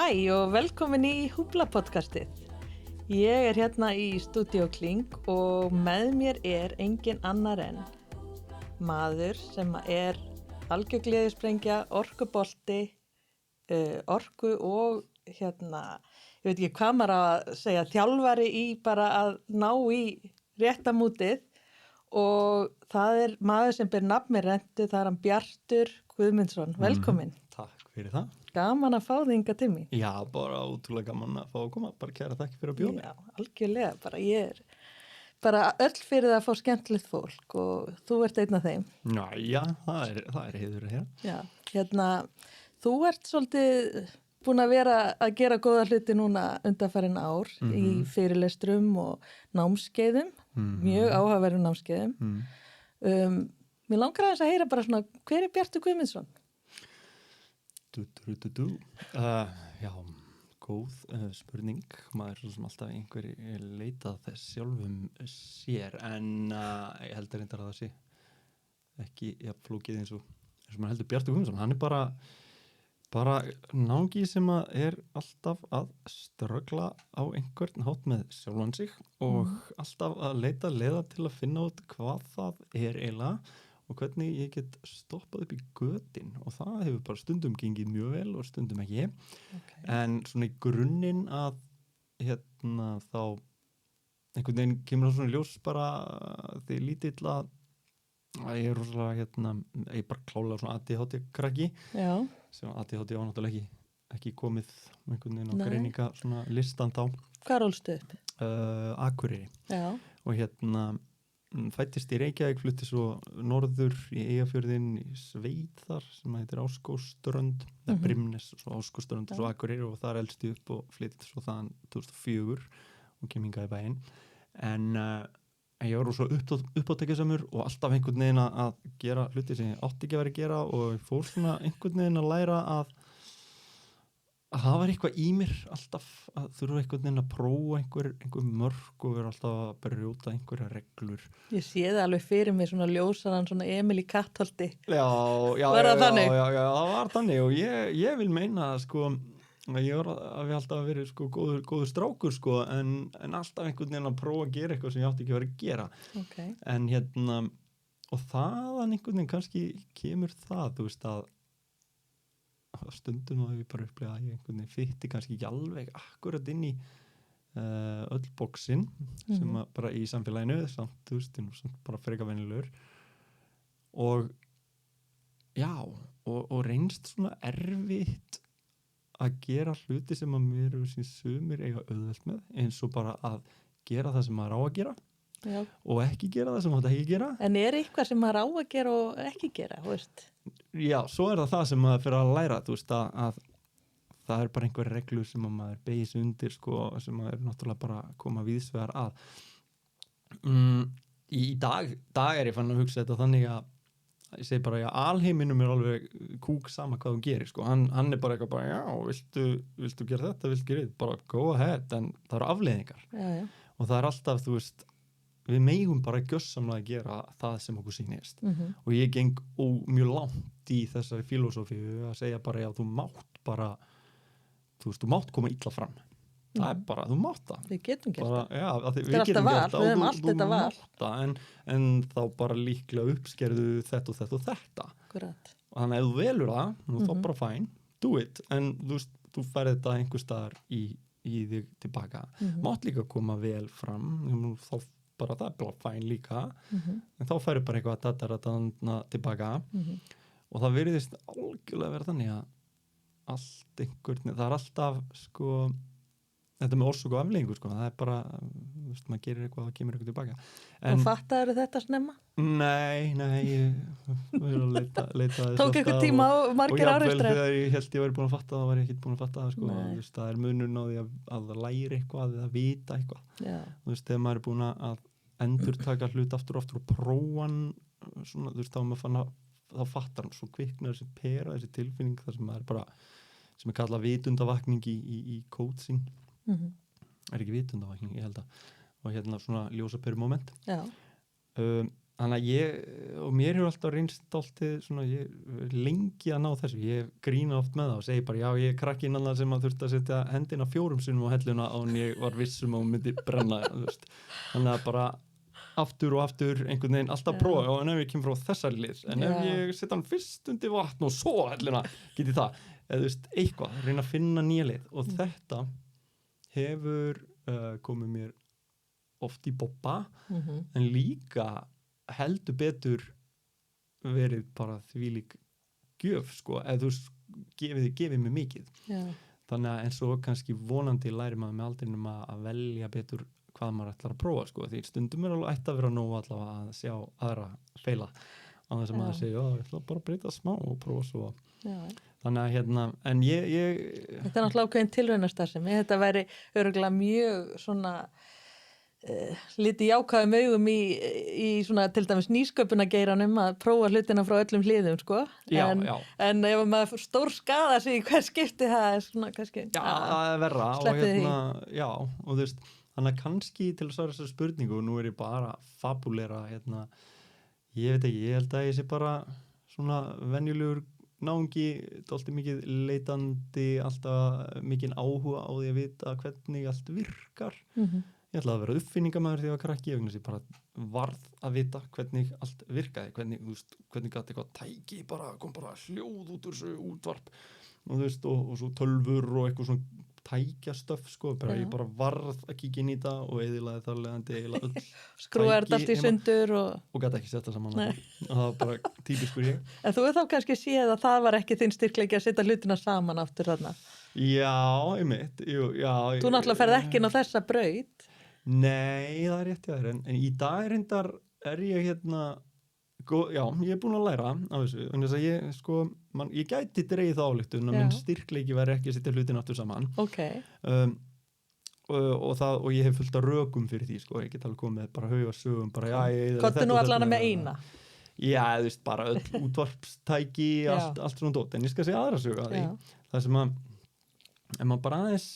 Hæ og velkomin í Húbla podcastið. Ég er hérna í Studio Kling og með mér er engin annar en maður sem er algjör gleðisprengja, orkubolti, orku og ég veit ekki hvað maður að segja, þjálfari í bara að ná í réttamútið og það er maður sem ber nafn með rentu, það er hann Bjartur Guðmundsson. Velkomin. Takk fyrir það. Gaman að fá þig hingað til mín. Já, bara ótrúlega gaman að fá að koma. Bara kæra þakki fyrir að bjóða mig. Já, algjörlega. Bara ég er bara öll fyrir það að fá skemmtilegt fólk og þú ert einn af þeim. Já, það er heiður hér. Já, þú ert svolítið búin að vera að gera góða hluti núna undanfarin ár í fyrirlestrum og námskeiðum, mjög áhugaverðum námskeiðum. Mér langar aðeins að heyra bara svona, hver er Bjartur Guðmundsson? Já, góð spurning. Maður er svo sem alltaf einhver leitað þess sjálfum sér, en ég heldur reyndar að það sé ekki flókið eins og maður heldur. Bjartur Guðmundsson, hann er bara náungi sem er alltaf að ströggla á einhvern hátt með sjálfan sig og alltaf að leita leiða til að finna út hvað það er eiginlega og hvernig ég get stoppað upp í götin og það hefur bara stundum gengið mjög vel og stundum ekki. Okay. En svona í grunninn að þá einhvern veginn kemur það svona í ljós bara því lítill að ég er rosalega ég bara klálega svona ADHD-krakki. Já. Sem ADHD var náttúrulega ekki komið einhvern veginn á greininga svona listan þá. Hvar ólstu upp? Akureyri. Já. Og fættist í Reykjavík, flutti svo norður í Eyjafjörðinn í sveit þar sem heitir Áskóströnd, Brimnes og svo Áskóströnd og svo Akureyri og þar elsti upp og flytti svo þaðan 2004 og kem hingað í bæinn. En ég var svo uppátækjasamur og alltaf einhvern veginn að gera hluti sem ég átti ekki að vera að gera og ég fór svona einhvern veginn að læra að það var eitthvað í mér alltaf að þurfa einhvern veginn að prófa einhver mörk og vera alltaf að brjóta einhverja reglur. Ég sé það alveg fyrir mig svona ljósaran, svona Emil í Kattholti. Já, var það þannig? Já, það var þannig og ég vil meina sko að ég var að við alltaf verið sko góður strákur sko en alltaf einhvern veginn að prófa að gera eitthvað sem ég átti ekki að vera að gera. Okay. En og þaðan einhvern veginn kannski kemur það, þú veist að stundum og ég bara upplega að ég einhvern veginn fytti kannski ekki alveg akkurat inn í öll bóksinn sem bara í samfélaginu samt, þú veist, samt bara freka venjulegur og já, og reynst svona erfitt að gera hluti sem að mér sumir eiga auðvelt með eins og bara að gera það sem maður á að gera. Já. Og ekki gera það sem maður ekki gera. En er eitthvað sem maður á að gera og ekki gera, veist? Já, svo er það sem maður fyrir að læra, þú veist, að það er bara einhver reglur sem maður beigir sig undir, sko, sem maður er náttúrulega bara að koma víðsvegar að. Í dag er ég fann að hugsa þetta þannig að ég segi bara, já, alheiminum er alveg kúk sama hvað þú gerir, sko. Hann er bara eitthvað bara, já, viltu gera þetta, viltu gera þetta, bara go ahead, en það eru afleiðingar. Já. Og það er alltaf, þú veist, við megum bara gjörsamlega að gera það sem okkur sýnist. Og ég geng mjög langt í þessari filósófíu að segja bara, já, þú mátt bara, þú veist, þú mátt koma illa fram. Það er bara, þú mátt það. Við getum gert það. Já, við getum gert það. Við höfum allt þetta val. En þá bara líklega uppskerðu þetta og þetta og þetta. Akkurat. Og þannig að ef þú velur það, þá bara fine, do it. En þú veist, þú færð þetta einhver staðar í þig tilbaka. Mátt líka koma vel fram, þá bara það er bara fæn líka en þá færi bara eitthvað að tilbaka og það virðist algjörlega vera þannig að allt einhvern, það er alltaf sko, þetta með orsök og afleiðingu sko, það er bara, veist, maður gerir eitthvað og það kemur eitthvað tilbaka. Og fattaðu þetta snemma? Nei, ég var að leita Tók eitthvað tíma á margir ári og þegar ég held ég væri búin að fatta það var ég ekki búin að fatta það sko, veist, það er munurinn á því að læra eitthvað eða vita eitthvað. Já. Þú veist, þegar maður er búin að endurtaka hlut aftur og prófa hann svona, þú veist, þá fattar hann svo kviknar þessi pera, þessi tilfinning þar sem maður er bara, sem er kallað vitundavakning í coaching. Er ekki vitundavakning, ég held að og svona ljósaperu moment. Já. Þannig að og mér hefur alltaf reynst alltaf svona, ég lengi að ná þessu, ég grína oft með það og segi bara, já, ég er krakkinn annað sem að þurfti að setja hendina 4 sinnum á helluna án ég var vissum að hún myndi brenna, þú veist. Þannig að bara aftur og aftur einhvern veginn alltaf prófa, og en ef ég kemur frá þessari lið, en ef ég setja hann fyrst undir vatn og svo helluna, get ég það, eða þú veist, eitthvað, reyna að finna nýja lið, og þetta hefur komið mér oft í bobba, en líka heldur betur verið bara þvílík gjöf, sko, eða þú gefið mér mikið. Já. Þannig að eins og kannski vonandi læri maður með aldrinum að velja betur hvað maður ætlar að prófa, sko, því stundum alveg ætti að vera nóg allavega að sjá aðra feila á þess að maður segja, ég ætla bara að breyta smá og prófa svo. Já. Þannig að en ég Þetta er náttúrulega ákveðin tilraunastarfsemi. Þetta væri örugglega mjög svona lítið jákvæðum augum í svona til dæmis nýsköpunargeiranum að prófa hlutina frá öllum hliðum, sko. En ef maður stór skada sig í hver skipti, það er svona kannski... Já, það er verra. Sleppið því. Já, og þú veist, þannig að kannski til að svara þessar spurningu, og nú er ég bara fabulera, ég veit ekki, ég held að ég sé bara svona venjulegur náungi, alltaf mikið leitandi, alltaf mikið áhuga á því að vita hvernig allt virkar. Ég ætlaði að vera uppfinningamæður þegar ég var krakki, ég bara varð að vita hvernig allt virkaði, hvernig gat eitthvað tæki, kom bara hljóð út úr þessu útvarp, og þú veist, og svo tölvur og eitthvað svona tækjastöf, sko, ég bara varð að kíkja inn í það og eyðilaði þar leiðandi eiginlega öll skrúar allt í sundur og gat ekki setta saman og það var bara típiskur ég. En þú þá kannski séð að það var ekki þinn styrkleiki að setja hlutina saman aftur þarna? Já, einmitt, já. Þú náttúrulega ferð ekki inn á þessa braut. Nei, það er rétt hjá þér, en í dag reyndar er ég já, ég er búin að læra á þessu, en þess að ég gæti dreigð þá ályktun að minn styrkleiki væri ekki að setja hlutin aftur saman. Ok. Og ég hef fullt af rökum fyrir því, sko, ég get alveg komið bara haugarsögum, bara Kottu nú allana með eina? Já, þú veist, bara öll útvarpstæki, allt svona dót, en ég skal segja aðra sögu að því. Það sem að, ef maður bara aðeins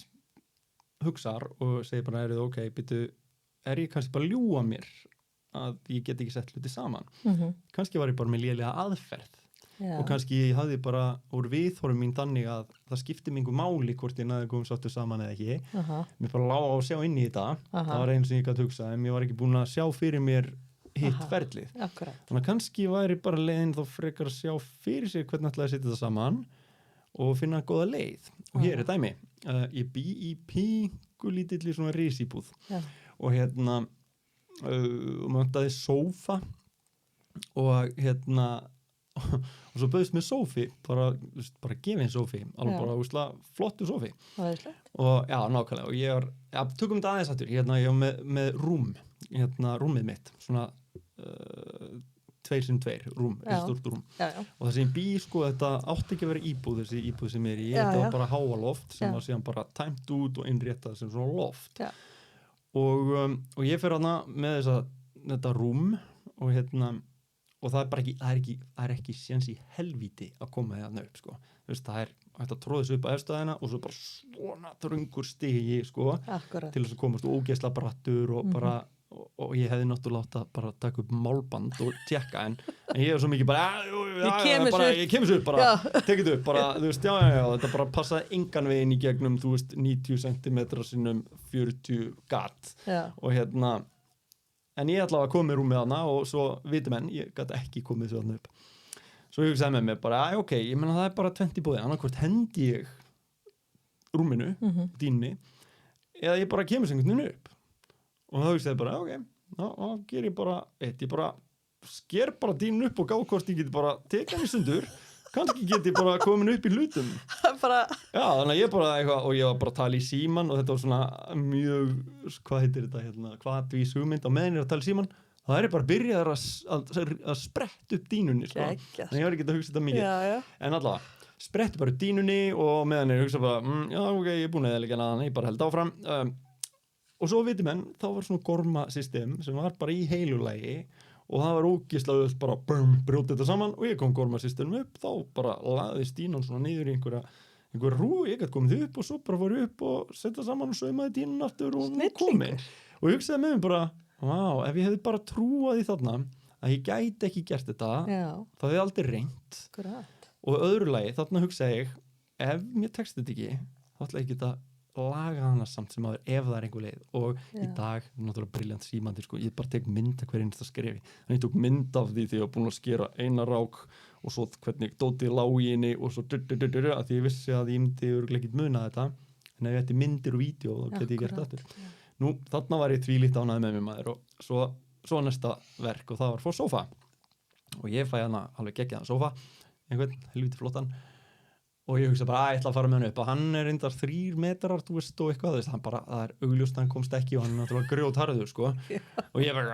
hugsar og segir bara, er ég kannski bara að ljúga mér að ég get ekki sett hluti saman. Kannski var ég bara með lélega aðferð og kannski ég hafði bara úr viðhorfum mín þannig að það skipti mig einhver máli hvort ég næði komið sáttu saman eða ekki. Mér bara lá á að sjá inn í þetta. Það var einu sem ég gæti hugsað, en ég var ekki búin að sjá fyrir mér hitt ferlið. Þannig að kannski væri bara leiðin þá frekar að sjá fyrir sig hvernig ætlaði að setja þetta saman og finna góða leið. Og hér er dæmi. Ég bý í píkulítilli svona risíbúð og og maður vantaði sófa og og svo bauðist mér sófi, bara gefinn sófi, alveg bara flottu sófi. Og já, nákvæmlega, og ég tökum þetta aðeins aftur, ég var með rúm, rúmið mitt, svona 2x2 rúm, stórt rúm. Og það sem ég bý, sko, þetta átti ekki að vera íbúð, þessi íbúð sem ég þetta var bara háaloft sem var síðan bara tæmt út og innréttað sem svona loft. Og ég fer hana með þetta rúm og og það er ekki séns í helvíti að koma þarna upp, sko. Þú veist, það er hægt að tróða þessu upp á efstæðina og svo bara svona þröngur stigi, sko, til þess að komast og ógeðslega brattur og bara og ég hefði náttúrulega átt að bara taka upp málband og tjekka, en ég er svo mikið bara ég kemur svo upp, bara tekið upp, bara, þú veist, já, þetta bara passaði engan veginn í gegnum, þú veist, 90 cm sinnum 40 gat og en ég ætlaði að koma í rúmið hana og svo viti menn, ég gæti ekki komið svo hana upp. Svo ég hugsaði með mér bara, ok, ég meina það er bara 20 búið, annarkvort hendi ég rúminu, dýnni, eða ég bara kemur sem einhvern veginn upp. Og þá hugsaði bara, ok, þá ger ég bara eitt, ég bara sker bara dýnun upp og gáðkost ég geti bara tekið hann í sundur, kannski geti bara komin upp í hlutum. Já, þannig að ég bara eitthvað, og ég var bara að tala í síman og þetta var svona mjög, hvað heitir þetta hvatvís hugmynd á meðan ég er að tala í síman, þá er ég bara byrjaður að spretta upp dýnunni, sko. Þannig ég var ekki að hugsa þetta mikið. En allavega, spretti bara upp dýnunni og meðan ég hugsa bara, já, ok, ég er búin að eða líka hana, ég bara held áfram. Og svo viti menn, þá var svona gormasystem sem var bara í heilulagi og það var ógeðslega öll bara brjóta þetta saman og ég kom gormasystemum upp, þá bara laði Stínan svona niður í einhver rú, ég gæti komið upp og svo bara fór upp og setja saman og saumaði dýnun aftur og hún komin. Og ég hugsaði með mér bara, ef ég hefði bara trúað í þarna að ég gæti ekki gert þetta, þá hefði ég aldrei reynt. Akkurat. Og öðru lagi, þarna hugsaði ég, ef mér tekst þetta ekki, þá ætla ég að geta laga hana samt sem aður ef það er einhver leið. Og í dag, náttúrulega brilljant símandi, sko, ég bara tek mynd af hver einasta skrefi. Þannig ég tók mynd af því þegar ég var búin að skera eina rák og svo hvernig dótið lá í henni og svo að því ég vissi að ég myndi örugglega ekkert muna þetta. En ef ég ætti myndir og vídeo, þá geti ég gert þetta. Nú, þarna var ég tvílíkt ánægður með mér maður og svo næsta verk og það var fór sófa. Og ég fæ hana alveg geggjaðan sófa, einhvern helviti flottan. Og ég hugsa bara, ég ætla að fara með hann upp og hann er reyndar 3 metrar, þú veist, og eitthvað, hann bara, það er augljóst að hann komst ekki og hann er náttúrulega grjótharður, sko. Og ég bara,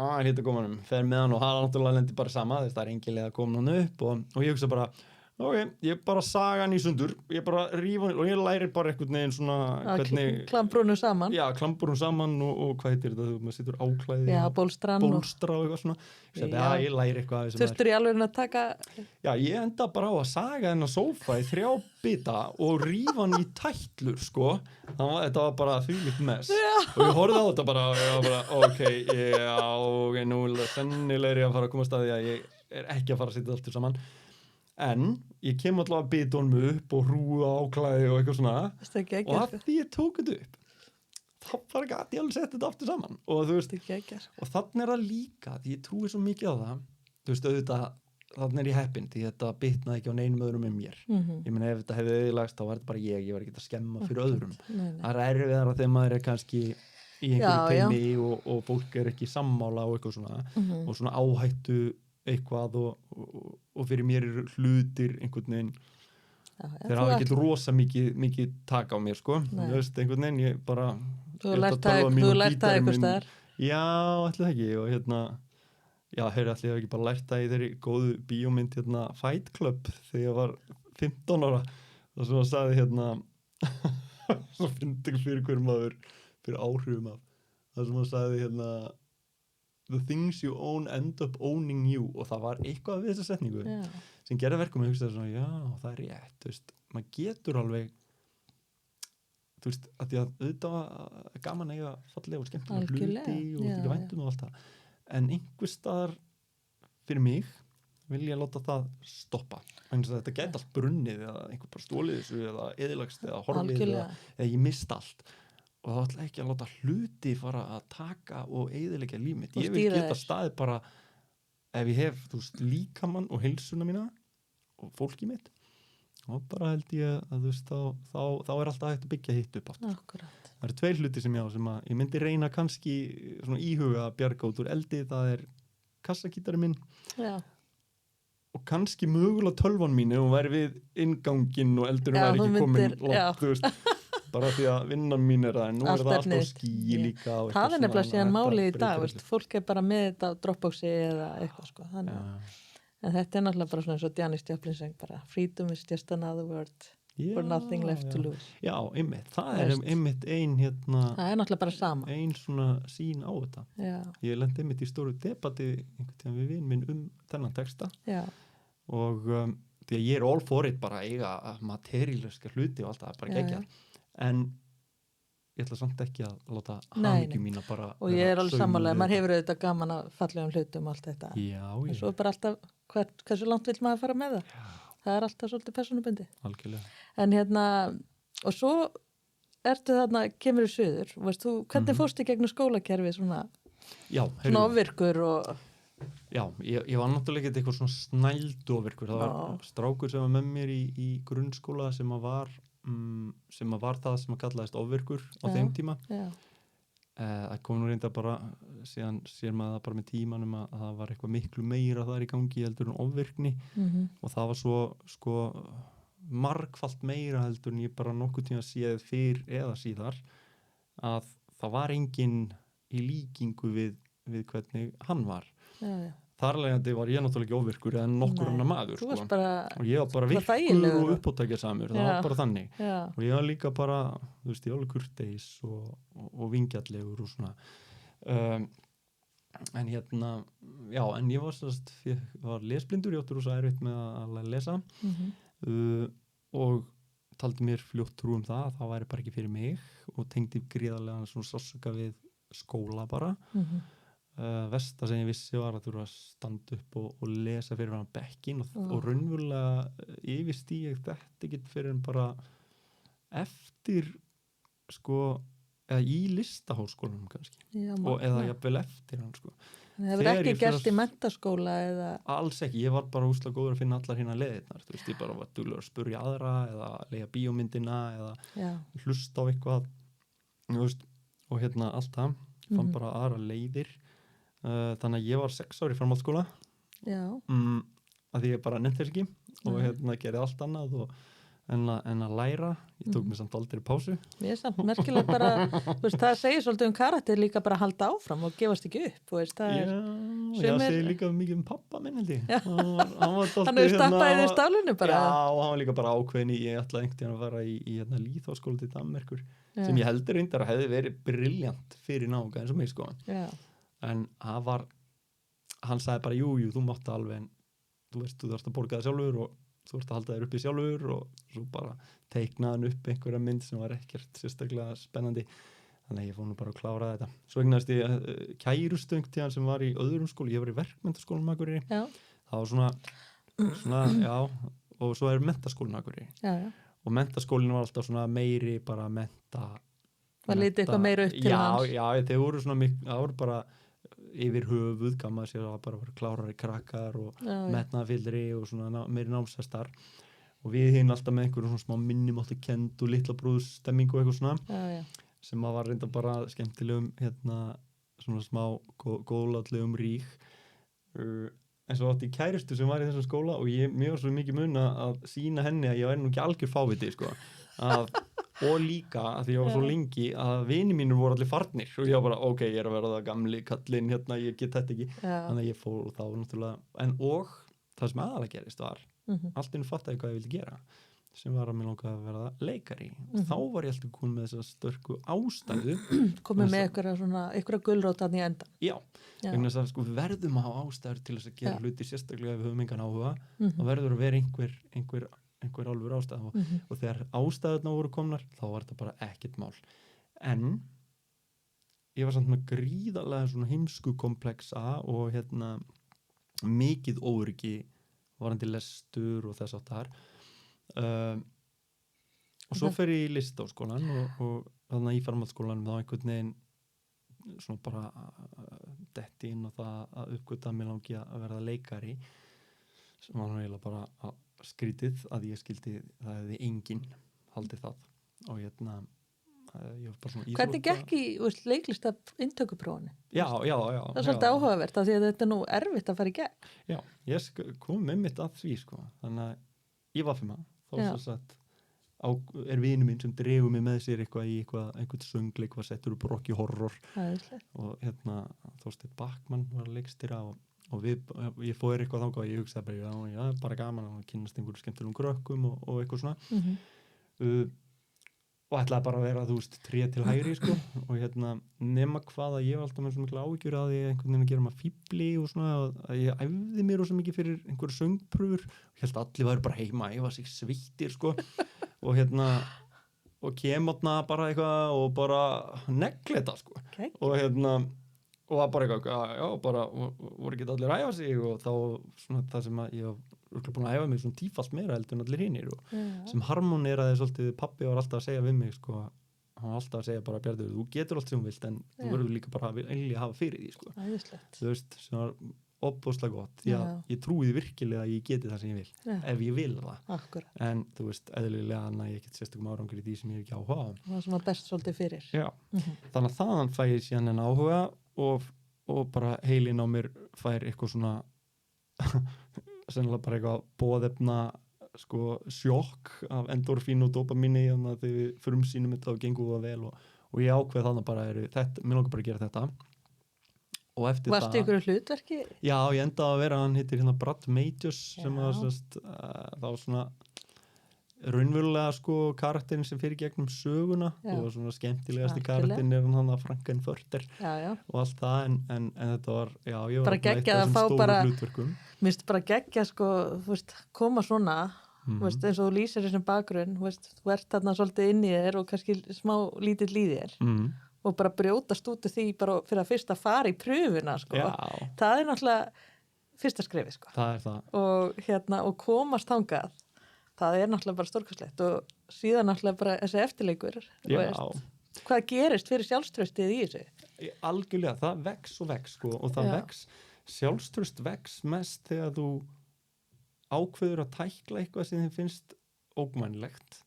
hann hitt að koma hann, fer með hann og hann náttúrulega lendi bara sama, þess það er engin leið að koma hann upp og ég hugsa bara, ok, ég bara saga hann í sundur, ég bara rífa hann og ég læri bara einhvern veginn svona, hvernig... Klambrúnum saman. Já, klambrúnum saman og hvað heitir þetta, maður situr áklæði. Já, bólstra og eitthvað svona. Ég læri eitthvað. Þurftur í alveg að taka... Já, ég enda bara á að saga þennan sófa í 3 bita og rífa hann í tætlur, sko. Þetta var bara þvílíkt mess. Og ég horfði á þetta bara, ok, nú sennilega er ég að fara að koma að staði að ég er ekki að fara að setja allt saman. En ég kem alltaf að bita honum upp og hrúa áklæði og eitthvað svona og að því ég tók þetta upp þá bara gæti ég alveg sett þetta aftur saman og þú veist, og þannig er það líka því ég trúi svo mikið á það þú veist, auðvitað, þannig er ég heppinn því þetta bitnaði ekki á neinum öðrum en mér ég meina ef þetta hefði auðvitað þá var þetta bara ég var ekki að skemma fyrir öðrum það er erfiðara þegar maður er kannski í einhverju teimi og fólk er ekki sammála og eitthvað svona og svona áhættu eitthvað og fyrir mér eru hlutir einhvern veginn þeir hafa ekkert rosa mikið taka á mér sko, þú veist, einhvern veginn ég bara þú lært það eitthvað staðar já, ætli það ekki og hérna, já, ætli ég hef ekki bara lært það í þeirri góðu bíómynd hérna Fight Club þegar ég var 15 ára og svo sagði hérna svo fyndi fyrir hver maður fyrir áhrifum af það sem hann sagði hérna the things you own end up owning you og það var eitthvað við þessa setningu sem gerði verkum og ég hugsaði svona, já, það er rétt þú veist, maður getur alveg þú veist, að því að auðvitað var gaman eiga fallega og skemmtilega hluti og ekki væntum og allt það en einhvers staðar fyrir mig vil ég láta það stoppa þannig að þetta gæti allt brunnið eða einhver bara stólið þessu eða eðilagst eða horfið eða ég mist allt og þá ætla ekki að láta hluti fara að taka og eyðileggja líf mitt. Ég vil geta staðið bara ef ég hef, þú veist, líkamann og heilsuna mína og fólkið mitt og bara held ég að þú veist, þá er alltaf hægt að byggja hitt upp aftur. Akkurat. Það eru 2 hluti sem ég myndi reyna kannski svona íhuga að bjarga út úr eldi, það er kassakítari minn og kannski mögulega tölvan mín ef hún væri við innganginn og eldurinn væri ekki komin langt, þú veist. Bara því að vinnan mín er það en nú er það alltaf skí líka það er nefnilega síðan málið í dag veist, fólk er bara með þetta á Dropboxi eða eitthvað sko en þetta er náttúrulega bara svona eins og Janis Joplin sem bara freedom is just another word for nothing left to lose já, einmitt, það er einmitt ein hérna, það er náttúrulega bara sama ein svona sín á þetta ég lendi einmitt í stóru debati einhvern tíðan við vin minn þennan texta og því að ég er all for it bara eiga materialiska hluti og allt það bara gegja en ég ætla samt ekki að láta hamingju mína bara og ég er alveg sammálega, maður hefur auðvitað gaman að fallegum hlutum og allt þetta en svo er bara alltaf, hversu langt vill maður fara með það er alltaf svolítið persónubundi algjörlega en hérna, og svo ertu þarna, kemur í suður veist þú, hvernig fórstu gegnum skólakerfi svona ofvirkur og já, ég var náttúrulega ekki eitthvað svona snældu ofvirkur, það var strákur sem var með mér í grunnskóla sem var það sem að kallaðist ofvirkur á þeim tíma það kom nú reynda bara síðan sér maður það bara með tímanum að það var eitthvað miklu meira þar í gangi heldur en ofvirkni og það var svo sko margfalt meira heldur en ég bara nokkuð tíma séð fyrr eða síðar að það var enginn í líkingu við hvernig hann var þarlegandi var ég náttúrulega ekki ofvirkur en nokkur annar maður sko. Og ég var bara virkur og uppátækjasamur það var bara þannig og ég var líka bara, þú veist, ég var alveg kurteis og vingjallegur og svona en hérna já, en ég var lesblindur, ég áttur og svo erfitt með að lesa og taldi mér fljótt trú það að það væri bara ekki fyrir mig og tengdi gríðarlega svona sársauka við skóla bara versta sem ég vissi var að þurfa að standa upp og lesa fyrir hann bekkin og raunverulega yfirstíg þetta ekki fyrir en bara eftir sko, eða í listaháskólanum kannski eða jafnvel eftir hann sko. Það hefur ekki gerst í menntaskóla eða... Alls ekki, ég var bara úslega góður að finna allar hérna leiðirnar, þú veist, ég bara var duglegur að spurja aðra eða leigja bíómyndina eða hlusta á eitthvað, þú veist, og hérna allt það, fann bara aðra leiðir, þannig að ég var 6 ári í framhaldsskóla, að því ég bara nefndi þess ekki og hérna gerði allt annað en að læra, ég tók mér samt aldrei pásu. Ég er samt merkilega bara, veist, það segir svolítið karakter líka bara að halda áfram og gefast ekki upp. Veist, það segir líka mikið pappa minn held ég. Hann hefur stappað í stálunni bara. Já, hann var líka bara ákveðin ég ætlaði einhvern veginn að fara í lýðháskóla til Danmerkur, sem ég heldur reyndar að hefði verið brilljant fyrir náunga eins og mig sko. En hann sagði bara, jú, þú mátt alveg en þú veist, þú þarfst að borga það sjálfur og þú ert að halda þér uppi sjálfur og svo bara teiknaði hann upp einhverja mynd sem var ekkert sérstaklega spennandi þannig að ég fór nú bara að klára þetta svo egnaðist ég kærustöng til hann sem var í öðrum skóli, ég var í verkmenntaskólanum Akureyri það var svona já, og svo er menntaskólinn Akureyri og menntaskólinn var alltaf svona meiri bara var litið eitthvað meira upp til hans já, þeir voru svona það voru bara yfir höfuð, gamma sér að bara vera klárari krakkar og metnaðafyllri og svona meiri námsvestar og við hinn alltaf með einhverjum svona smá minnumáttakend og litla brúðstemming og eitthvað svona sem að var reynda bara skemmtilegum svona smá góðlátlegum rík en svo átti ég kærustu sem var í þessum skóla og mér var svo mikið mun að sýna henni að ég væri nú ekki algjör fáviti sko og líka að því ég var svo lengi að vini mínur voru allir farnir og ég var bara, ok, ég er að vera það gamli kallinn ég get þetta ekki þannig að ég fór og þá náttúrulega og það sem aðalega gerist var allt einu fattaði hvað ég vildi gera sem var að mér langaði að vera leikari og þá var ég alltaf komin með þessa störku ástæðu komið með einhverja gulrótan í enda vegna þess að sko, við verðum að hafa ástæður til þess að gera hluti sérstaklega ef við höfum engan áhuga þá verður að vera einhver alveg ástæð og þegar ástæðurna voru komnar þá var þetta bara ekkert mál en ég var samt með gríðarlega svona heimskukomplexa og mikið óöryggi varandi lestur og þess áttar og svo fer ég í listaháskólan og þannig í framhaldsskólanum þá einhvern veginn svona bara detti inn og það að uppgöta mig langi að verða leikari sem var eiginlega bara skrítið að ég skildi það hefði enginn haldið það og ég var bara svona Hvernig gekk í leiklista inntökuprófinu? Já. Það er svolítið áhugavert af því að þetta er nú erfitt að fara í gegn. Já, ég kom með mitt að því sko, þannig að ég var fyrir maður, þá svo satt er vinu minn sem dregur mig með sér eitthvað í einhvern söngleik, var settur upp Rocky Horror og Þorsteinn Backman var leikstýra og ég fór eitthvað þangað og ég hugsaði bara, bara gaman að kynnast einhverjum skemmtilegum krökkum og eitthvað svona og ætlaði bara að vera, þú veist, 3 til hægri sko og nema hvað að ég var alltaf með svo miklu áhyggjur að ég einhvern veginn að gera maður fíbli og svona að ég æfði mér svo mikið fyrir einhverju söngpröfur og ég held að allir væri bara heima að æfa sig sveittir sko og kemotna bara eitthvað og bara negleta sko og það bara eitthvað, bara voru ekki allir að æfa sig og þá svona það sem að ég var búin að æfa mig svona tífalt meira heldur en allir hinir og sem harmoneraði svolítið, pabbi var alltaf að segja við mig sko, hann var alltaf að segja bara Bjartur, þú getur allt sem þú vilt en þú verður líka bara að hafa fyrir því sko. Þú veist, sem var opbóðslega gott, ég trúi því virkilega að ég geti það sem ég vil, ef ég vil það en þú veist, eðlilega að ég get sérstökum árangur í því sem ég hef ekki áhuga á það sem var best svolítið fyrir þannig að þaðan fæ ég síðan en áhuga og bara heilin á mér fær eitthvað svona sennilega bara eitthvað boðefna sko sjokk af endorfín og dopamíni þannig að þegar við frumsýnum þetta og gengum það vel og ég ákveð þannig bara mér langar bara að gera þetta og eftir það Varstu ykkur hlutverki? Já, ég endaði að vera, hann heitir Brad Majors sem var þá svona raunverulega sko karakterin sem fyrir gegnum söguna og svona skemmtilegasti karakterin er hann Frankenfurter og allt það en þetta var, ég var bara geggjað að fá bara minnst bara geggjað sko, þú veist, koma svona þú veist, eins og þú lýsir þessum bakgrunn þú veist, þú ert þarna svolítið inn í þér og kannski smá lítill í þér og bara brjótast út úr því bara fyrir að fyrst að fara í pröfuna sko. Já, Það er náttúrulega fyrsta skrefið sko. það er það. Og komast þangað, það er náttúrulega bara stórkostlegt og síðan náttúrulega bara þessi eftirleikur, þú Já, veist, hvað gerist fyrir sjálfstraustið í þessu? algjörlega, það vex og vex sko, og það Já. vex, sjálfstraust vex mest þegar þú ákveður að tækla eitthvað sem þið finnst ógnvænlegt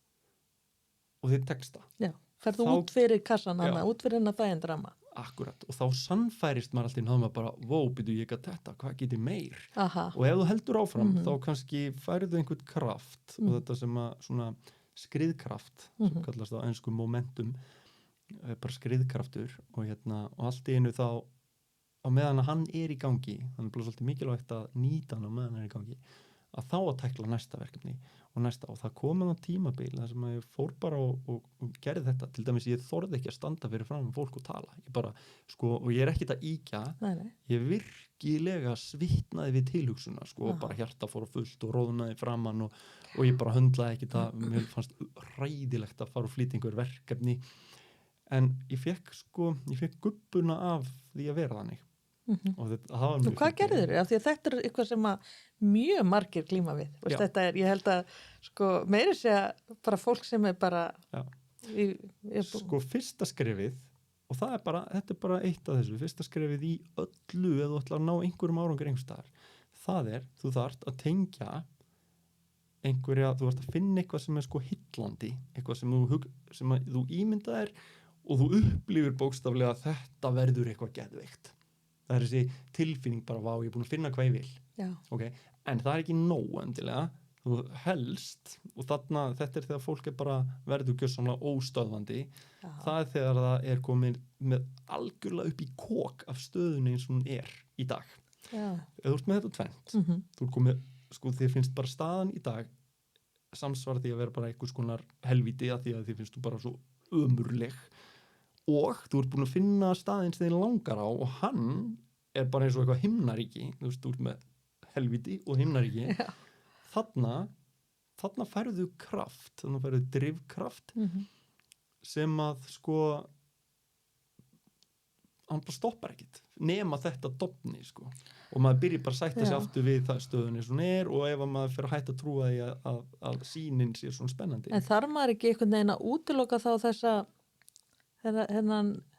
og þið tekst það. Já, ferðu Þá- út fyrir kassan Já. hana, út fyrir hennar þægindrama. Akkurat, og þá sannfærist maður alltaf náðum að bara, wow, byrju ég gat þetta, hvað get ég meir? Aha, Og ef þú heldur áfram, Mhm. þá kannski færðu einhvern kraft Mhm. og þetta sem að svona skriðkraft, sem Mhm. kallast á ensku momentum, bara skriðkraftur og allt í einu þá á meðan að hann er í gangi, þannig að svolítið mikilvægt að nýta hann á meðan hann er í gangi, að þá að tækla næsta verkefni og það kom að tímabil þar sem að ég fór bara og gerði þetta, til dæmis ég þorði ekki að standa fyrir fram fólk og tala, ég bara, sko, og ég er ekkit að íkja, nei. ég virkilega svitnaði við tilhugsuna sko, Aha. og bara hjarta fór á fullt og róðnaði framann og ég bara höndlaði ekki það, mér fannst hræðilegt að fara og flytja einhver verkefni, en ég fekk gubbuna af því að vera þannig og það var Og mjög hvað gerður þér? Af því að þetta er eitthvað sem að mjög margir glíma við. Veist, Já. þetta er, ég held að sko, meiri segja bara fólk sem er bara Já. í Sko fyrsta skrefið, og þetta er bara eitt af þessu, fyrsta skrefið í öllu ef þú ætlar að ná einhverjum árangur einhvers staðar, það er, þú þarft að tengja þú ert að finna eitthvað sem er sko hillandi, eitthvað sem að þú ímyndaðir og þú upplifir bókstaflega að þetta verður eitthvað geðveikt. Það er þessi tilfinning bara, vá, ég er búin að finna hvað ég vil. Já, Okay? En það er ekki nóg endilega, þú helst, og þetta er þegar fólk er bara verður gjörsamlega óstöðvandi, já. það er þegar það er komin með algjörlega upp í kok af stöðunni eins og hún er í dag. Já. Ef þú ert með þetta tvennt, þú ert komið, sko, þið finnst bara staðan í dag samsvara því að vera bara einhvers konar helvíti að því að þið finnst þú bara svo ömurleg og þú ert búin að finna staðinn sem þið langar á og hann er bara eins og eitthvað himnaríki, þú veist, þú ert með helvíti og himnaríki. Já. Þarna færðu kraft, þarna færðu drifkraft sem að sko hann bara stoppar ekkit nema þetta dofni sko og maður byrjar bara að sætta sig Já. aftur við það stöðunni sem hún er og ef að maður fyrir að hætta að trúa því að sýnin sé svona spennandi. En þarf maður ekki einhvern veginn að útiloka þá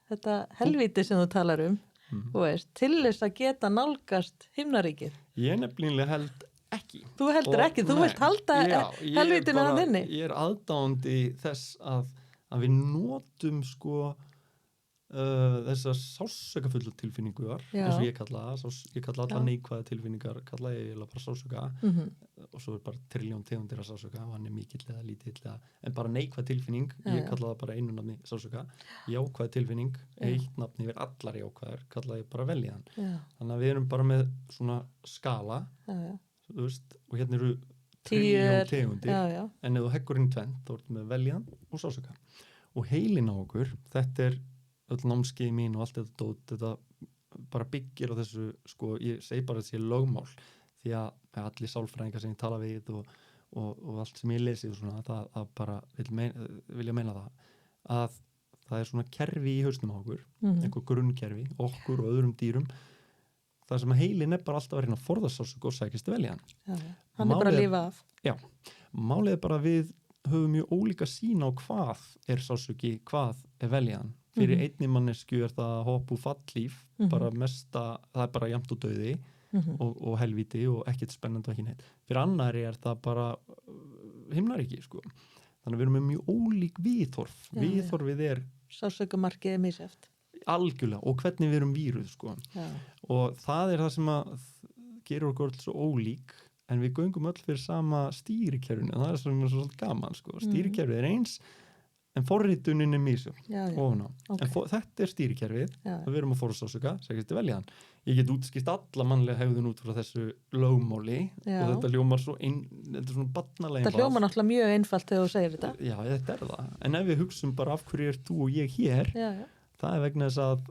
þetta helvíti sem þú talar þú veist, til þess að geta nálgast himnaríkið? Ég nefnilega held ekki. Þú heldur ekki, þú vilt halda helvítinu að þinni? Ég er aðdáandi þess að við notum sko þessar sásökafullu tilfinningar eins og ég kalla það, ég kalla alla neikvæða tilfinningar, kalla ég bara sásöka og svo er bara trilljón tegundir að sásöka og hann er mikill eða lítill en bara neikvæð tilfinning, ég kalla það bara einu nafni sásöka, jákvæð tilfinning eitt nafni yfir allar jákvæðar kalla ég bara veljan, þannig að við erum bara með svona skala þú veist, og hérna eru trilljón tegundir en ef þú heggur inn tvennt, þá ertu með veljan og sásöka og heilin á okkur, þetta er öll námskeið mín og allt þetta bara byggir á þessu, sko, ég segi bara þessi lögmál, því að allir sálfræðingar sem ég tala við og allt sem ég lesi og svona, það bara vilja meina það að það er svona kerfi í hausnum á okkur, einhver grunnkerfi, okkur og öðrum dýrum, það sem að heilin er bara alltaf að reyna að forðast sársauka og sækist veljan. Hann er bara að lifa af. Já, málið er bara að við höfum mjög ólíka sýn á hvað er sársauki, hvað er veljan. Fyrir einni mannesku er það hopp og fallíf, bara mesta, það er bara jafnt og dauði og helvíti og ekkert spennandi og ekki neitt. Fyrir annari er það bara himnaríki, sko. Þannig að við erum með mjög ólík viðhorf. Viðhorfið er sársaukmarkið er misjafnt. Algjörlega, og hvernig við erum víruð, sko. Og það er það sem að gerur okkur öll svo ólík, en við göngum öll fyrir sama stýrikerfinu, það er svona svolítið gaman, sko. Stýrikerfið er eins, en forritunin er misjöfn ofan á. En þetta er stýrikerfið, það við erum að forðast sársauka, sækist veljan. Ég get útskýrt alla mannlega hegðun út frá þessu lögmáli og þetta hljómar svo þetta er svona barnalega einfalt. Þetta hljómar náttúrulega mjög einfalt þegar þú segir þetta. Já, þetta er það. En ef við hugsum bara af hverju er þú og ég hér, það er vegna þess að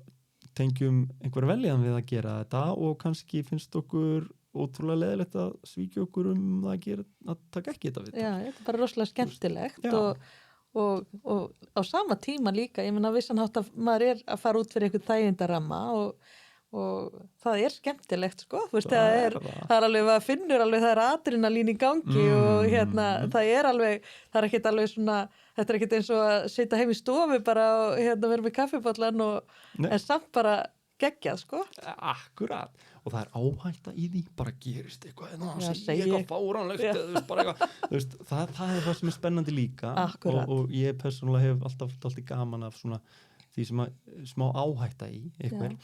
tengjum einhver veljan við að gera þetta og kannski finnst okkur ótrúlega leðilegt að svíkja okkur að taka ekki þetta við þetta. Já, þetta er bara rosalega skemmtilegt og á sama tíma líka, ég meina vissan hátt að maður að fara út fyrir einhvern þægindaramma og það skemmtilegt sko, þú veist, það er alveg, maður finnur alveg það adrenalín í gangi og það er ekkert alveg svona, þetta er ekkert eins og að sitja heim í stofu bara og vera með kaffibollan en samt bara geggjað sko. Akkurat, og það er áhætta í því, bara gerist eitthvað segja eitthvað fáránlegt bara eitthvað, það er það sem er spennandi líka og ég persónulega hef alltaf gaman af svona því sem að smá áhætta í eitthvað.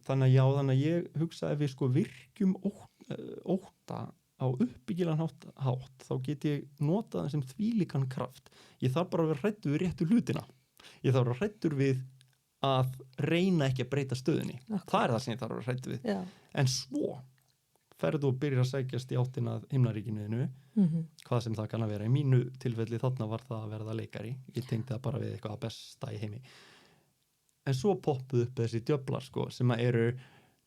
Þannig að ég hugsa ef við sko virkjum ótta á uppbyggilegan hátt þá get ég notað það sem þvílíkan kraft. Ég þarf bara að vera hræddur við réttu hlutina. Ég þarf að vera hræddur við að reyna ekki að breyta stöðunni. Það er það sem ég þarf að vera hræddur við. En svo ferðu og byrjar að sækjast í áttina að himnaríkinu, hvað sem það kann að vera. Í mínu tilfelli þarna var það að verða leikari. Ég tengdi það bara við eitthvað besta í heimi. En svo poppuð upp þessi djöflar sko, sem að eru,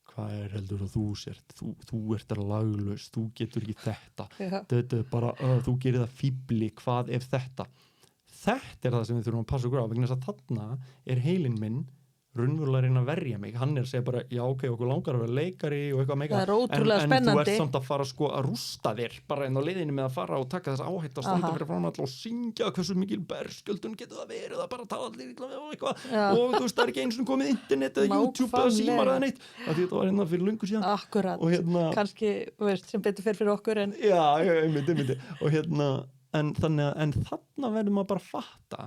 hvað heldur að þú sért? Þú ert laglaus, þú getur ekki þetta. Þetta er bara, þú gerir það fíbli, hvað ef þetta? Þetta er það sem við þurfum að passa okkur á vegna þess að þarna er heilinn minn raunverulega að reyna að verja mig. Hann er að segja bara, já ok, okkur langar að vera leikari og eitthvað meika. Það er ótrúlega spennandi. En þú ert samt að fara sko að rústa þér bara inn á leiðinni með að fara og taka þess áhættu að standa fyrir frá og syngja hversu mikil berskjöldun getur það verið að bara tala allir illa og eitthvað og þú veist, það er ekki einu sem komið internet eða YouTube eða símar eða neitt. Þetta var hérna fyrir löngu síðan. Akkurat. Og kannski, veist, sem betur fyrir okkur en en þarna verður maður bara að fatta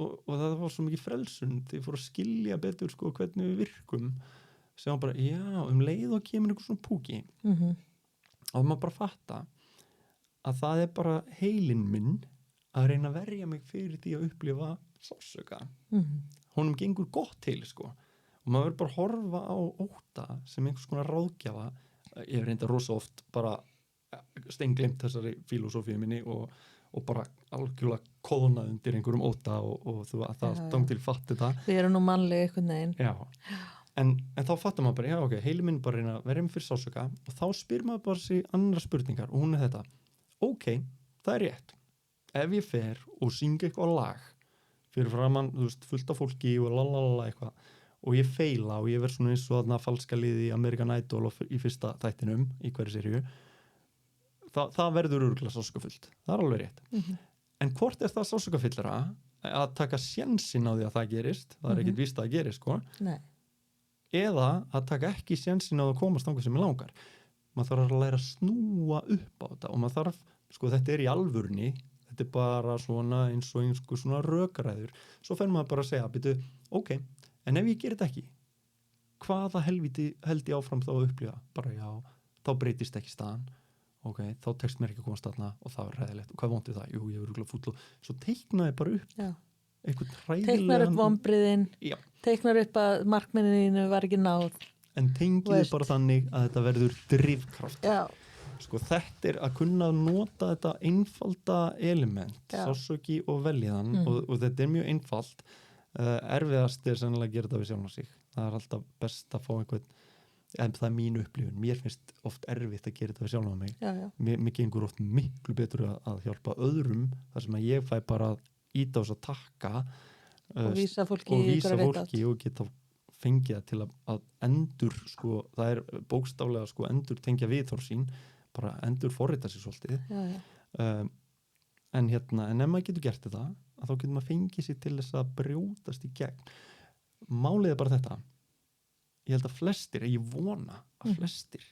og það var svo mikið frelsun því fór að skilja betur sko hvernig við virkum sem var bara, já, leið og kemur einhver svona púki og maður bara fatta að það er bara heilinn minn að reyna að verja mig fyrir því að upplifa sársauka. Honum gengur gott til sko og maður verður bara að horfa á ótta sem einhvers konar ráðgjafa. Ég hef reynda rosa oft bara steinglemt þessari filosófíu minni og bara algjörlega kóðnað undir einhverjum óta og það stang til fatt þetta. Við erum nú mannlega einhvern veginn. Já, en þá fattar maður bara, já ok, heilinn minn bara reyna að verja mig fyrir sársauka og þá spyr maður bara sig annara spurningar og hún er þetta. Ok, það er rétt. Ef ég fer og synga eitthvað lag fyrir framan, þú veist, fullt af fólki og lalalala eitthvað og ég feila og ég verð svona eins og þarna falska liði í American Idol í fyrsta þættinum í hverju seríu. Það verður örugglega sársaukafullt. Það er alveg rétt. En hvort er það sársaukafyllra að taka sénsinn á því að það gerist? Það er ekkert víst að það gerist, sko. Nei. Eða að taka ekki sénsinn á að komast þangað sem ég langar. Maður þarf að læra að snúa upp á þetta og maður þarf, sko, þetta er í alvörunni, þetta er bara svona eins og einhver svona rökræður. Svo fer maður bara að segja, byrju, ok, en ef ég gerir þetta ekki, hvaða helvíti held ég áfram þá að upplifa? Bara já, þá breytist ekki staðan. Ok, þá tekst mér ekki að komast þarna og það var ræðilegt. Og hvað vont við það? Jú, ég verður fúll og svo teiknaði bara upp einhvern hræðilegan... Teiknar upp vombriðin, teiknar upp að markmiðinu var ekki náð. En tengiði bara þannig að þetta verður drifkraft. Já. Sko, þetta er að kunna nota þetta einfalda element, sársauki og veljiðan og þetta er mjög einfalt. Erfiðast er sennilega að gera þetta við sjálfan sig. Það er alltaf best að fá einhvern en það er mín upplifun. Mér finnst oft erfitt að gera þetta við sjálfan mig. Mér gengur oft miklu betur að hjálpa öðrum þar sem að ég fæ bara að íta á þess að takka og vísa fólki og geta fengið það til að endur sko, það er bókstaflega sko endur tengja viðhorf sín, bara endur forrita sér svolítið. En ef maður getur gert þetta að þá getur maður fengið sér til þess að brjótast í gegn. Málið er bara þetta. Ég held að flestir, ég vona að flestir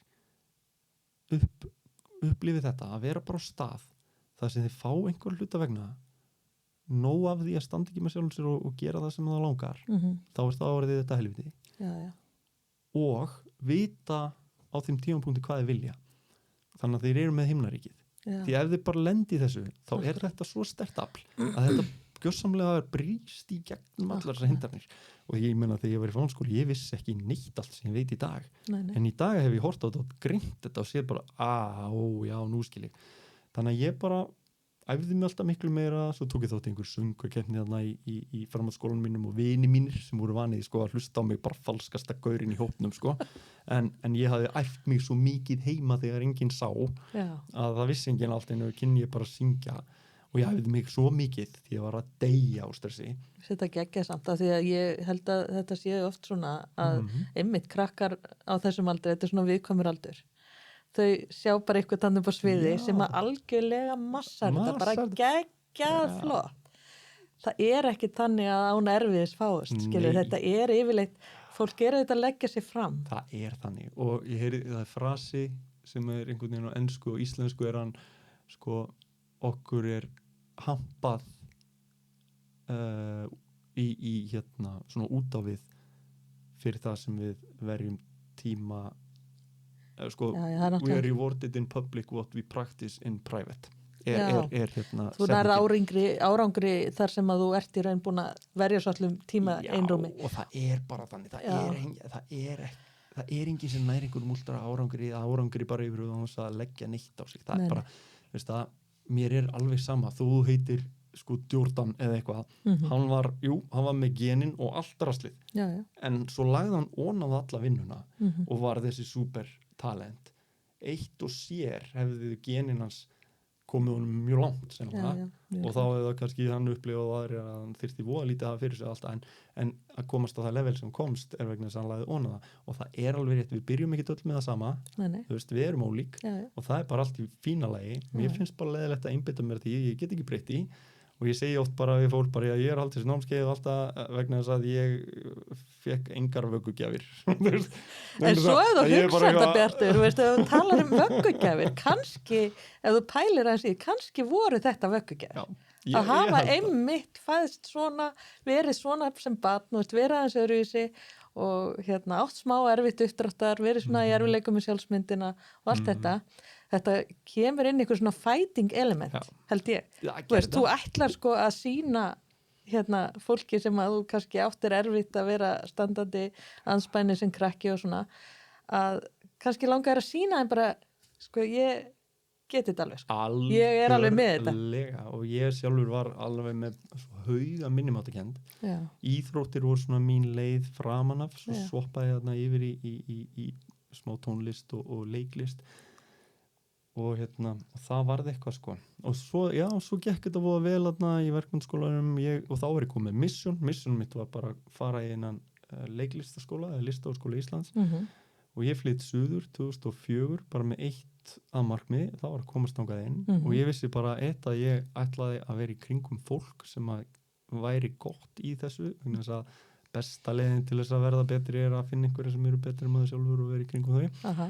upplifið þetta að vera bara á stað þar sem þið fá einhver hluta vegna nóg af því að standa ekki með sjálfum sér og gera það sem það langar þá er það orðið þetta helviti og vita á þeim tímapunkti hvað þið vilja þannig að þeir eru með himnaríkið því ef þið bara lendi í þessu þá er þetta svo sterkt afl að þetta gjörsamlega er brýst í gegnum allar þessar hindranir og ég meina þegar ég var í framhaldsskóla ég vissi ekki neitt allt sem ég veit í dag en í dag hef ég hort á þetta og greint þetta og séð bara, já, nú skil ég þannig að ég bara æfði mig alltaf miklu meira, svo tók ég þátt einhver söngvakeppni þarna í framhaldsskólanum mínum og vini mínir sem voru vanið sko, að hlusta á mig bara falskasta gaurinn í hópnum sko. en ég hafði æft mig svo mikið heima þegar enginn sá að það vissi enginn allt en kynni ég bara að syngja og ég æfði mig svo mikið því ég var að deyja á stressi. Þetta geggja samt af því að ég held að þetta sé oft svona að einmitt krakkar á þessum aldri, þetta er svona viðkvæmur aldur. Þau sjá bara eitthvað þannig upp á sviði Já. sem að algjörlega massar þetta, bara Massar. geggjað Já. flott. Það er ekki þannig að án erfiðis fáist, skilur, Nei. þetta er yfirleitt, fólk er auðvitað að leggja sér fram. Það er þannig og ég heyri það er frasi sem er einhvern veginn á ensku og íslensku er hann sko okkur er hampað í hérna svona út á við fyrir það sem við verjum tíma sko Já, það er we are náttúrulega. rewarded in public what we practice in private Já. er hérna Þú nærð árangri þar sem að þú ert í raun búin að verja svo allum tíma einrúmi. og það er bara þannig Já. það er enginn sem nær einhverjum últra árangri bara yfir og þess að leggja neitt á sig það Nei, er bara, veist það, mér er alveg sama þú heitir sko Jordan eða eitthvað hann var með genin og allt raslið Já, já. en svo lagði hann onaði alla vinnuna og var þessi super talent eitt og sér hefði genin hans komið honum mjög langt sennilega. Og þá hefði það kannski hann upplifað aðri að hann þyrfti voða lítið að fyrir sig alltaf en að komast á það level sem komst er vegna þess að hann lagði onaða og það er alveg rétt, við byrjum ekki öll með það sama Nei. þú veist, við erum ólík Já. og það er bara allt í fína lagi mér finnst bara leiðilegt að einbytta mér því ég get ekki breytt í og ég segi oft bara við fólk bara ég er haldið þessi námskeið alltaf vegna þess að ég fekk engar vöggugjafir En svo ef þú hugsa þetta Bjartur, veist, ef þú talar vöggugjafir, kannski ef þú pælir að því, kannski voru þetta vöggugjafir. Að hafa einmitt fæðst svona, verið svona sem barn, verið aðeins öðruvísi og átt smá erfitt uppdráttar, verið svona í erfileikum með sjálfsmyndina og allt þetta kemur inn einhver svona fighting element, held ég. Þú ætlar sko að sýna fólki sem að þú kannski áttir erfitt að vera standandi anspæni sem krakki og svona, að kannski langar að sýna en bara, sko ég geti þetta alveg, sko. Ég er alveg með þetta. Algjörlega, og ég sjálfur var alveg með hauga minnumáttakend. Íþróttir voru svona mín leið framan af, svo svoppaði ég þarna yfir í smá tónlist og leiklist og það varði eitthvað sko og svo gekk þetta voða vel í verkmyndaskólanum og þá var ég komið mission mitt var bara að fara í einan leiklistaskóla eða listaháskóla Íslands og ég flytt suður 2004 bara með eitt að markmiði, það var að komast þangað inn og ég vissi bara að ég ætlaði að vera í kringum fólk sem að væri gott í þessu vegna þess að besta leiðin til þess að verða betri er að finna einhverja sem eru betri en maður sjálfur og vera í kringum þau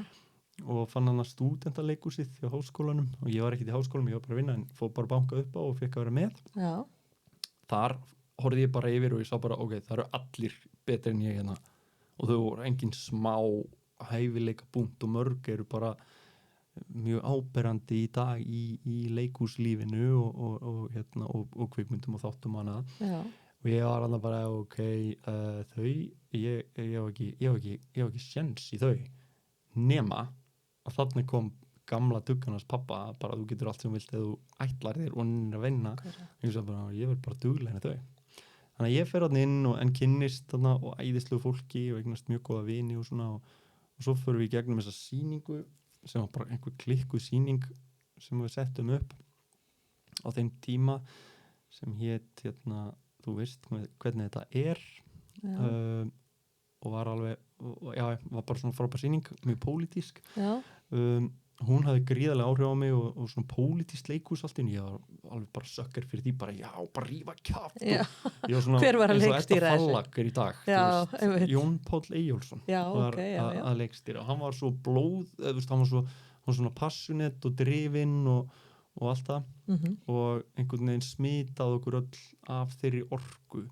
og fann hann að stúdentaleikhúsið hjá háskólanum og ég var ekkert í háskólanum, ég var bara að vinna en fór bara banka upp á og fekk að vera með þar horfði ég bara yfir og ég sá bara ok, það eru allir betri en ég og þau voru engin smá hæfileika búnt og mörg eru bara mjög áberandi í dag í leikhúslífinu og kvikmyndum og þáttum hana og ég var alveg bara ok, ég hef ekki sjens í þau nema að þannig kom gamla dugganars pappa bara þú getur allt sem vilt eða þú ætlar þér og nýr að vinna ég verð bara duglegin þau þannig að ég fer hann inn en kynnist þarna og æðislu fólki og eignast mjög góða vini og svona og svo förum við í gegnum þessa sýningu sem var bara einhver klikkuð sýning sem við settum upp á þeim tíma sem hét þú veist hvernig þetta er og var alveg var bara svona frábær sýning mjög pólitísk hún hafði gríðarlega áhrif á mig og svona pólitískt leikhús allt inn ég var alveg bara sökker fyrir því bara rífa kjaft hver var að leikstýra þessu? Í dag, Jón Páll Eyjólfsson var að leikstýra hann var svo hann var svona passionate og drifinn og allt það og einhvern veginn smitaði okkur öll af þeirri orku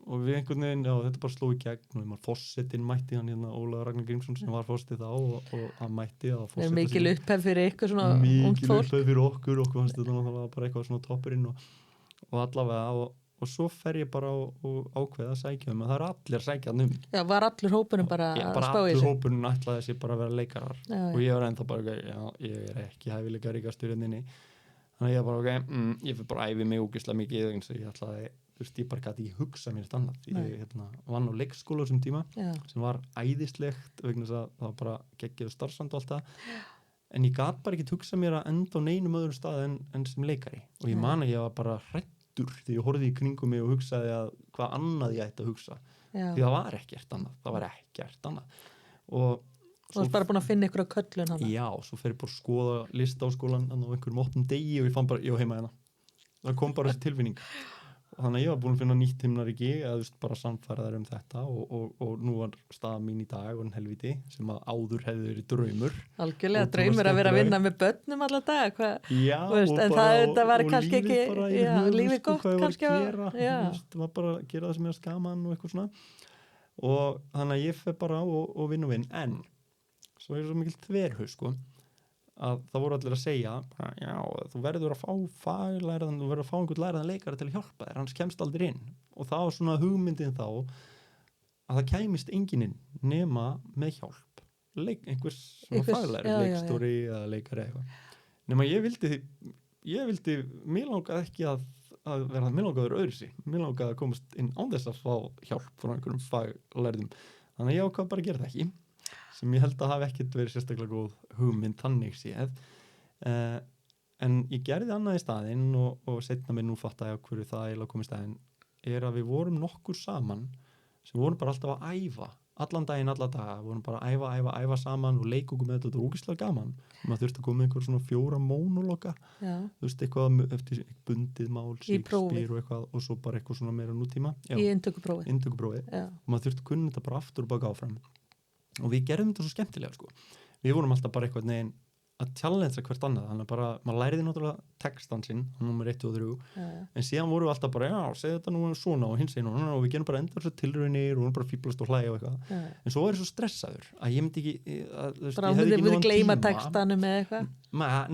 og við einhvern veginn, þetta bara sló í gegn og maður fossetinn mætti hann Ólafur Ragnar Grímsson sem var fossetið þá og hann mætti að fossetta sig. Mikil upphefð fyrir ykkur svona ungt fólk. Mikil upphefð fyrir okkur fannst þetta náttúrulega bara eitthvað svona toppurinn og allavega og svo fer ég bara og ákveða að sækja að það eru allir að sækja Já, var allur hópunum bara að spá í þessu? Bara allur hópunum ætlaði þessi bara að vera leikarar og ég var ennþá bara, ég er ekki hæfileika ríkastur hérna þannig að ég bara, ég fyrir bara æfi mig ógeðslega mikið eins og ég ætlaði ég bara gæti hugsa mér annað ég vann á leikskóla þessum tíma sem var æðislegt vegna þess að það var bara geggjuð starfsand og allt það en ég gat bara ekki hugsa mér að enda á neinum öðrum stað en sem leikari og ég man að ég var bara hræddur þegar ég horfði í kringum mig og hugsaði að hvað annað ég ætti að hugsa því það var ekkert annað og þú varst bara búin að finna ykkur á köllun hana. Já, svo fer ég bara að skoða listaháskólan á einhverjum 8. degi og ég fann bara, ég var heima hérna það kom bara þessi tilfinning og þannig að ég var búin að finna nýtt himnaríki eða bara samfæra þær þetta og nú var staða mín í dag og helviti sem að áður hefði verið draumur algjörlega draumur að vera að vinna með börnum alla dag já, veist, en það var kannski ekki lífið gott kannski það var bara að gera það sem er skaman og eitthvað svona og þannig að ég fer bara og vinn en svo er svo mikil þverhaus sko að það voru allir að segja já, þú verður að fá faglæraðan þú verður að fá einhvern læraðan leikara til að hjálpa þér hans kemst aldrei inn og það var svona hugmyndin þá að það kæmist enginn inn nema með hjálp einhvers faglæri, leikstjóri eða leikari eitthvað nema ég vildi mér langaði ekki að vera mér langaður öðruvísi mér langaði að komast inn án þess að fá hjálp frá einhverjum faglærðum þannig að ég ákvað bara að gera það ekki sem ég held að hafi ekkert verið sérstaklega góð hugmynd þannig séð en ég gerði annað í staðinn og seinna mér nú fatta ég á hverju það eiginlega kom í staðinn er að við vorum nokkur saman sem vorum bara alltaf að æfa allan daginn, alla daga, vorum bara að æfa saman og leika okkur með þetta var ógeðslega gaman maður þurfti að koma með einhver svona 4 mónologa þú veist eitthvað eftir bundið mál, Shakespeare og eitthvað og svo bara eitthvað svona meira nútíma í inntökuprófi og maður þurfti að kunna þetta bara aftur og baka áfram og við gerðum þetta svo skemmtilega sko. Við vorum alltaf bara eitthvað neginn að challengea hvert annað, þannig að bara maður læriði náttúrulega textan sinn, númer 1 og 3 en síðan vorum við alltaf bara, já, segðu þetta nú svona og hins einu og við gerum bara enda þessu tilraunir og vorum bara fíblast og hlæja og eitthvað en svo var ég svo stressaður að ég myndi ekki bara myndi gleyma textanum eða eitthvað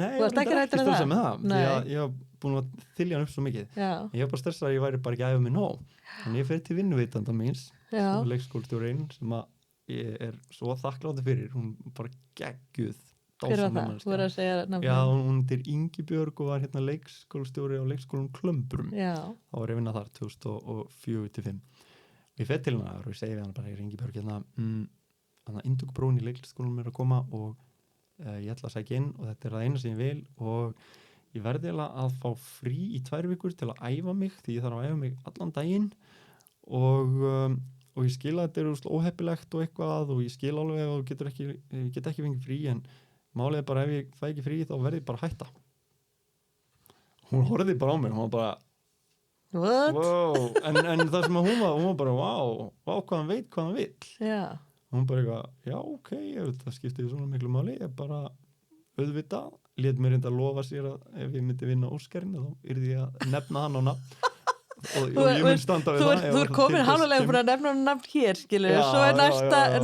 nei, ég var ekki stressað með það ég var búin að þylja hann upp svo mikið ég var bara stressað að ég væri bara ekki að æfa mig nóg þannig ég fer til vinnuveitanda míns leikskólastjórinn sem að ég er svo þakklátur fyrir hún bara geggjuð fyrir það, þú verður að segja nafnum. Já, hún er Ingibjörg og var hérna leikskólastjóri á leikskólum Klömbrum þá var ég að vinna þar 2004-2005 og ég fer til hennar og ég segi við hann bara ég er Ingibjörg hérna inntökuprófin í leikskólum er að koma og ég ætla að sækja inn og þetta er það eina sem ég vil og ég verði að fá frí í 2 vikur til að æfa mig því ég þarf að æfa mig allan daginn og ég skil að þetta er óheppilegt og eitthvað og ég skil alveg og ég get ekki fengið frí en málið er bara ef ég fæ ekki frí þá verði ég bara að hætta hún horfði bara á mig hún var bara wow. en það sem að hún var bara wow, hvað hann veit hvað hann vill hún bara eitthvað, já ok það skipti svona miklu máli ég bara auðvitað, lét mér reynda að lofa sér að ef ég myndi vinna Óskarinn þá yrði ég að nefna hann á nafn og ég mun standa við það þú er komin halvulega fyrir að nefna hann nafn hér skilur, svo er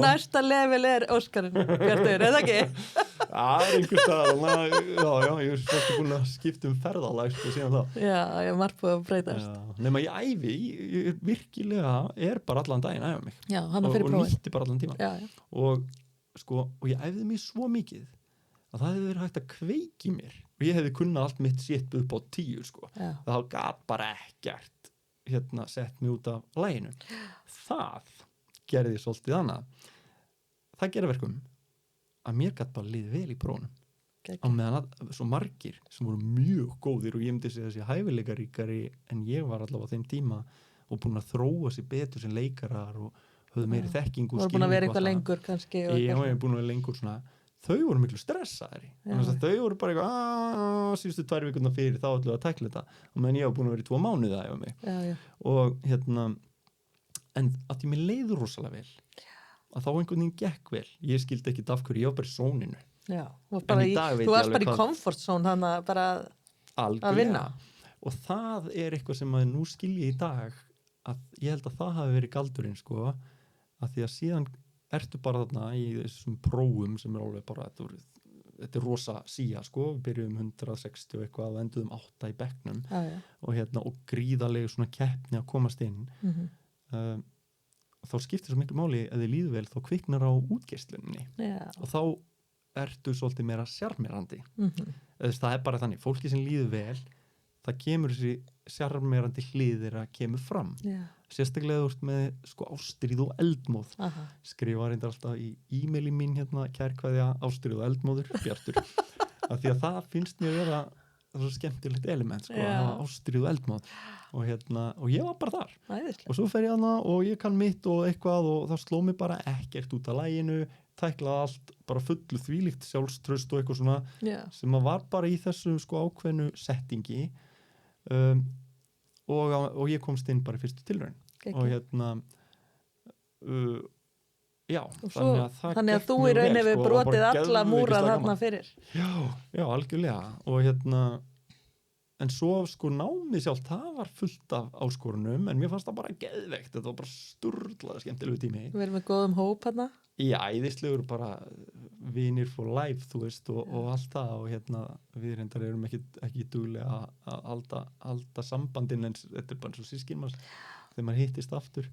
næsta level er Óskarinn, Bjartur, eða ekki? Það er einhver staðar ég er svolítið búin að skipta ferðalag sko síðan það ég er margt búin að breytast nema ég æfi, ég virkilega er bara allan daginn að æfa mig og nýtti bara allan tíma og ég æfði mig svo mikið að það hefði verið hægt að kveiki mér og ég hefði kunnað allt mitt sitt upp á 10 sko. Það gat bara ekkert sett mig út af laginu það gerði ég svolítið annað það gerði verkum að mér gat bara liðið vel í prófunum á meðan að svo margir sem voru mjög góðir og ég myndi segja þessi hæfileikaríkari en ég var allavega á þeim tíma og búin að þróa sér betur sem leikarar og höfðu meiri þekkingu og voru búin að vera eitthvað lengur kannski ég var búin að vera lengur svona þau voru miklu stressaðri þau voru bara eitthvað síðustu 2 vikurnar fyrir þá ætluðu að tækla þetta og meðan ég var búin að vera í 2 mánuði að æfa mig og en að ég mér leiður rosalega vel að þá einhvern veginn gekk vel ég skildi ekki af hverju, ég var bara í sóninu þú varst bara í comfort zone þannig bara að vinna og það er eitthvað sem að nú skilji í dag að ég held að það hafi verið galdurinn sko að því að síðan ertu bara þarna í þessum prófum sem er alveg bara, þetta er rosa síja sko, við byrjum 160 eitthvað og enduðum 8 í bekknum og gríðarlega svona keppni að komast inn þá skiptir svo miklu máli að þið líður vel þá kviknar á útgeislunni og þá ertu svolítið meira sjarmerandi það er bara þannig, fólki sem líður vel það kemur þessi sjarmerandi hliðir að kemur fram sérstaklega þú ert með sko ástríð og eldmóð. Aha. Skrifa reyndar alltaf í e-maili mín hérna kærkveðja ástríð og eldmóður Bjartur. Af því að það finnst mér vera svo skemmtilegt element sko, að hafa ástríð og eldmóð og ég var bara þar. Æðislega. Og svo fer ég hana og ég kann mitt og eitthvað og það sló mig bara ekkert út af laginu, tæklaði allt bara fullu þvílíkt sjálfstraust og eitthvað svona sem að var bara í þessu sko ákveðnu settingi og ég komst inn bara í fyrstu tilraun og já, þannig að þú í raun hefur brotið alla múra þarna fyrir. Já, algjörlega og en svo sko námið sjálf, það var fullt af áskorunum en mér fannst það bara geðveikt, þetta var bara sturlaða skemmtilegu tími. Við erum með góðum hóp hérna. Já, æðislegur bara vinir for life, þú veist og allt það og við reyndar erum ekki duglega að halda sambandinn en þetta er bara svo sískinmanns þegar maður hittist aftur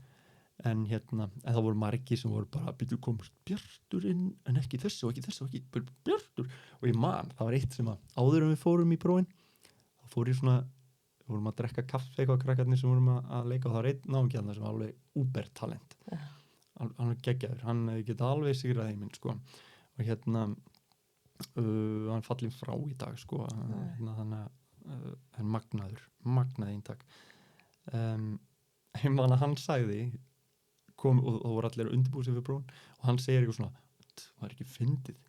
en það voru margir sem voru bara byrju komst Bjartur inn en ekki þessu og ekki Bjartur og ég man, það var eitt sem að áður en við fórum í prófin þá fór ég svona, við vorum að drekka kaffi eitthvað krakkarnir sem vorum að leika og það var einn náungi þarna sem var alveg úbertalent alveg geggjaður, hann hefði getað alveg sigrað heiminn sko og hann fallinn frá í dag sko þannig að magnaði eintak ég man að hann sagði kom og það voru allir að undirbúið sig fyrir prófin og hann segir eitthvað svona það var ekki fyndið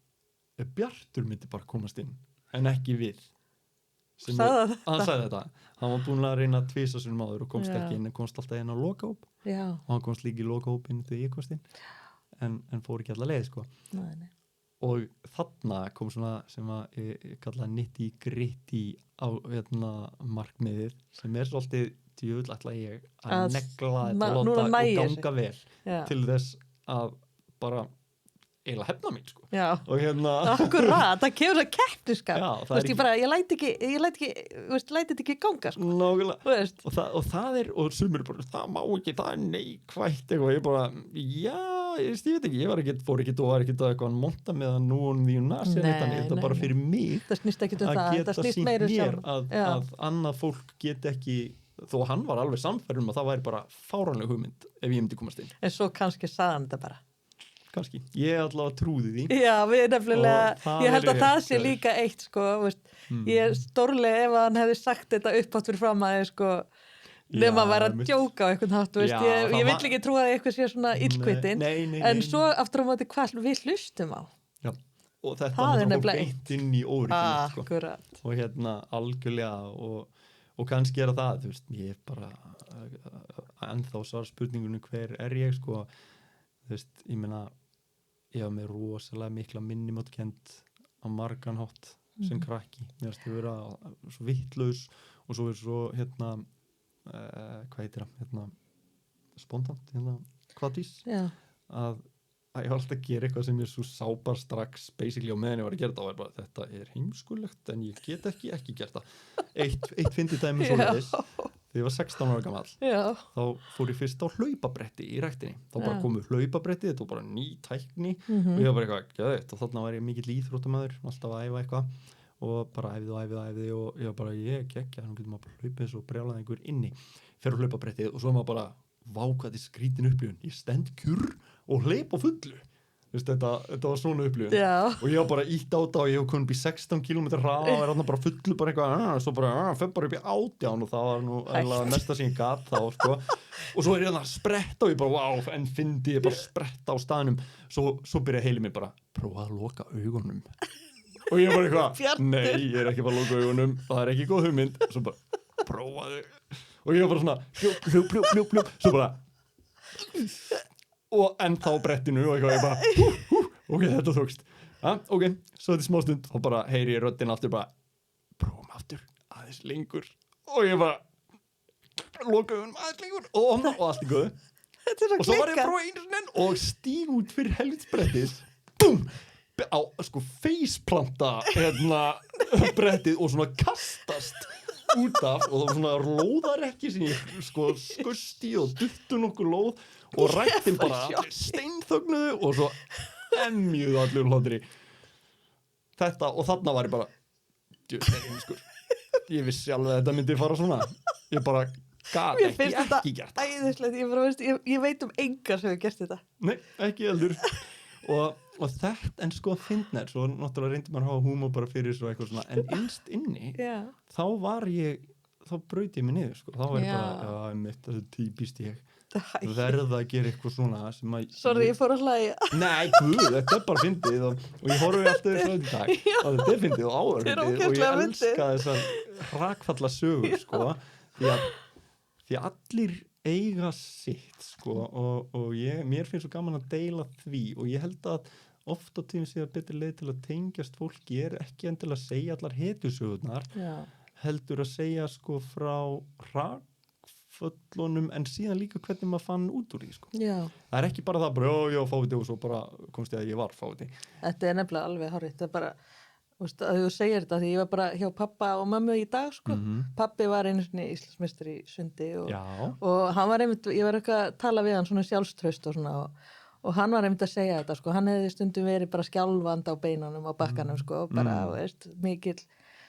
ef Bjartur myndi bara komast inn en ekki við hann sagði þetta hann var búin að reyna 2 sinnum áður og komst ekki inn en komst alltaf inn á lokahóp og hann komst líka í lokahópinn þegar ég komst inn en fór ekki alla leið sko nei. Og þarna kom svona sem að ég kalla nitty-gritty á markmiðið sem er svolítið djöfull ætla ég að negla þetta og ganga vel til þess að bara eiginlega hefna mín sko. Og akkurat, það kemur það keppniskap. Ég læti þetta ekki ganga sko. Nákvæmlega. Og það er, og sumir bara, það má ekki, það er neikvætt eitthvað. Ég bara, ég veit ekki, ég fór ekki að eitthvað að monta með að nú og því nasi þetta bara fyrir mig. Það snýst ekki að geta sínt mér að annað fólk get ekki, þó hann var alveg samfærum að það væri bara fáránleg hugmynd ef ég myndi komast inn. En svo kannski sagði hann þetta bara. Kannski, ég allavega trúði því. Já, við nefnilega, ég held að það sé líka eitt sko, ég er stórlega ef hann hefði sagt þetta uppátt fyrir fram að sko, nema að vera að djóka á einhvern hátt, ég vill ekki trúa að eitthvað sé svona illkvitinn, en svo aftur á móti hvað við hlustum á. Já, og þetta er nefnilega eitt inn í órygginu sko. Akkurat. Og algjörlega og kannski er það, þú veist, ég bara ennþá svar spurningunni hver er ég sko, þú veist, ég meina ég var með rosalega mikla minnimátkennd á margan hátt sem krakki. Mér finnst ég vera svo vittlaus og svo er svo hvað heitir það? Spontant, kvadís. Að ég var alltaf að gera eitthvað sem ég svo sá bara strax basically á meðan ég var að gera þetta og var bara, þetta er heimskulegt en ég get ekki gert það. Eitt fyndið dæmi svoleiðis. Þegar ég var 16 ára gamall, þá fór ég fyrst á hlaupabretti í ræktinni. Þá bara komu hlaupabretti, þetta var bara ný tækni og ég var bara eitthvað geðveikt og þarna var ég mikill íþróttamaður, alltaf að æfa eitthvað og bara æfði og ég var bara, ég geggja, nú getur maður bara hlaupið svo brjálaði einhver inni. Fer á hlaupabrettið og svo maður bara, vá hvað þetta er skrítin upplifun. Ég stend kjurr og hleyp á fullu. Þetta var svona upplifun og ég var bara ítt á þetta og ég var komin upp í 16 km hraða og er þarna bara fullu bara eitthvað svo bara fyrir bara upp í 18 og það var nú eiginlega mesta sem ég gat þá sko og svo er ég þarna að spretta og ég bara wow en fyndi ég bara spretta á staðnum svo byrja heilið mér bara prófa að loka augunum og ég bara eitthvað nei ég er ekki bara að loka augunum það er ekki góð hugmynd svo bara prófaðu og ég var bara svona hljóp svo bara og ennþá á brettinu og eitthvað ég bara ok, þetta tókst ok, svo þetta er smá stund þá bara heyri ég röddina aftur bara prófum aftur, aðeins lengur og ég bara loka augunum aðeins lengur og allt í góðu og svo var ég að prófa einu sinni og stíg út fyrir helvitsbrettið búm, á sko faceplanta brettið og svona kastast út af og það var svona lóðarekki sem ég sko skusti og duttu nokkur lóð og rættin bara steinþögnuðu og svo emjuðu allur hlátri þetta og þarna var ég bara ég vissi alveg að þetta myndi fara svona ég bara gat Mér ekki finnst þetta gert æðislegt, ég veit enga sem hefur gert þetta. Nei, ekki heldur og þetta, en sko að finna svo náttúrulega reyndi maður að hafa húmor bara fyrir svo eitthvað svona, en innst inni Já. þá braut ég mig niður sko, þá var ég Já. bara þetta er típist ég verða að gera eitthvað svona sem að Sorry, ég fór að hlæja. Nei, guð, þetta er bara fyndið og ég horfi alltaf þessu í dag og þetta er fyndið og áður Þetta er fyndið og ég ógeðslega elska þessar hrakfalla sögur sko, því að allir eiga sitt sko og mér finnst svo gaman að deila því og ég held að oft á tímum sé að betri leið til að tengjast fólki ekki endilega að segja allar hetjusögurnar heldur að segja sko frá hrakföllunum en síðan líka hvernig maður fann út úr því sko. Já. Það er ekki bara það bara, já, fáti og svo bara komst ég að ég var fáti. Þetta er nefnilega alveg hárrétt. Það er bara, að þú segir þetta, því ég var bara hjá pappa og mömmu í dag, sko. Pappi var einu sinni Íslandsmeistari í sundi og hann var einmitt, ég var eitthvað að tala við hann svona sjálfstraust og svona og hann var einmitt að segja þetta, sko. Hann hefði stundum verið bara skjálfandi á beinunum á bakkanum, sko, bara, veist, mikill,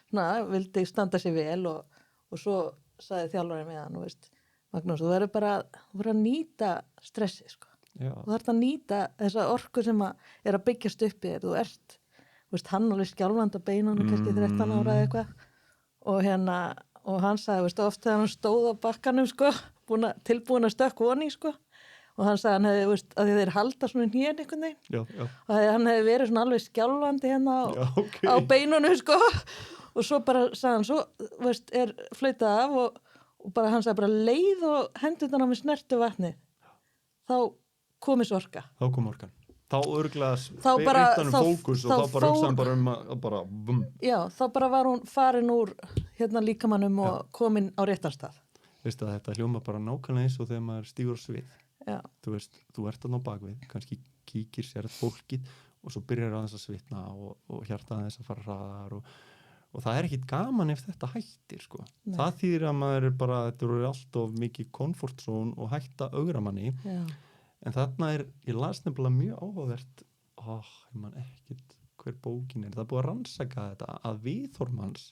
svona, vildi standa sér vel og svo sagði þjálfarinn með hann, veist, Magnús, þú verður bara að nýta stressið, sko. Já. Þú þarft að nýta þessa orku sem er að byggjast upp í þér. Þú ert, veist, hann alveg skjálfandi á beinunum, kannski 13 ára eða eitthvað. Og hann sagði, veist, oft þegar hann stóð á bakkanum, sko, tilbúin að stökk voni, sko. Og hann sagði, hann hefði, veist, að þeir halda svona hnén einhvern veginn. Já. Og hann hefði verið svona alveg skjálfandi hérna á beinunum, sko. Og svo bara sagði hann, svo, veist, flautað af og bara hann sagði bara leið og hendurnar á mig snertu vatnið. Þá kom þessu orka. Þá kom orkan. Þá örglega breytti hann fókus og þá bara hugsaði bara að bara bum. Já, þá bara var hún farin úr hérna líkamannum og komin á réttan stað. Veistu að þetta hljóma bara nákvæmlega eins og þegar maður stígur á svið. Já. Þú veist, þú ert þarna á bakvið, kannski kíkir sér fólkið og svo byrjar aðeins að svitna og hjarta aðeins að fara hraðar og það er ekkit gaman ef þetta hættir sko. Nei. Það þýðir að maður er bara, þetta eru alltof mikið comfort zone og hætta augra manni. Já. En þarna ég las nefnilega mjög áhugavert, ég man ekkit hver bókin það er búið að rannsaka þetta, að viðhorf manns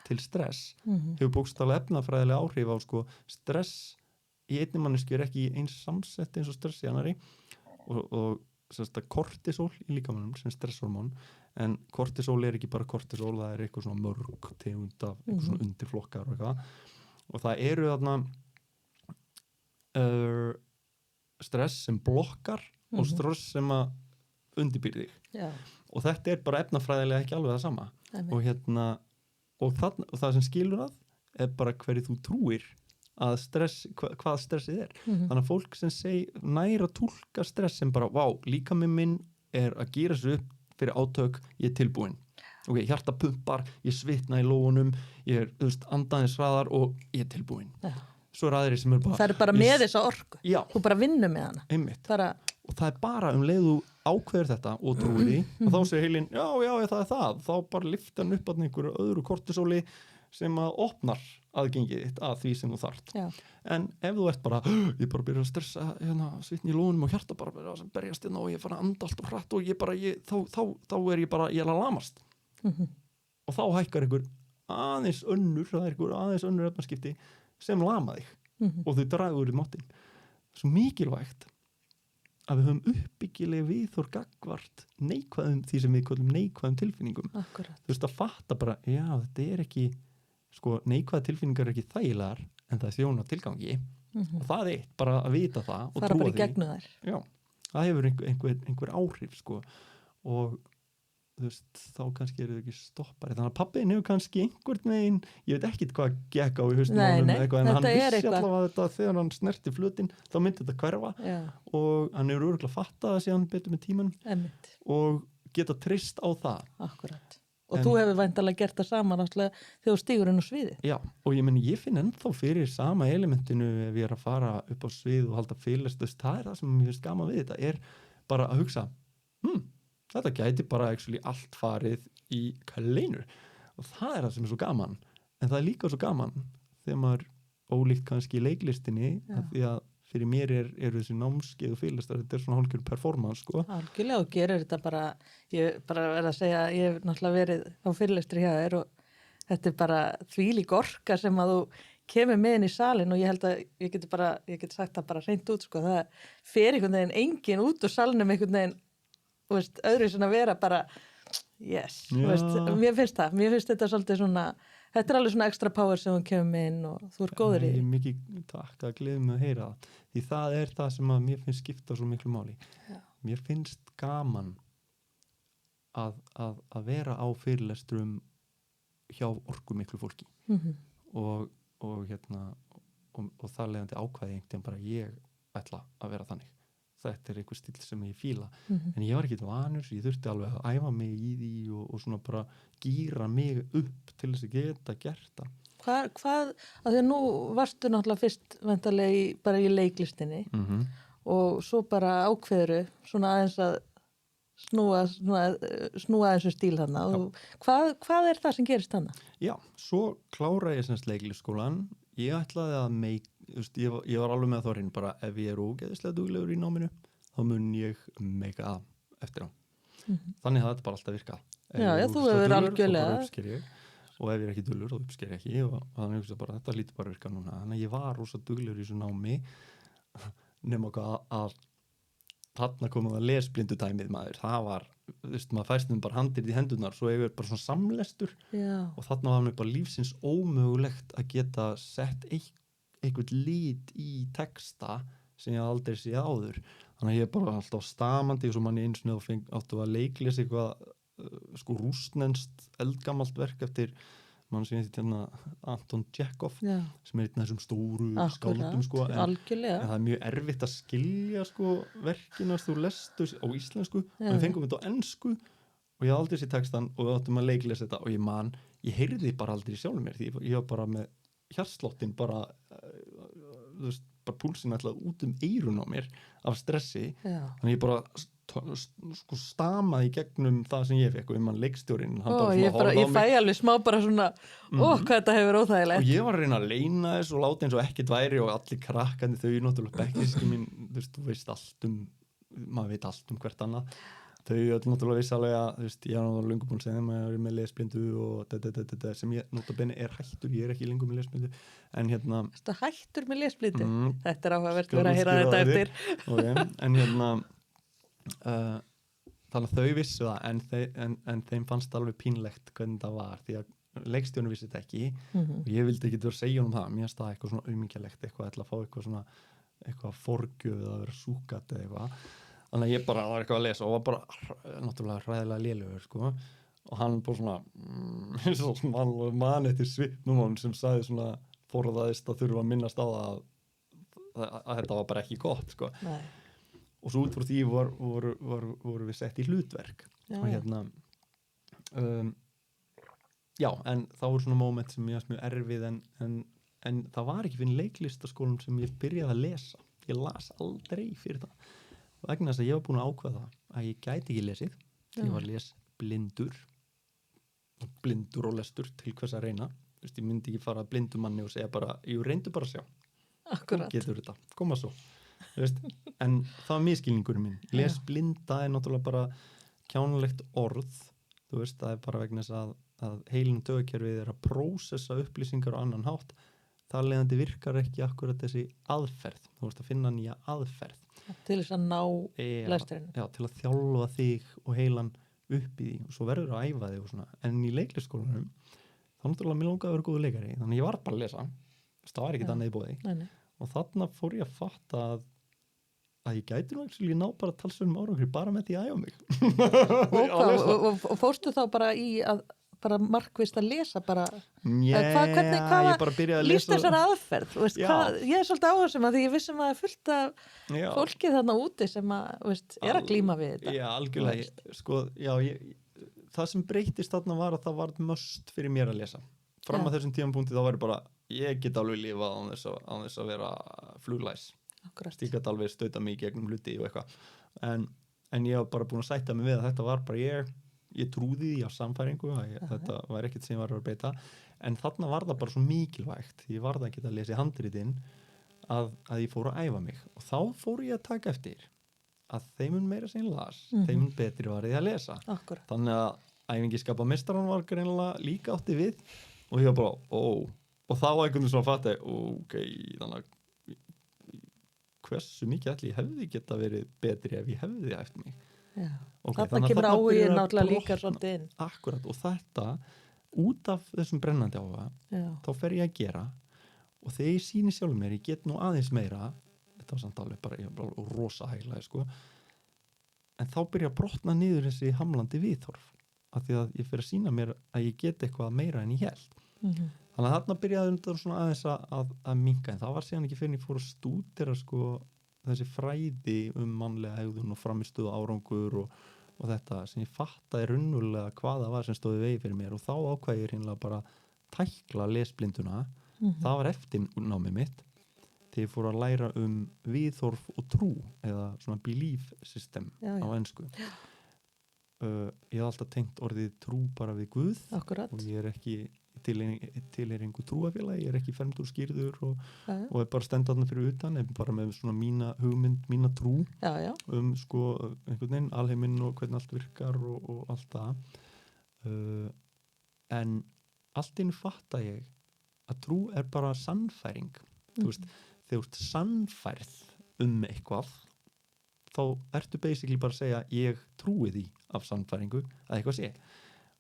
til stress hefur bókstaflega efnafræðilega áhrif á sko, stress í einni mannesku ekki eins samsett eins og stress í annari og kortisol í líkamanum sem stresshormón, en kortisol er ekki bara kortisol, það er eitthvað svona mörg tegund af eitthvað svona undirflokkar og eitthvað, og það eru þarna stress sem blokkar og stress sem að undirbýr þig og þetta er bara efnafræðilega ekki alveg það sama og það sem skilur er bara hverju þú trúir að stress, hvað stressið er. Þannig að fólk sem næra túlka stress sem bara, vá, líkaminn minn er að gera sig upp fyrir átök, ég er tilbúin. Ok, hjarta pumpar, ég svitna í lófunum, ég andaðins hraðar og ég er tilbúin. Já. Svo aðrir sem bara... Það er bara með þessa orku. Já. Þú bara vinnur með hana. Einmitt. Og það er bara leiðu ákveður þetta og trúir því og þá segir heilinn, já, það er það. Þá bara lyfta hann upp að einhverju öðru kortisóli sem að opnar aðgengið þitt að því sem þú þarft. Já. En ef þú ert bara, ég bara byrja að stressa svitni í lónum og hjarta bara að berjast og ég fara að anda allt og hratt og þá er ég bara, ég er að lamast. Og þá hækkar einhver aðeins önnur efnaskipti sem lama þig og þau dragur í máttinn. Svo mikilvægt að við höfum uppbyggilega viðhorf gagnvart neikvæðum því sem við köllum neikvæðum tilfinningum. Akkurat. Þú veist að fatta bara, já, þetta er ekki sko, neikvæða tilfinningar er ekki þægilegar en það er þjóna tilgangi og það er bara að vita það og trúa því. Fara bara í gegnum þær. Já, það hefur einhver áhrif sko og þú veist, þá kannski eru þau ekki stoppari. Þannig að pabbiðin hefur kannski einhvern veginn, ég veit ekkit hvað gekk á í haustum ánum eitthvað, en hann vissi allavega þetta þegar hann snerti flötinn, þá myndi þetta hverfa. Já. Og hann hefur örugglega fattað að sé hann betur með tímanum og geta treyst á það. Akkurat. Og þú hefur væntanlega gert það sama náttúrulega þegar þú stígur inn á sviði. Já, og ég finn ennþá fyrir sama elementinu ef ég er að fara upp á svið og halda fyrirlestur. Það er það sem ég finnst gaman við þetta, er bara að hugsa, þetta gæti bara allt farið í kleinu og það er það sem er svo gaman, en það er líka svo gaman þegar maður ólíkt kannski í leiklistinni, því að fyrir mér eru þessi námskeið og fyrirlestar, þetta er svona hálfgjör performance sko. Algjörlega, og gerir þetta bara, ég bara verð að segja, ég hef náttúrulega verið á fyrirlestri hjá þér og þetta er bara þvílík orka sem að þú kemur með inn í salin og ég held að ég geti sagt það bara hreint út, sko, það fer einhvern veginn engin út úr salnum einhvern veginn, þú veist, öðru sem að vera bara, yes, þú veist, mér finnst þetta svolítið svona, þetta er alveg svona extra power sem hún kemur með inn og þú er góður í því. Mikið takk að gleðum að heyra það, því það er það sem að mér finnst skipta svo miklu máli. Já. Mér finnst gaman að vera á fyrirlesturum hjá orkumiklu fólki og það leiðandi ákvæði einhvern veginn bara ég ætla að vera þannig. Þetta er einhver stíl sem ég fíla en ég var ekki vanur, ég þurfti alveg að æfa mig í því og svona bara gíra mig upp til þess að geta gert það. Hvað, að því að nú varstu náttúrulega fyrst væntanlega bara í leiklistinni og svo bara ákveðuru svona aðeins að snúa þessu stíl þarna og hvað er það sem gerist þarna? Já, svo kláraði ég semst leiklistskólan. Ég ætlaði að ég var alveg með þá hrein bara ef ég er ógeðislega duglegur í náminu þá mun ég meika eftir á. Þannig að þetta bara alltaf virka. Já, þú hefur algjörlega. Og ef ég er ekki duglur þá uppsker ég ekki og þannig að þetta lítur bara virka núna. Þannig að ég var rosa duglegur í þessu námi nema að þarna komum að lesblindu dæmið maður. Það var, maður fæst bara handir í hendurnar svo ég er bara svona samlestur og þarna var mér bara lífsins ómögulegt að geta sett einhvern lit í texta sem ég aldrei séð áður. Þannig að ég er bara alltaf stamandi og svo manni einu sinni áttu að leiklesa eitthvað rússneskt eldgamalt verk eftir mann sem heitir Anton Tjekov sem er einn af þessum stóru skáldum en það er mjög erfitt að skilja verkina þú lestu á íslensku og við fengum þetta á ensku og ég hafði aldrei sér textan og við áttum að leiklesa þetta og ég heyrði bara aldrei sjálfur mér því ég var bara með hjartsláttin bara púlsinn ætlaði út eyrun á mér af stressi þannig ég bara stamaði í gegnum það sem ég fekk og mann leikstjórinn ég fæ alveg smá bara svona hvað þetta hefur óþægilegt og ég var að reyna að leina þess og láta eins og ekkert væri og allir krakkandi þau náttúrulega bekkisski mín þú veist maður veit allt hvert annað þau náttúrulega vissi alveg að ég var náttúrulega lengur búin að segja þeim að ég er með lesblindu og sem ég náttúrulega er hættur, ég er ekki lengur með lesblindu en Þetta hættur með lesblindu? Þetta er áhugavert að vera að heyra þetta eftir okay. En þannig að þau vissu það en þeim fannst alveg pínlegt hvernig það var því að leikstjónu vissi þetta ekki og ég vildi ekki vera að segja það mér finnst það eitthvað svona aumingjulegt eitthvað að fá eitthvað forgjöf að vera súkat eða eitthvað þannig að ég bara var eitthvað að lesa og var bara náttúrulega hræðilega lélegur og hann bara svona man eftir svipnum sem sagði svona forðaðist að þurfa að minnast á það að þetta var bara ekki gott Nei. Og svo út frá því voru við sett í hlutverk og en það voru svona moment sem ég var mjög erfið en það var ekki fyrir leiklistaskólum sem ég byrjaði að lesa ég las aldrei fyrir það vegna þess að ég var búin að ákveða að ég gæti ekki lesið ég var blindur og lestur til hvers að reyna ég myndi ekki fara að blindum manni og segja bara ég reyndu bara að sjá Akkurat. Getur þetta, koma svo en það var misskilningurinn minn lesblinda er náttúrulega bara kjánulegt orð það er bara vegna þess að heilin taugakerfið er að prósessa upplýsingar á annan hátt það leiðandi virkar ekki akkurat þessi aðferð þú veist að finna nýja aðferð til þess að ná lesturinn til að þjálfa þig og heilan upp í því og svo verður að æfa þig og svona en í leiklisskólanum þá náttúrulega mér langaði að vera góður leikari þannig ég var bara að lesa það var ekkert annað í boði og þarna fór ég að fatta að ég gæti nú ekki ná bara talsverðum árangri bara með því að æfa mig og fórstu þá bara í að bara markvisst að lesa bara ég bara byrjaði að lesa líst þessar aðferð ég er svolítið áhersum að því ég vissum að það er fullt af fólki þarna úti sem er að glíma við þetta algjörlega það sem breytist þarna var að það var must fyrir mér að lesa fram að þessum tímapunkti þá var bara ég get alveg lifað án þess að vera fluglæs ég get alveg stauta mig gegnum hluti og eitthvað en ég var bara búin að sætta mig við að þetta var bara ég trúði því á samfæringu þetta var ekkert sem ég var að beita en þarna var það bara svo mikilvægt ég var það ekki að lesa í handritinn að ég fór að æfa mig og þá fór ég að taka eftir að þeim meira sem ég las þeim betri var ég að lesa þannig að æfingi skapa meistarann var greinilega líka átti við og ég var bara og þá einhvern veginn svona fatta ok, þannig að hversu mikið ætli ég hefði geta verið betri ef ég hefði æft mig. Já. Okay, Þarna kemur þarna áhuginn byrjar að náttúrulega líka brotna. svolítið inn. Akkurat, og þetta út af þessum brennandi áhuga Já. þá fer ég að gera og þegar ég sýni sjálfur mér, ég get nú aðeins meira þetta var samt alveg bara, ég var bara rosa hæglaði sko, en þá byrja að brotna niður þessi hamlandi viðhorf af því að ég fer að sýna mér að ég get eitthvað meira en ég held. Þannig að þarna byrjaði þetta svona aðeins að minnka, en það var síðan ekki fyrir ég fór að stúdera sko þessi fræði mannlega hegðun og framistöðu árangur og þetta sem ég fattaði raunverulega hvað það var sem stóði vegi fyrir mér og þá ákvað ég hreinlega bara tækla lesblinduna. Það var eftir námið mitt þegar ég fór að læra viðhorf og trú eða svona belief system á ensku. Ég hef alltaf tengt orðið trú bara við Guð. Akkurat. Og ég ekki tilheyringu trúafélagi, ég ekki fermdur skýrður og er bara stendarna fyrir utan, er bara með svona mína hugmynd, mína trú sko einhvern veginn, alheiminn og hvernig allt virkar og allt það. En allt einu fatta ég að trú er bara sannfæring. Þú veist, þegar þú ert sannfærð eitthvað, þá ertu basically bara að segja ég trúi því af sannfæringu að eitthvað sé.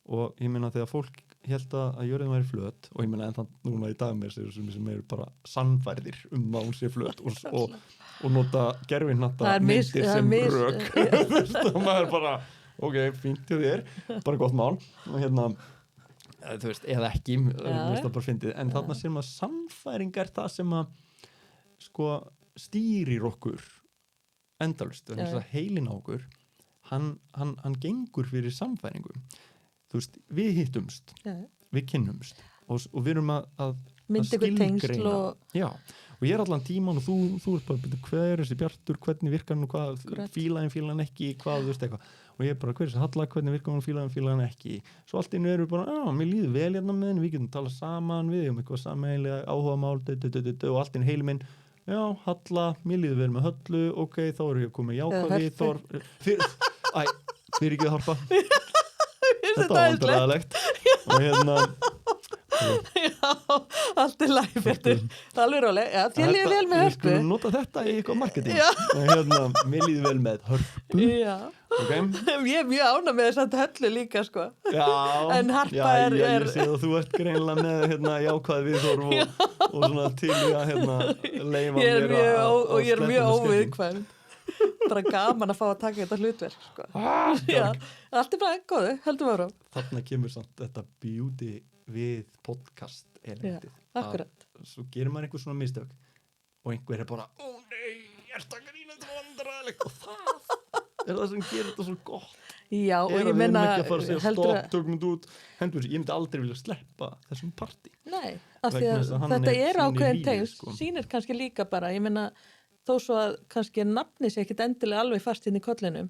Og ég meina þegar fólk held að jörðin væri flöt og ég meina en það núna í dag með sem eru bara sannfærðir að hún sé flöt og nota gerfinhnatta myndir sem rök og maður bara ok, fínt hjá þér, bara gott mál og þú veist, eða ekki það bara fyndið, en þarna sem að sannfæring er það sem að sko stýrir okkur endalaust, þannig að heilin á okkur hann gengur fyrir sannfæringu. Þú veist, við hittumst, við kynnumst og við erum að skilgreina. Já, og ég er allan tíman og þú ert bara, hver er þessi Bjartur, hvernig virkar hann og hvað, fíla hann ekki, hvað, þú veist eitthvað. Og ég er bara, hver er þessi Halla, hvernig virkar hann, fíla hann ekki. Svo allt einu eru bara, mér líður vel hérna með henni, við getum talað saman, við um eitthvað sameiginlega áhugamál, og allt einu heili minn, já, Halla, mér líður vel með Höllu, ok, þá eru ég að koma jákvæði, fyrir ekki að harpa. Þetta var vandræðilegt og Já, allt er læg fyrir alveg róleg, já, þér líður vel með Hörpu. Við skulum nota þetta í eitthvað marketing og mér líður vel með Hörpu. Já, ég er mjög ánægð með þess að Höllu líka sko. Já, en Harpa er ég sé að þú ert greinilega með jákvæð viðhorf og svona til að leyfa mér og ég er mjög óviðkvæm. Bara gaman að fá að taka þetta hlutverk sko. Já, allt er bara góðu, heldum ára. Þarna kemur samt þetta beauty við podcast elementið. Akkurat. Svo gerir maður einhver svona mistök og einhver er bara, ó nei, ég er að grína þetta vandræðilegt og það er það sem gerir þetta svo gott. Já, og ég meina, við erum ekki að fara að segja stopp, tökum þetta út, hendur þessu, ég myndi aldrei vilja sleppa þessum partí. Nei, af því að þetta er ákveðin tengsl, sko. Sýnir kannski líka bara, ég meina þó svo að kannski nafni sé ekkit endilega alveg fast inn í kollinum,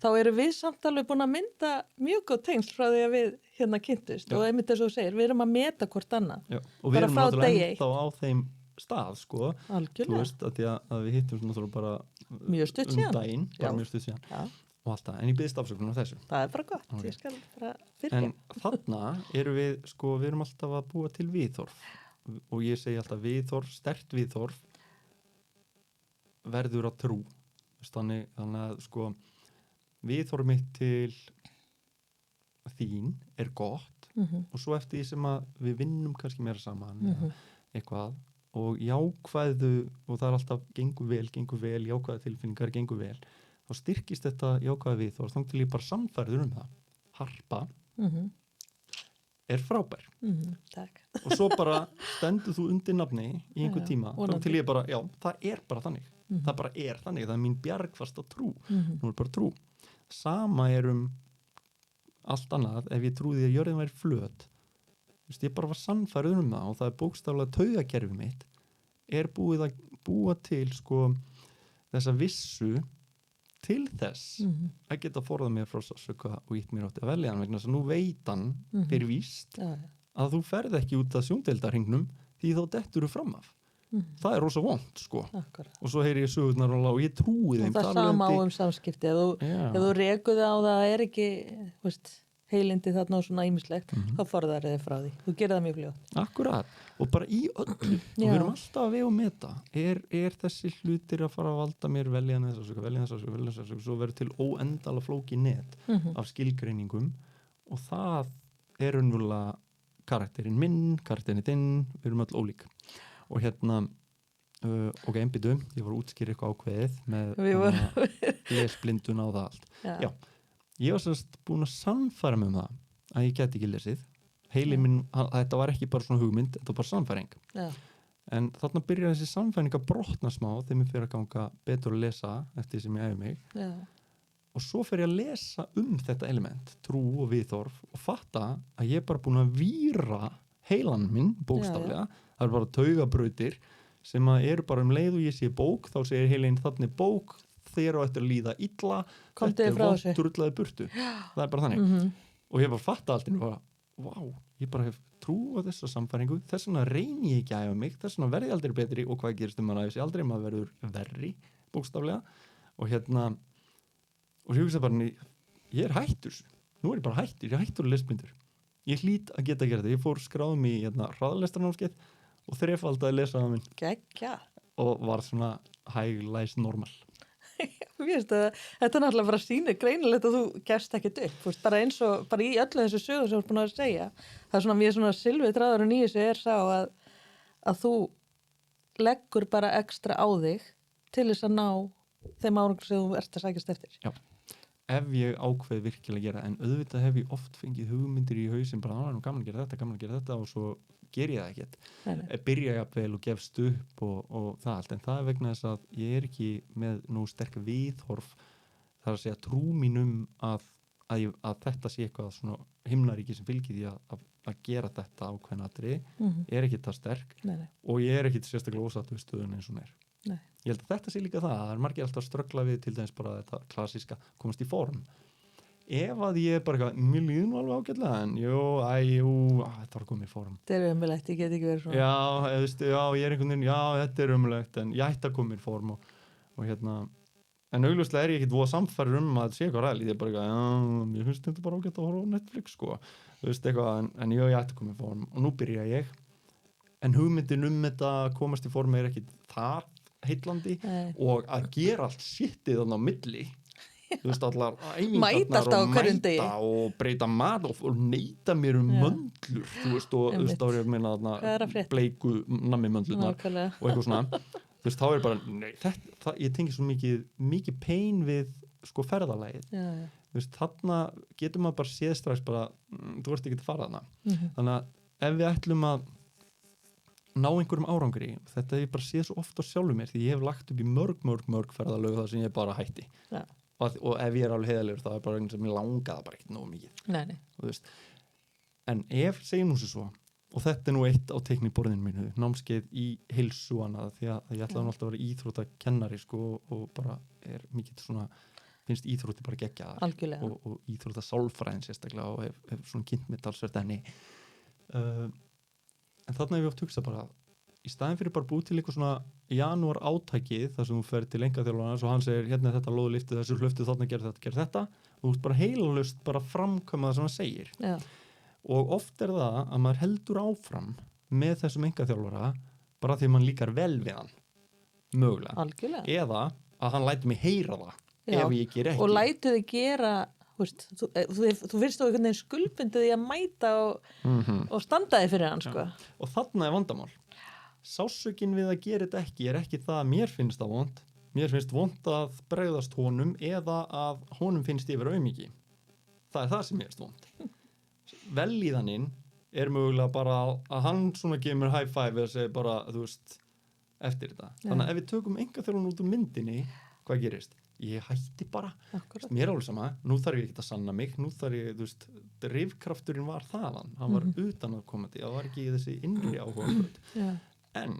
þá eru við samt alveg búin að mynda mjög góð tengsl frá því að við hérna kynntust og einmitt þess að þú segir, við erum að meta hvort annað. Já, og við erum náttúrulega ennþá á þeim stað, sko. Algjörlega. Þú veist, að við hittum náttúrulega bara mjög stutt síðan. Daginn, bara mjög stutt síðan. Já. Og alltaf, en ég byggðist afsökunum á þessu. Það er bara gott, okay. Ég skal bara fyrkja. En þarna erum við, sko, við erum alltaf að búa til viðhorf og ég segi alltaf viðhorf, sterkt viðhorf verður að trú. Þannig að sko viðhorf mitt til þín er gott og svo eftir því sem að við vinnum kannski meira saman eitthvað og jákvæðu og það er alltaf gengur vel, jákvæða tilfinningar gengur vel, þá styrkist þetta jákvæða viðhorf, þá til ég bara samfærður það. Harpa er frábær. Takk. Og svo bara stendur þú undir nafni í einhver tíma, þá til ég bara, já, það er bara þannig. Það bara er þannig, það er mín bjargfasta trú. Nú er bara trú. Sama er allt annað, ef ég trúði að jörðin væri flöt, ég bara var sannfærður það og það er bókstaflega taugakerfi mitt, er búið að búa til sko þessa vissu til þess að geta forðað mér frá sársauka og ítt mér átti að velja hann vegna þess að nú veit hann fyrir víst að þú ferð ekki út að sjóndeildarhringnum því þá dettur þú fram af. Það er rosa vont sko. Akkurat. Og svo heyri ég sögurnar og ég trúi þeim. Og það sama á samskipti ef þú rekuði á það er ekki heilindi þarna og svona ýmislegt, Mhm. þá forðar þið frá því. Þú gerir það mjög fljótt. Akkurat, og bara í öllu og við Já. erum alltaf að vega og meta er þessi hlutir að fara að valda mér velja þess svo verður til óendala flóki net af skilgreiningum og það er raunverulega karakterinn minn, karakterinn þinn, við erum öll ólík og ok, einbyttu, ég var að útskýra eitthvað ákveðið með lesblindun á það allt. Já. Ég var sérst búin að sannfæra mig það að ég geti ekki lesið. Heili minn, þetta var ekki bara svona hugmynd, þetta var bara sannfæring. Já. En þarna byrjar þessi sannfæring að brotna smá þegar mér fyrir að ganga betur að lesa eftir því sem ég æfi mig. Já. Og svo fyrir ég að lesa þetta element, trú og viðhorf og fatta að ég er bara búin að víra heilan minn, bókstaflega. Það eru bara taugabrautir sem að eru bara leið og ég sé bók, þá segir heilin þannig bók, þér á eftir að líða illa, Komdu frá þessu. drullaði burtu. Það er bara þannig. Og ég bara fatta allt og bara, vá, ég bara hef trú á þessa samfæringu, þess vegna reyni ég ekki að æfa mig, þess vegna verði ég aldrei betri og hvað gerist maður æfa sig aldrei, maður verður verri, bókstaflega. Og og ég hugsa bara, ég er hættur, nú er ég bara hættur, ég er hættur að lesblindur. Ég hlýt að geta að gera þetta. Ég fór skráðum í hraðlestrarnámskeið og þrefaldaði lesaða minn Gekkja. og var svona hæglæs normal. Þetta er náttúrulega bara sýnir greinilegt að þú gefst ekkert upp. Þú veist, bara eins og, bara í öllu þessu sögu sem þú ert búin að segja. Það er svona, mér svona silfið þráðurinn í þessu sá að þú leggur bara ekstra á þig til þess að ná þeim árangur sem þú ert að sækjast eftir. Já. Ef ég ákveð virkilega að gera, en auðvitað hef ég oft fengið hugmyndir í hausinn, bara gaman að gera þetta og svo ger ég það ekkert. Byrja ég jafnvel og gefst upp og það allt, en það er vegna þess að ég er ekki með nú sterk viðhorf, það er að segja trú mínum að þetta sé eitthvað svona himnaríki sem fylgir því að gera þetta ákveðna atriði, er ekki það sterk og ég er ekki sérstaklega ósatt við stöðun eins og hún er. Nei. Ég held að þetta sé líka það er margir alltaf að ströggla við til dæmis bara þetta klassíska komast í form. Ef að ég er bara eitthvað, mér líður nú alveg ágætlega en þetta var komið í form. Þetta er ömulegt, ég get ekki verið svona. Já, ég er einhvern veginn, þetta er ömulegt en ég ætti að koma í form og en augljóslega er ég ekkit voða samfærir að þetta sé eitthvað ræðilegt, ég er bara eitthvað, mér finnst þetta bara ágætt að horfa á Netflix sko, eitthvað, en ég ætti að koma í form og nú byrja ég, en hugmyndin þetta komast í form er ekkit það heillandi og að gera allt shitið þannig á milli þú veist allar æfingarnar og mæta og breyta mat og neyta mér möndlur þú veist og þú veist þá er ég að meina bleiku nammi möndlunar og eitthvað svona þú veist þá er bara, nei, ég tengi svo mikið pein við sko ferðalagið þú veist þarna getur maður bara séð strax bara, þú ert ekki að fara þarna þannig að ef við ætlum að ná einhverjum árangri, þetta ég bara séð svo oft á sjálfum mér því ég hef lagt upp í mörg ferðalög þar sem ég bara hætti og ef ég er alveg heiðalegur það er bara einhvern sem ég langaði bara ekkert nógu mikið Nei. En ef segjum nú sér svo og þetta er nú eitt á teikniborðinu mínu námskeið í heilsu annað því að ég ætlaði alltaf að vera íþróttakennari sko, og bara er mikið svona finnst íþrótti bara geggjaðar og íþróttasálfræðin sérstaklega og hef svona kynnt með talsvert henni en þarna hef ég oft hugsað bara í staðin fyrir bara búið til eitthvað svona janúar átækið þar sem þú fer til engaþjálfarans og hann segir hérna er þetta lóðliftið þessu hlöftið þarna gerð þetta og þú ert bara heilalust bara framkvæma það sem hann segir og oft er það að maður heldur áfram með þessum engaþjálfara bara því að mann líkar vel við hann mögulega eða að hann læti mig heyra það ef ég ger ekki og lætu þig gera þú finnst þú einhvern veginn skuldbundið í að mæta og standa þig fyrir hann sko. Og þarna er vandamál sásökin við að gera þetta ekki er ekki það að mér finnst það vond mér finnst vond að bregðast honum eða að honum finnst yfir auðmiki það er það sem mér finnst vond velíðaninn er mögulega bara að hann svona gefur high five eða segir bara þú veist eftir þetta þannig að ef við tökum engaþjálfarana út úr myndinni hvað gerist? Ég hætti bara, mér er alveg sama nú þarf ég ekki að sanna mig nú þarf ég, þú veist, drifkrafturinn var þaðan hann var utan að koma til, það var ekki þessi innri áhuga en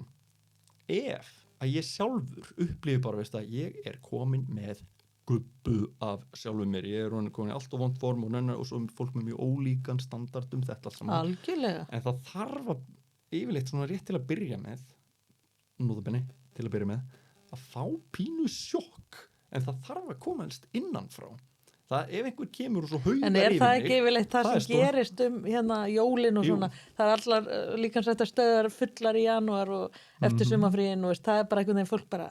ef að ég sjálfur upplifi bara, veist að ég er komin með gubbu af sjálfum mér, ég er komin í allt og vond form og svo fólk með mjög ólíkan standardum þetta allt saman algjörlega en það þarf að yfirleitt svona rétt til að byrja með núðabenni til að byrja með að fá pínu sjokk en það þarf að koma helst innanfrá ef einhver kemur og svo haugar En yfir það mig, ekki yfirleitt það það er sem gerist jólin og Jú. svona, það er allar líkansrættar stöðar fullar í janúar og eftir sumafríin, það er bara einhvern veginn fólk bara,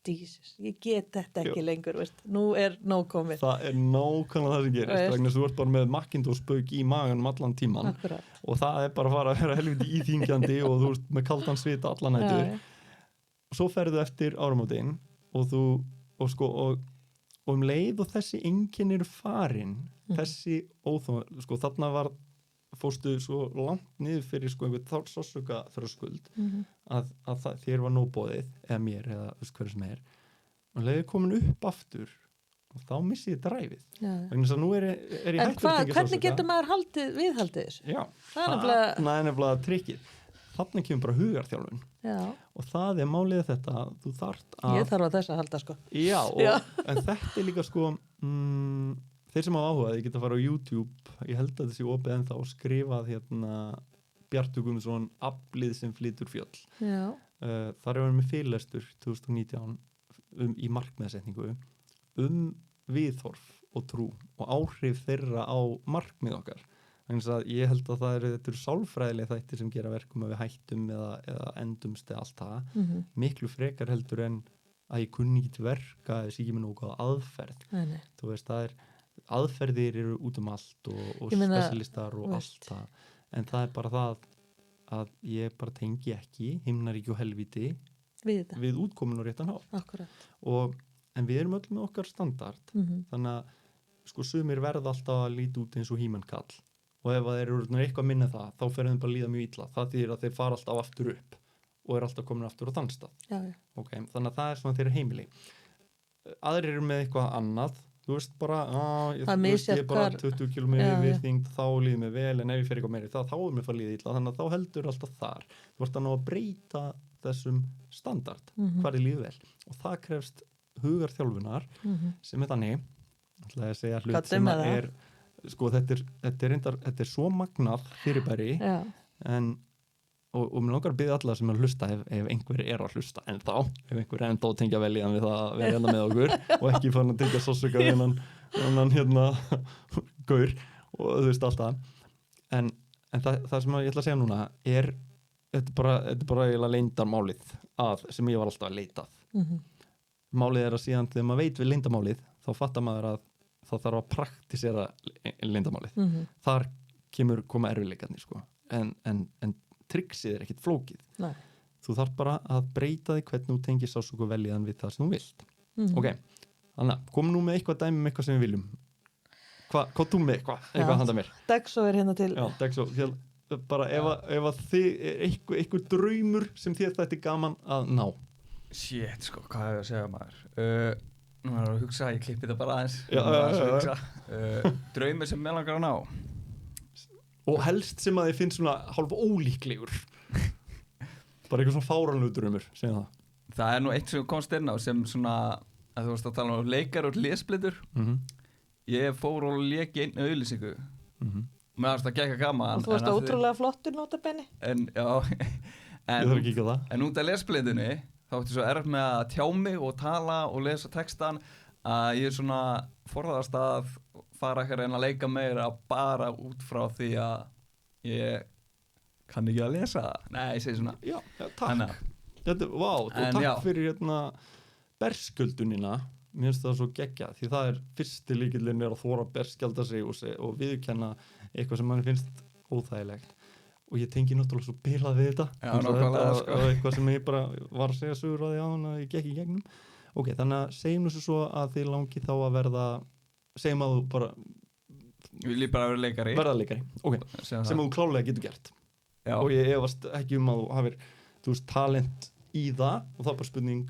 Jesus, ég get þetta ekki lengur, nú er nóg komið. það er nákvæmlega það sem gerist vegna þú ert bara með Macintosh-bauk í maganum allan tíman Akkurat. og það er bara að fara að vera helviti íþingjandi og þú ert með kaldan svita allan nætur. Svo ferðu eftir áramótin og leið og þessi einkenni eru farin, þessi óþóma, þarna fórstu svo langt niður fyrir einhvern sársauka þröskuld að þér var nóg boðið, eða mér, eða hverju sem og leiði komin upp aftur og þá missi ég dræfið. Vegna þess að nú er ég hættur að tengja sársauka. Hvernig getur maður viðhaldið þessu? Já, það er nefnilega trikkið. Þannig kemur bara hugarþjálfun. Já. Og það er málið þetta, þú þarft að... Ég þarf að þess að halda, sko. Já, en þetta er líka, þeir sem hafa áhugað, ég geta að fara á YouTube, ég held að þessi opið ennþá og skrifað Bjartur Guðmundsson, Aflið sem flytur fjöll. Já. Þar er með fyrirlestur 2019 í markmiðasetningu viðhorf og trú og áhrif þeirra á markmið okkar. Þannig að ég held að þetta eru sálfræðilega þættir sem gera verkum að við hættum eða endumst eða allt það. Miklu frekar heldur en að ég kunni ekki verka eða sé ekki með nógu aðferð. Nei. Þú veist, aðferðir eru út allt og spesialistar og allt það. En það er bara það að ég bara tengi ekki himnaríki og helvíti við útkomin og réttan hátt. Akkurat. En við erum öll með okkar standard. Þannig að sumir verða alltaf að líta út eins og hímenkall. Og ef þeir eru eitthvað minna það, þá fer þeim bara að líða mjög illa. Það þýðir að þeir fara alltaf aftur upp og er alltaf komin aftur á þann stað. Já. Okay, þannig að það er svona þeirra heimili. Aðrir eru með eitthvað annað. Þú veist bara, ég er bara 20 km við þyngd, þá líður mig vel, en ef ég fer eitthvað meiri þá er mér að líða illa. Þannig að þá heldur alltaf þar. Þú ert að ná að breyta þessum standard, hvað er líður vel. Og það krefst hugarþjálfunar sem er þannig, ætlaði að segja hlut sem er þetta er svo magnað fyrirbæri og mér langar að biðja alla sem er að hlusta ef einhver er að hlusta ef einhver er ennþá að tengja vel í hann við það að vera hérna með okkur og ekki farin að tengja sársauka við hennan gaur og þú veist alltaf en það sem ég ætla að segja núna er þetta er bara eiginlega leyndarmálið sem ég var alltaf að leitað. Málið er að síðan þegar maður veit við leyndarmálið þá fattar maður að það þarf að praktisera leyndarmálið. Þar koma erfiðleikarnir en triksið er ekkit flókið. Nei. Þú þarf bara að breyta því hvernig þú tengir sársauka veljaðan við það sem þú vilt. Ok, þannig að komum nú með eitthvað dæmi með eitthvað sem við viljum. Hvað þú með eitthvað handa mér? Dexo er hérna til. Já, Dexo. Bara ef að þið eitthvað draumur sem þér þetta er gaman að ná. Shit, hvað hefur að segja maður? Nú er að hugsa, ég klippi þetta bara aðeins. Draumur sem mér langar að ná. Og helst sem að þið finnst svona hálf ólíklegur. Bara eitthvað svona fáránlegur draumur, segja það. Það er nú eitt sem komst inn á sem svona, að þú varst að tala um leikar og lesblindur. Ég fór og lék í einu auglýsingu. Mér varst að gekka gaman. Og þú varst ótrúlega flottur notabenni. Já. Ég þarf að kíkja það. En út af lesblindunni, þá ætti svo erfitt með að tjá mig og tala og lesa textan að ég svona forðast að fara ekki að reyna að leika meira bara út frá því að ég kann ekki að lesa það. Nei, ég segi svona. Já, takk. Og takk fyrir berskjöldunina. Mér finnst það svo geggjað því það er fyrsti lykillinn að þora berskjalda sig og viðurkenna eitthvað sem mann finnst óþægilegt. Og ég tengi náttúrulega svo bilað við þetta. Já, nákvæmlega. Og eitthvað sem ég bara var að segja sögur á því áðan að ég gekk í gegnum. Ok, þannig að segjum þessu svo að þið langi þá að segjum að þú bara vil ég bara vera leikari. Verða leikari, ok. Sem að þú klálega getur gert. Já. Og ég efast ekki að þú hafir, talent í það og það er bara spurning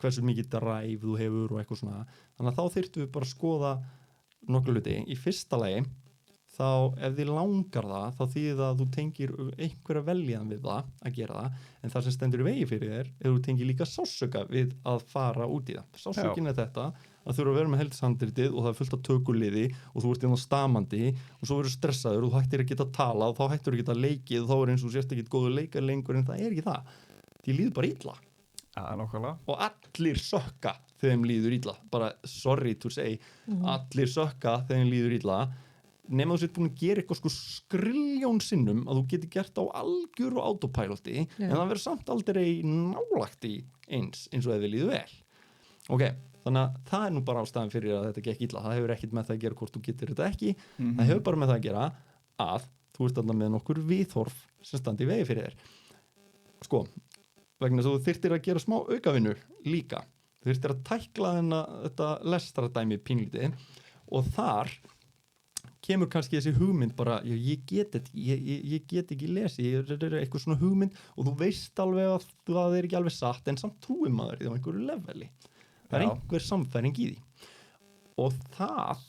hversu mikið drive þú hefur og eitthvað svona. Þannig að þá þyrftum við bara að skoða nokkra hluti. Í fyrsta lagi þá ef þið langar það þá þýðir það að þú tengir einhverja veljan við það að gera það en það sem stendur í vegi fyrir þér er þú tengir líka sársauka við að fara út í það. Sársaukin er þetta að þurfa að vera með heildshandritið og það er fullt af tökuliði og þú ert hérna stamandi og svo verður stressaður og þú hættir að geta að tala og þá hættir að geta leikið og þá er eins og sérst ekki góður leikar lengur en það er ekki það. Því líður bara illa. Nákvæmlega. og allir sökka þegar þeim líður illa, bara sorry to say, allir sökka þegar þeim líður illa, nema þú sétt búin að gera eitthvað sko skriljón sinnum að þú getur gert á algjöru autopiloti, en það verður samt aldrei nálagt í eins og ef þið líður vel. Ok, þannig að það er nú bara ástæðan fyrir að þetta gekk illa, það hefur ekkert með það að gera hvort þú getur þetta ekki, það hefur bara með það að gera að þú ert þarna með nokkur viðhorf sem standi í vegi fyrir þér. Sko, vegna þess að þú þyrftir að gera smá aukavinnu líka. Þú þyrftir að tækla þetta lestradæmi pínlítið og þar kemur kannski þessi hugmynd bara, ég get ekki lesi, ég er eitthvað svona hugmynd og þú veist alveg að það er ekki alveg satt en samt trúir maður því á einhverju leveli. Það er einhver samfæring í því. Og það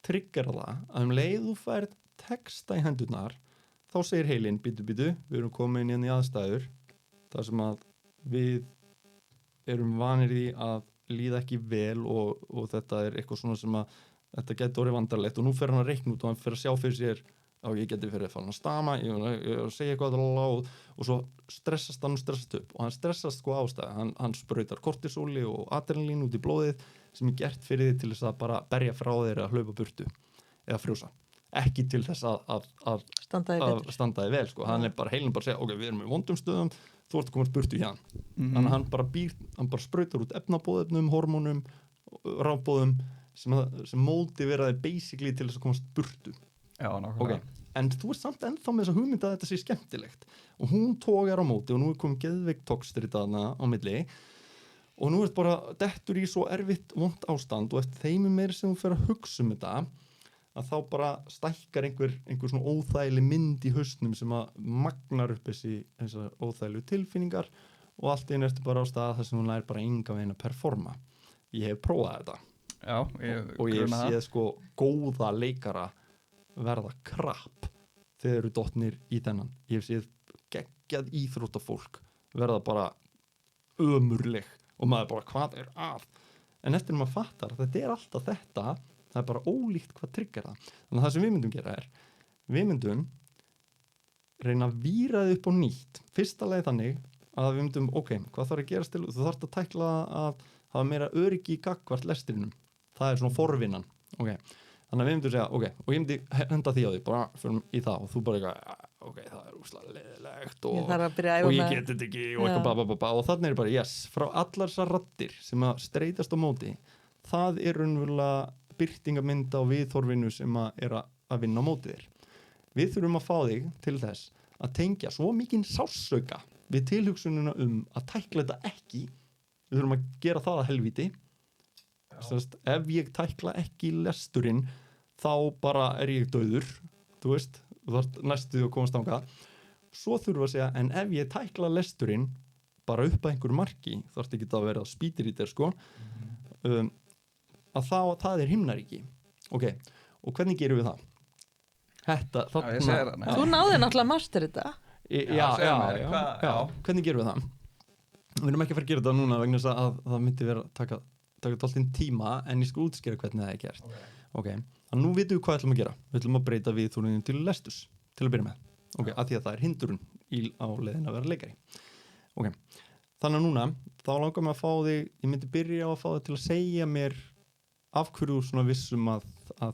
trigger það að leið þú færð texta í hendurnar, þá segir heilinn, bítu, við erum komin inn í aðstæður þar sem að við erum vanir í að líða ekki vel og þetta er eitthvað svona sem að þetta getur orðið vandarlegt og nú fer hann að reikna út og hann fer að sjá fyrir sér ég geti fyrir að fara að stama, ég segja eitthvað og svo stressast hann og stressast upp og hann stressast sko ástæði, hann sprautar kortisóli og adrenalín út í blóðið sem er gert fyrir því til þess að bara berja frá þeir að hlaupa burtu eða frjósa, ekki til þess að standa þið vel sko, hann er bara heilin bara að segja, ok, við erum í vondum stöðum, þú ert að komast burtu hjá hann. Þannig að hann bara sprautar út efnabóðefnum, hormónum, rafbóðum sem mótiveraði basically til þess að komast burtu. Já, nákvæmlega. Okay. En þú ert samt ennþá með þessa hugmynd að þetta sé skemmtilegt og hún tógar á móti og nú er komið geðveik tókstri þarna á milli og nú er bara dettur í svo erfitt vont ástand og eftir þeim meira sem þú fer að hugsa þetta að þá bara stækkar einhver svona óþægileg mynd í hausnum sem að magnar upp þessar óþægilegu tilfinningar og allt einu ertu bara á stað þar sem hún lærir bara enga veginn að performa. Ég hef prófað þetta. Já, og ég hef séð sko góða leikara verða krapp þegar eru dottnir í þennan. Ég hef séð geggjað íþróttafólk verða bara ömurleg og maður bara hvað er að? En eftir maður fattar að þetta er alltaf þetta, það er bara ólíkt hvað trigger það. Þannig að það sem við myndum gera er, við myndum reyna að víra þið upp á nýtt. Fyrsta leið þannig að við myndum, ok, hvað þarf að gerast til? Þú þarft að tækla að hafa meira öryggi í gagnvart lestrinum. Það er svona forvinnan. Ok, þannig að við myndum segja, ok, og ég myndi henda því á því, bara fyrir í það og þú bara eitthvað, ok, það er úslega leiðilegt og ég get þetta ekki og eitthvað og þannig er bara, yes, frá allar þessar raddir sem að streitast á móti, það er raunverulega birtingamynd á viðhorfinu sem að er að vinna á móti þér. Við þurfum að fá þig til þess að tengja svo mikinn sársauka við tilhugsununa að tækla þetta ekki. Við þurfum að gera það að helvíti. Sannst, ef ég tækla ekki lesturinn þá bara er ég dauður, þú veist, þú þarft næstuð að komast þangað. Svo þurfum við að segja, en ef ég tækla lesturinn bara upp að einhverju marki, þarft ekki að vera spýtir í þér sko, að það er himnaríki. Ok, og hvernig gerum við það? Þú náði náttúrulega master þetta. Já, hvernig gerum við það? Við erum ekki að fara að gera þetta núna vegna þess að það myndi vera taka tóltinn tíma en ég skal útskýra hvernig það er gert. Ok, þannig nú vitum við hvað ætlum að gera. Við ætlum að breyta viðhorfinu til lesturs til að byrja með. Ok, af því að það er hindrun á leiðin að vera leikari. Ok, þannig að núna þá langar mig að fá þig, ég myndi byrja á að fá þig til að segja mér af hverju svona vissum að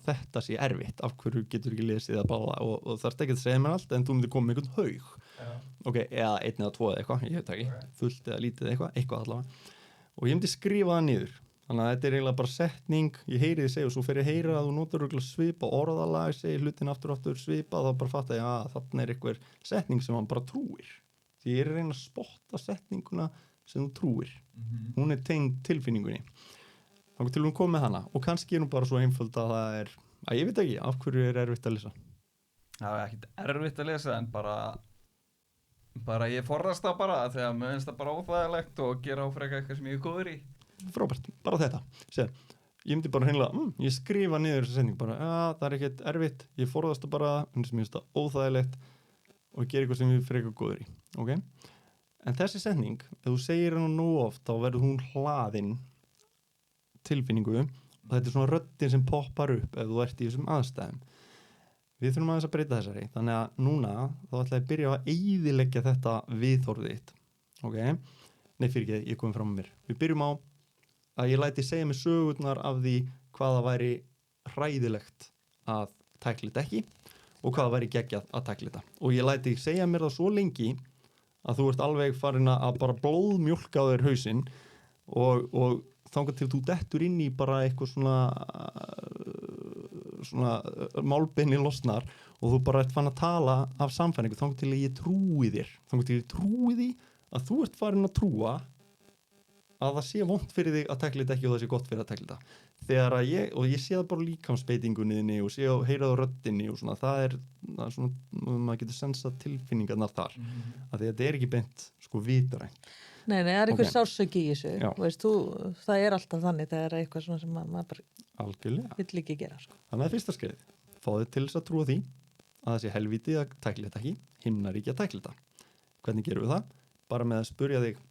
þetta sé erfitt, af hverju getur ekki lesið það bara og þarft ekki að segja mér allt en þú myndir koma með einhvern haug. Ok, eða 1 eða 2 eða eitthvað, ég veit ekki, fullt eða lítið eitthvað allavega. Og ég myndi skrifa það niður. Þannig að þetta er eiginlega bara setning, ég heyri þið segja og svo fer ég að heyra að þú notar örugglega svipa orðalag, segir hlutin aftur svipa og þá bara fatta ég að þarna er einhver setning sem hann bara trúir. Því ég er að reyna að spotta setninguna sem þú trúir. Hún er tengd tilfinningunni. Þannig til hún kom með hana og kannski er hún bara svo einföld að það er, að ég veit ekki, af hverju er erfitt að lesa? Það er ekkert erfitt að lesa en bara ég forðast það bara þegar mér finnst það bara óþægilegt og gera áfreka eitthvað sem ég er góður í. Frábært, bara þetta. Sér, ég myndi bara hreinlega, ég skrifa niður þessa setning bara, það er ekkert erfitt, ég forðast það bara, sem ég finnst það óþægilegt og gera eitthvað sem ég er frekar góður í. Ok? En þessi setning, ef þú segir hana nú oft, þá verður hún hlaðin tilfinningu og þetta er svona röddin sem poppar upp ef þú ert í þessum aðstæðum. Við þurfum aðeins að breyta þessari. Þannig að núna þá ætla ég að byrja að eyðileggja þetta viðhorfið þitt. Ok? nei fyrir ekki, ég komið fram með mér. Við byrjum á að ég læti segja mig sögurnar af því hvaða væri hræðilegt að tækla þetta ekki og hvaða væri geggjað að tækla þetta. Og ég læti segja mér það svo lengi að þú ert alveg farin að bara blóðmjólka á þér hausinn og þangað til þú dettur inn í bara eitthvað svona málbeini losnar og þú bara ert fann að tala af samfæringu þangað til ég trúi þér, þangað til ég trúi því að þú ert farin að trúa að það sé vont fyrir þig að tækla þetta ekki og það sé gott fyrir að tækla þetta. Þegar að ég sé það bara líkamsbeitingunni og sé og heyra það á röddinni og svona, það er svona, maður getur sensað tilfinningarnar þar, að því að þetta er ekki beint sko vitrænt. Nei, það er einhver Ok. sársauki í þessu. Já. Veist, það er alltaf þannig, það er eitthvað svona sem maður bara Algjörlega. vill ekki gera. Sko. Þannig að fyrsta skrið, fáðu til þess að trúa því að það sé helvíti að tækla þetta ekki, himnaríki að tækla þetta. Hvernig gerum við það? Bara með að spurja þig,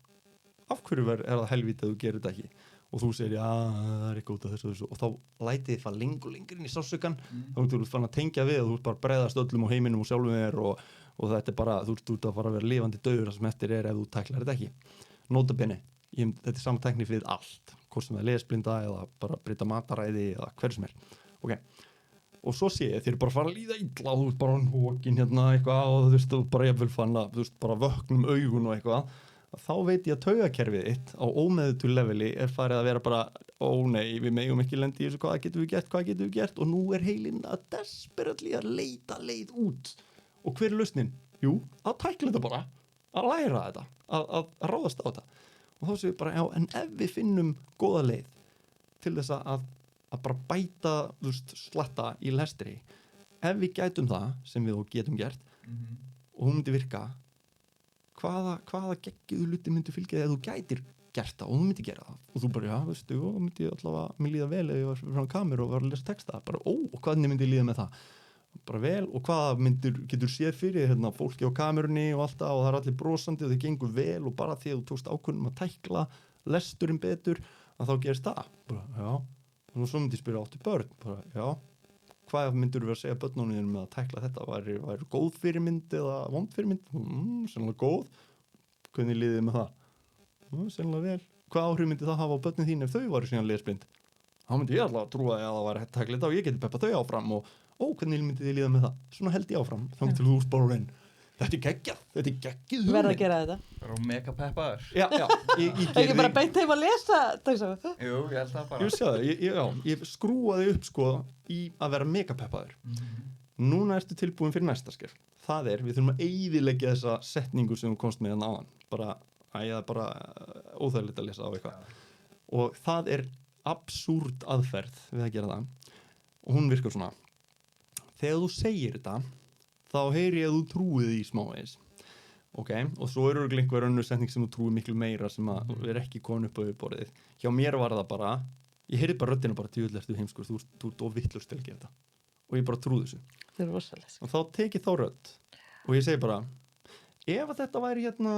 af hverju er það helvíti að þú gerir þetta ekki? Og þú segir, já, það er eitthvað út af þessu og þá lætið þið fara lengur inn í sársaukan, þá þú ert fann að tengja við og þú ert bara að bregðast öllum á heiminum og sjálfum þér og þetta er bara, þú ert að fara að vera lifandi dauður sem eftir er ef þú tæklar þetta ekki. Notabene, þetta er sama tækni fyrir allt, hvort sem það er lesblinda eða bara breyta mataræði eða hverju sem er. Ok, og svo sé ég, þér er bara að fara að líða illa og þú ert bara hókin hérna eitthvað og þú veist, þú bara jafnvel fann að, þú veist, bara vöknum augun og eitthvað, þá veit ég að taugakerfið þitt á ómeðutu leveli er farið að vera bara, ó nei, við megum ekki lendi í þessu, hvað getum við gert og nú er heilinn að desperately að leita leið út. Og hver er lausnin? Jú, að tækla þetta bara, að læra þetta, að ráðast á þetta. Og þá séum við bara, já, en ef við finnum góða leið til þess að bara bæta, þú veist, slatta í lestri, ef við gætum það sem við getum gert og hún myndi virka, hvaða geggjðu hluti myndi fylgja þegar þú gætir gert það og þú myndi gera það og þú bara, já, veistu, og myndi allavega mér líða vel ef ég var frá kameru og var að lesa texta bara, og hvernig myndi ég líða með það bara vel, og hvað getur séð fyrir hérna, fólki á kamerunni og alltaf og það er allir brosandi og þau gengur vel og bara því að þú tókst ákvörðum að tækla lesturinn betur, að þá gerist það bara, já, og svo myndi ég spyrja áttu börn, bara, já hvað myndur við að segja börnunum með að tækla þetta væri góð fyrirmynd eða vond fyrirmynd sennilega góð, hvernig liðið með það sennilega vel, hvað áhrif myndi það hafa á börnin þín ef þau varu síðan lesblind þá myndi ég alltaf trúa að það væri hægt að tækla þetta og ég geti peppa þau áfram og hvernig myndi þið líða með það, svona held ég áfram þá til þú spáur einn, þetta er geggjað Verða að gera þetta. Bara mega peppaður. já, ég Ekki bara beint heim að lesa. Jú, ég held það bara. ég sé það, ég skrúaði upp sko í að vera megapeppaður núna ertu tilbúin fyrir næsta skref það er, við þurfum að eyðileggja þessa setningu sem þú komst með áðan bara óþægilegt að lesa á eitthvað og það er absúrd aðferð við að gera það og hún virkar svona þegar þú segir þetta þá heyri ég að þú trúið því smávegis ok, og svo eru einhver önnur setning sem þú trúið miklu meira sem að er ekki komin upp á yfirborðið hjá mér var það bara ég heyrði bara röddina bara djúvill ertu heimskur þú ert of vitlaus til að gera þetta og ég bara trúði þessu Það er rosalega. og þá tek ég þá rödd og ég segi bara ef að þetta væri hérna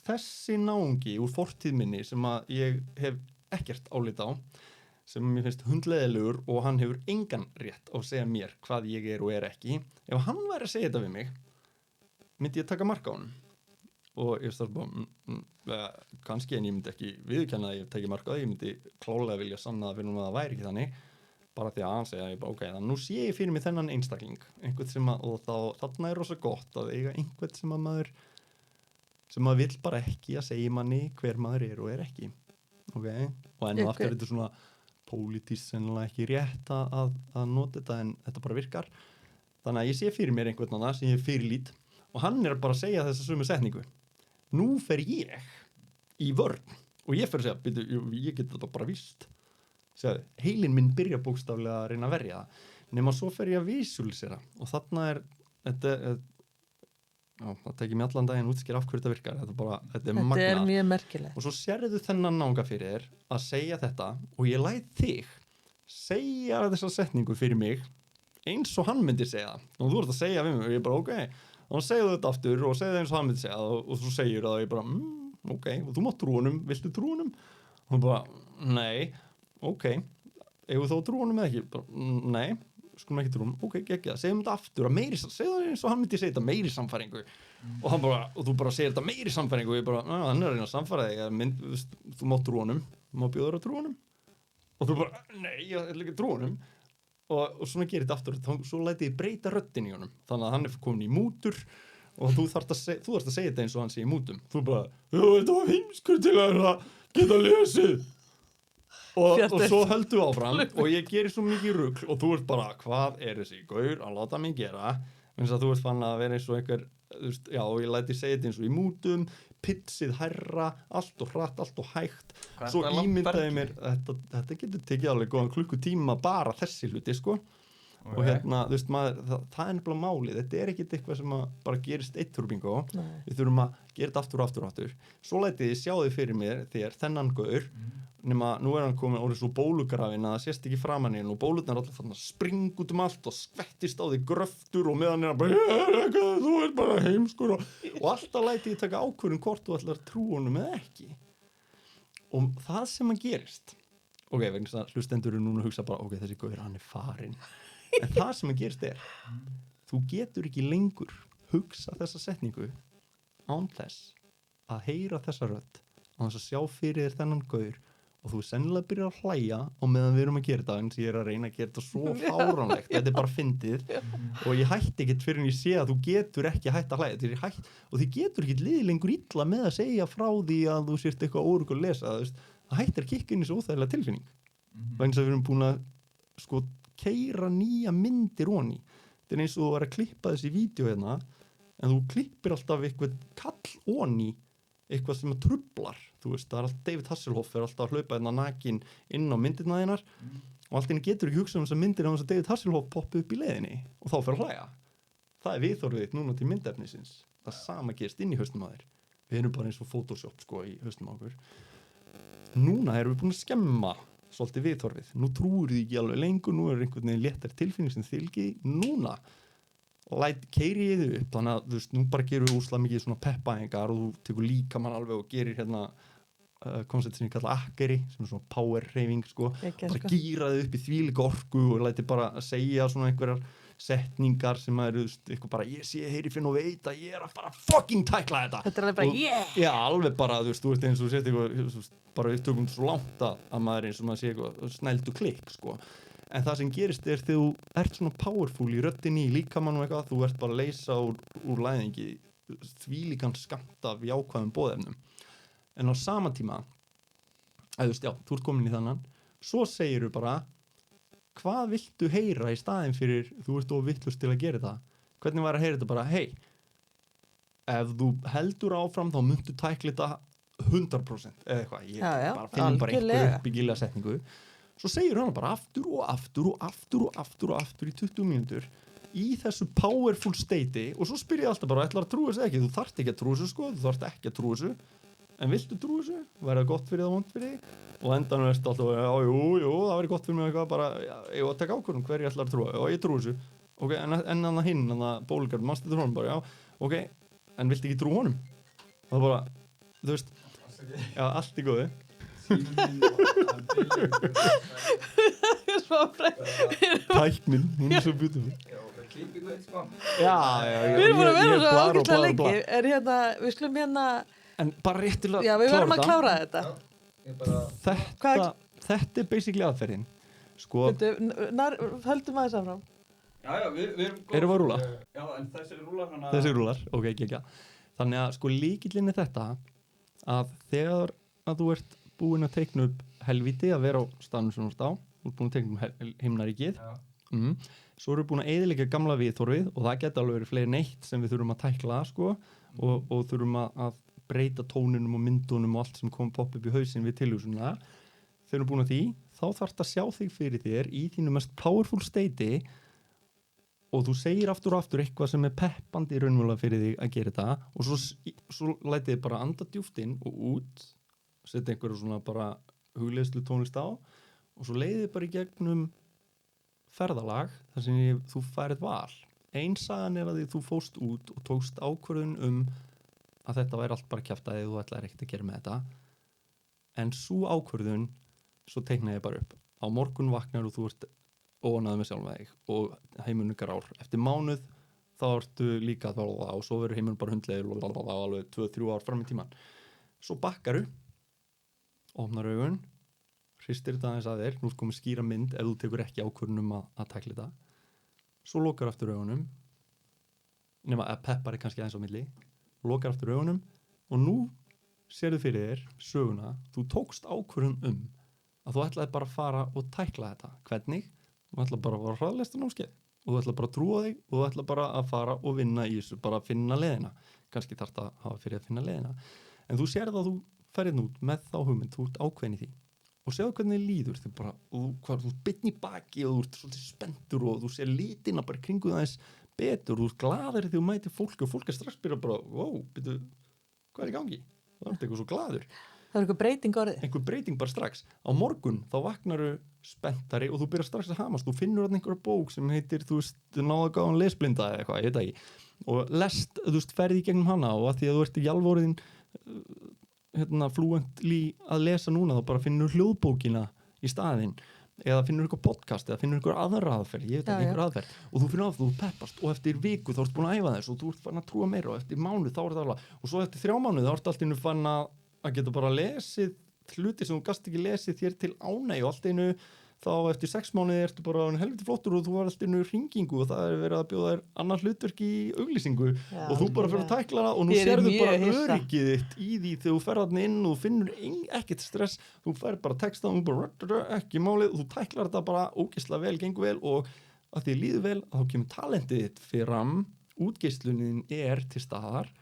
þessi náungi úr fortíð minni sem að ég hef ekkert álit á sem mér finnst hundleiðilegur og hann hefur engan rétt á að segja mér hvað ég er og er ekki ef hann væri að segja þetta við mig myndi ég taka mark á hann og ég starf bara kannski en ég myndi ekki viðurkenna að ég teki mark á það ég myndi klálega vilja sanna það fyrir að það væri ekki þannig bara því að hann segja ég bara ok, þannig nú sé ég fyrir mig þennan einstakling einhvern sem að, og þarna er rosa gott að eiga einhvern sem að maður vill bara ekki að segja manni hver maður er og er ekki ok, og enn og aftur þetta svona pólitískt sennilega ekki rétt að nota þetta en þetta bara virkar þannig að ég sé fyrir mér einhvern annað sem ég fyrirlít og hann er bara að segja þessa sömu setningu nú fer ég í vörn og ég fer að segja, ég get þetta bara víst segja, heilin minn byrja bókstaflega að reyna að verja það nema svo fer ég að visualisera og þarna er þetta það tekir mér allan daginn útskýra af hverju þetta virkar þetta er magnað Þetta er mjög merkilegt. og svo sérðu þennan náunga fyrir þér að segja þetta og ég læt þig segja þessa setningu fyrir mig eins og hann myndi segja það og þú ert að segja við mig og ég bara ok og segðu þetta aftur og segðu það eins og hann myndi segja það og svo segir það og ég bara ok og þú mátt trú honum, viltu trú honum? Og hann bara nei, ok ef þú þá trú honum eða ekki? Bara, nei, skulum ekki trúum, ok, geggja, segjum þetta aftur segðu það eins og hann myndi segja þetta meiri samfæringu og þú bara segir þetta meiri samfæringu og ég bara, hann er að reyna að samfæra þig þú mátt trú honum, þú mátt bjóður að trú honum og þú bara, nei, ég ætla ekki að trú honum og svona gerir þetta aftur svo læti ég breyta röddin í honum þannig að hann er komin í mútur og þú þarft að segja þetta eins og hann sé í mútum þú bara, þetta var heimskur til að geta lesið og svo höldum við áfram og ég gerir svo mikið rugl og þú ert bara, hvað er þessi gaur að láta mig gera eins að þú ert fann að vera eins og einhver já, og ég læti segja þetta eins og í mútum pitsið hærra, allt og hratt, allt og hægt svo ímyndaði mér þetta getur tekið alveg góðan klukkutíma bara þessi hluti, sko og hérna, þú veist, það er nefnilega málið þetta er ekkit eitthvað sem bara gerist eitt bingo, við þurfum að gera þetta aftur svo lætið ég sjá þið fyrir mér þér, þennan gaur nema, nú er hann komin orðið svo bólugrafin að það sést ekki framan í hann og bólurnar er alltaf fann að springa út allt og skvettist á því gröftur og meðan er hann bara þú ert bara heimskur og alltaf lætið ég taka ákvörðun hvort þú ætlar að trú honum eða ekki og það sem að gerist ok, vegna þess að hlustendur eru núna að hugsa bara ok, þessi gaur, hann er farinn en það sem að gerist þú getur ekki lengur hugsa þessa setningu án þess að heyra þessa rödd án þess að sjá fyrir þér þennan gaur og þú sennilega byrjar að hlæja og meðan við erum að gera þetta eins og ég er að reyna að gera þetta svo fáránlegt þetta er bara fyndið og ég hætti ekkert fyrir en ég sé að þú getur ekki hætt að hlæja og þið getur ekki liðið lengur illa með að segja frá því að þú sért eitthvað órugg að lesa það hættir að kikka inn í svo óþægilega tilfinning vegna þess að við erum búin að sko keyra nýja myndir honi þetta er eins og þú er að klippa þessi vídeo hérna en þú klippir alltaf eitthvað kall honi eitthvað sem að trublar þú veist, það er alltaf David Hasselhoff er alltaf að hlaupa hérna nakin inn á myndirna þínar og allt einu getur ekki hugsað þessar myndir á þess að David Hasselhoff poppi upp í leiðinni og þá fer að hlæja það er viðhorfið þitt núna til myndefnisins það sama gerist inn í hausnum að þér við erum bara eins og Photoshop sko í hausnum á okkur núna erum við búin að skemma svolítið viðhorfið, nú trúir þið ekki alveg lengur, nú er einhvern veginn léttar tilfinning sem þylgi, núna keiri ég þið upp, þannig að þú veist, nú bara gerum við úslega mikið svona peppaðingar og þú tekur líka mann alveg og gerir hérna koncept sem ég kalla akkeri, sem er svona power hreyfing, sko, bara gýra þið upp í þvílíka orku og læti bara segja svona einhverjar setningar sem eru, eitthvað bara, ég sé, heyri, finn og veit að ég er að fara fucking tækla þetta. Þetta er alveg bara, yeah! Já, alveg bara, þú veist eins og þú sést eitthvað, bara við tökum svo langt að maður eins og maður sé eitthvað snældu klikk, sko. En það sem gerist er þegar þú ert svona powerful í röddinni, í líkamann og eitthvað, þú ert bara að leysa úr læðingi þvílíkan skammt af jákvæðum boðefnum. En á sama tíma, þú veist, já, þú ert komin í þannan, svo segirðu bara, hvað viltu heyra í staðinn fyrir þú ert of vitlaus til að gera það? Hvernig var að heyra þetta bara, hey, ef þú heldur áfram þá muntu tækla þetta 100% eða eitthvað, ég bara finn bara einhver uppbyggilega setningu. Svo segir hann bara aftur og aftur og aftur og aftur og aftur í 20 mínútur í þessu powerful state og svo spyr ég alltaf bara, ætlar að trúa þessu ekki? Þú þarft ekki að trúa þessu, sko, þú þarft ekki að trúa þessu. En viltu trúa þessu? Væri það gott fyrir það, vont fyrir þig? Og endanum ertu alltaf, jú, það væri gott fyrir mig eitthvað, bara, ég var að taka ákvörðun hver ég ætlar að trúa, ég trúi þessu. Ok, en hann hinn, hann bólugarn, mannstu þú honum bara, já, ok, en viltu ekki trúa honum? Og það bara, þú veist, já, allt í góðu. Tæknin, hún er svo beautiful. Já, við erum búin að vera svo ágætlega lengi, við skulum hérna, en bara rétt til að já, við verðum að klára þetta. Þetta er basically aðferðin, sko. Höldum aðeins áfram. Já, við erum að rúla? Já, en þessi rúlar hana... Þessi rúlar, ok, ekki. Þannig að sko lykillinn er þetta að þegar að þú ert búinn að teikna upp helvíti að vera á staðnum sem þú ert á, þú ert búinn að teikna upp himnaríkið, svo eru búinn að eyðileggja gamla viðhorfið og það geta alveg verið fleiri neitt sem við þurfum að tækla, sko, og þurfum að breyta tónunum og myndunum og allt sem kom popp upp í hausinn við tilhugsunina. Þegar við erum búin að því, þá þarftu að sjá þig fyrir þér í þínu mest powerful state og þú segir aftur og aftur eitthvað sem er peppandi raunverulega fyrir þig að gera þetta og svo lætið þið bara anda djúpt inn og út, setja einhverju svona bara hugleiðslu tónlist á og svo leiðið þið bara í gegnum ferðalag þar sem þú færið val. Ein sagan er að þú fóst út og tókst ákvörðun að þetta væri allt bara kjaftaði þú ætlaðir ekkert að gera með þetta en svo ákvörðun svo teiknaði ég bara upp á morgun vaknar og þú ert óanaði með sjálfa þig og heimurinn grár. Eftir mánuð þá ertu líka og svo verður heimurinn bara hundlegir og alveg 2-3 ár fram í tíman. Svo bakkaru, opnar augun, hristir þetta aðeins að þér, nú komið skýra mynd ef þú tekur ekki ákvörðun að tækla þetta. Svo lokar aftur augunum, nema að peppar kannski aðeins á milli, lokar aftur augunum og nú sérðu fyrir þér söguna, þú tókst ákvörðun að þú ætlaði bara að fara og tækla þetta. Hvernig? Þú ætlaði bara að fara hraðlesta námskeið og þú ætlaði bara að trúa þig og þú ætlaði bara að fara og vinna í þessu, bara að finna leiðina. Kannski þarf það að hafa fyrir að finna leiðina. En þú sérð að þú ferðin út með þá hugmynd, þú ert ákveðin í því og séðu hvernig þið líður þið bara, þú ert bitn í baki og þú ert svolítið spenntur og þú sér litina bara kringu það eins betur og þú ert glaður þegar þú mætir fólki og fólk strax byrja bara, byrju, hvað í gangi? Það er eitthvað svo glaður. Það er eitthvað breyting orðið. Einhver breyting bara strax. Á morgun þá vaknaru spenntari og þú byrjar strax að hamast. Þú finnur einhverja bók sem heitir, þú veist, náðagáðan lesblinda eða eitthvað, ég veit ekki. Og lest, þú veist, ferði í gegnum hana og að því að þú ert í alvöruðin fluently að lesa núna þá bara finnur hljóðbókina í staðinn eða finnur eitthvað podcast eða finnur eitthvað aðra aðferð, ég veit ekki einhver aðferð og þú finnur að þú peppast og eftir viku þá ertu búin að æfa þess og þú ert fann að trúa meira og eftir mánuð þá er það alveg og svo eftir 3 mánuð þá ertu allt innu fann að geta bara lesið hluti sem þú gast ekki lesið þér til ánægju og allt innu þá eftir 6 mánuði ertu bara helviti flottur og þú var allt innu hringingu og það er verið að bjóða þér annar hlutverk í auglýsingu og þú bara fyrir að tækla það og nú sérðu bara öryggið þitt í því þegar þú ferð þarna inn og þú finnur ekkert stress, þú ferð bara texta og þú bara ekki málið og þú tæklar þetta bara ógeðslega vel, gengur vel og að því líður vel að þá kemur talentið þitt fram, útgeislunin er til staðar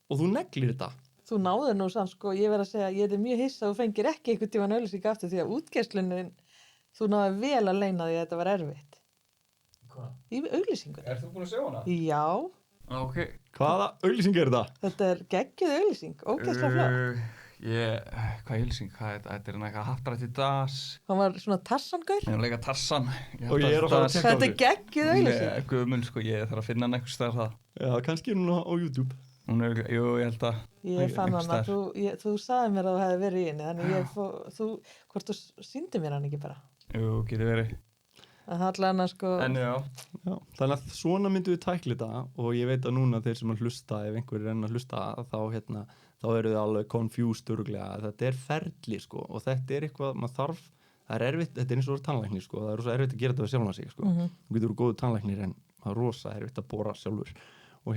og þú neglir þetta. Þú náður nú samt sko, ég verð að segja, ég er mjög hissa og fengir ekki einhvern tímann auglýsingu aftur því að útgeislunin þú náðu vel að leyna því að þetta var erfitt. Hvað? Í auglýsingu. Er þú búin að sjá hana? Já. Ok. Hvaða auglýsing er þetta? Þetta er geggjuð auglýsing, ógeðslega flott. Hvað auglýsing? Þetta er eitthvað hattrætti das. Hann var svona Tassan-gaur. Ég er að leika Tassan. Og ég er að fara að tjekka á Þetta er geggjuð auglýsing. Guðmund, sko, ég þarf að finna hann einhvers staðar það. Já, kannski er hún á YouTube. Jú, ég held að. Ég fann hana, þú sagði mér að þú hefði verið í henni, þannig hvort þú sýndi mér hann ekki bara. Jú, getur verið. Það hallar hana sko. En já. Þannig að svona myndum við tækla þetta og ég veit að núna þeir sem að hlusta, ef einhver er enn að hlusta þá eru þið alveg confused öruglega. Þetta er ferli sko og þetta er eitthvað, maður þarf, það er erfitt, þetta er eins og það er tannlæknir sko, það er rosa erfitt að gera þetta við sjálfan sig sko. Þú getur góðu tannlæknir en það er rosa erfitt að bora sjálfur og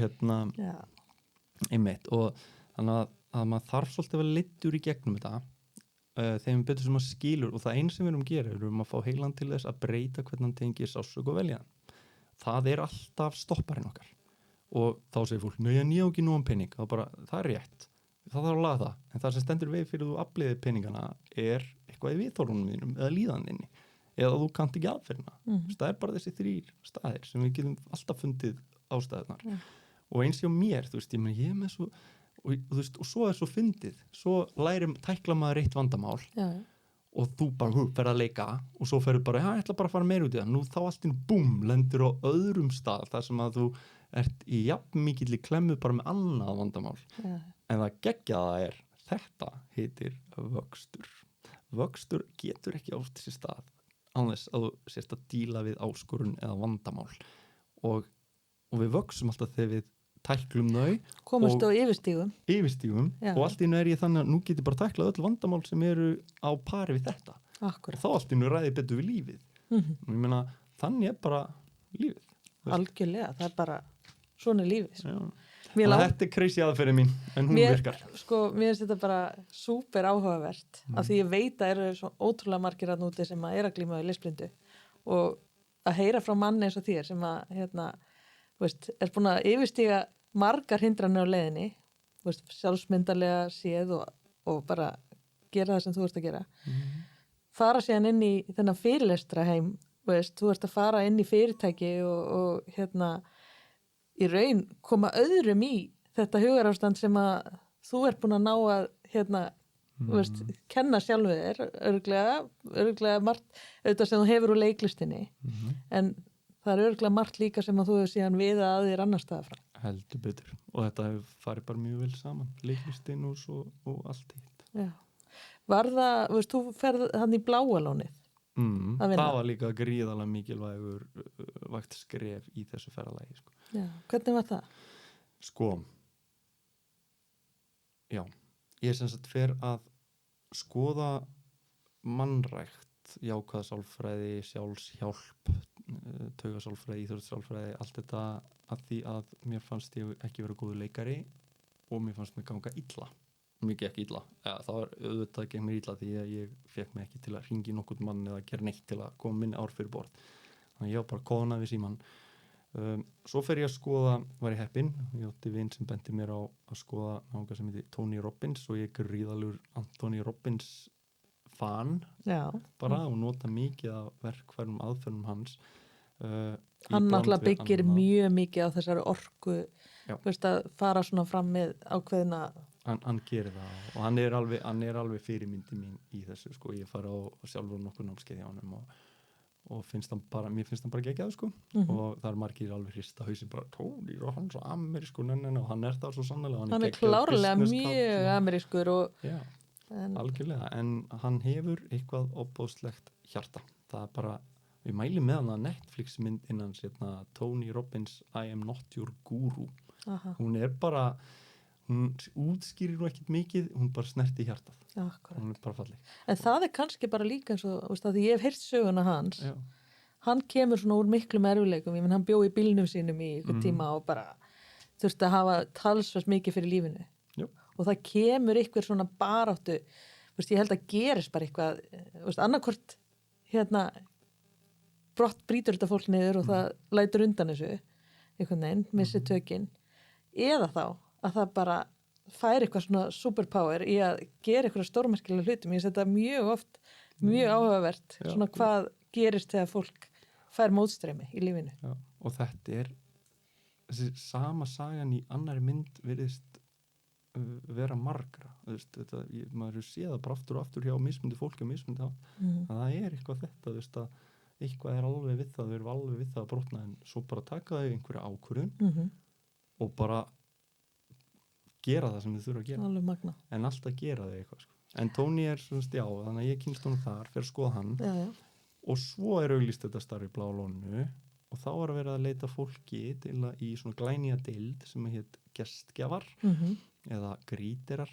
einmitt og þannig að maður þarf svolítið að vera leiddur í gegnum þetta þeim betur sem maður skilur og það einu sem við erum að gera við erum að fá heilan til þess að breyta hvernig hann tengir sásök og velja það er alltaf stopparinn okkar og þá segir fólk, nei ég á ekki nógan pening það er rétt, það þarf að laga það en það sem stendur við fyrir þú afleiðir peningana er eitthvað í viðþórunum þínum eða líðaninni eða þú kannt ekki aðferðina það er bara þessi 3 staðir sem við getum alltaf fundið ástæðunar og eins og mér, þú veist, ég er með svo og svo er svo fyndið svo tækla maður eitt vandamál og þú bara ferð að leika og svo ferðu bara, ég ætla bara að fara meira út í það nú þá allt inn, búm, lendur á öðrum stað þar sem að þú ert í jafn mikill í klemmu bara með annað vandamál en það geggjaða er þetta heitir vöxtur getur ekki átt sér stað án þess að þú sérst að díla við áskorun eða vandamál og við vöxum alltaf þegar við tæklum þau komast á yfirstígum og allt innu er ég þannig að nú getur bara tæklað öll vandamál sem eru á pari við þetta Akkurat. Þá allt innu ræði betur við lífið og ég meina þannig er bara lífið algjörlega, það er bara svona lífið þetta er crazy aðferðin mín en hún virkar sko, mér finnst þetta bara súper áhugavert af því ég veit að eru svo ótrúlega margir að núti sem að er að glíma við lesblindu og að heyra frá manni eins og þér sem að er búin að yfirstíga margar hindranir á leiðinni sjálfsmyndarlega séð og bara gera það sem þú ert að gera fara síðan inn í þennan fyrirlestra heim þú ert að fara inn í fyrirtæki og í raun koma öðrum í þetta hugarástand sem að þú ert búin að ná að kenna sjálfu þér örglega margt auðvitað sem þú hefur úr leiklistinni en það er örgulega margt líka sem að þú hefur síðan viða að þér annar staða frá. Heldur betur. Og þetta hefur farið bara mjög vel saman. Leiklistinn og allt eitt. Já. Var það, þú ferð hann í Bláa lónið. að vinna. Það var líka gríðalega mikilvægur vægt skref í þessu ferðalagi sko. Já, hvernig var það? Sko, já, ég sem sagt fer að skoða mannrækt, jákvæða sálfræði, sjálfshjálp, taugasálfræði, íþróttasálfræði, allt þetta að því að mér fannst ég ekki vera góður leikari og mér fannst mér ganga illa. Mér gekk illa. Ja, það var auðvitað gekk mér illa því að ég fekk mig ekki til að hringi nokkurn mann eða gera neitt til að koma minni ár fyrir borð. Þannig að ég var bara kóðnað við símann. Svo fer ég að skoða, var ég heppinn, ég átti vin sem benti mér á að skoða náunga sem heitir Tony Robbins og ég er gríðalegur Anthony Robbins fan bara og nota mikið af verkfærum aðferðum hans. Hann náttúrulega byggir mjög mikið á þessari orku, veist, að fara svona fram með ákveðina. Hann gerir það og hann er alveg fyrirmyndi mín í þessu sko. Ég fara á sjálfur nokkur námskeið hjá honum og mér finnst hann bara geggjaður sko. Og það er margir alveg hrista hausinn bara Tony og hann svo amerískur og hann er það svo sannlega. Hann er klárlega mjög amerískur og algjörlega, en hann hefur eitthvað opbóðslegt hjarta. Það er bara, við mælum með hann að Netflix mynd innan Tony Robbins I am not your guru. Hún er bara, hún útskýrir nú ekkert mikið, hún bara snerti hjartað. Hún er bara falleg. En það er kannski bara líka eins og, veist, því ég hef heyrt söguna hans. Hann kemur svona úr miklum erfiðleikum, ég menn hann bjó í bílnum sínum í einhvern tíma og bara þurfti að hafa talsvert mikið fyrir lífinu. Og það kemur eitthvað svona baráttu, veist, ég held að gerist bara eitthvað, veist, annarkvort brýtur þetta fólk niður og það lætur undan þessu einhvern veginn, missir tökin, eða þá að það bara fær eitthvað svona superpower í að gera eitthvað stórmerkilega hlutum. Ég setja mjög oft mjög áhugavert svona hvað gerist þegar fólk fær mótstreymi í lífinu. Og þetta er þessi sama sagan í annari mynd virðist vera margra. Þetta, maður séð það bara aftur og aftur hjá mismundi fólki og mismundi að það er eitthvað þetta, að eitthvað er alveg við það, þau eru alveg við það að brotna, en svo bara taka þau einhverja ákvörðun og bara gera það sem þau þurfa að gera. Alveg magna. En alltaf gera þau eitthvað sko. En Tony er svona þannig að ég kynst honum þar, fer að skoða hann og svo er auglýst þetta starf í Bláa lóninu og þá var að vera að leita fólki til að í svona glænýja deild sem hét gestgjafar eða gríterar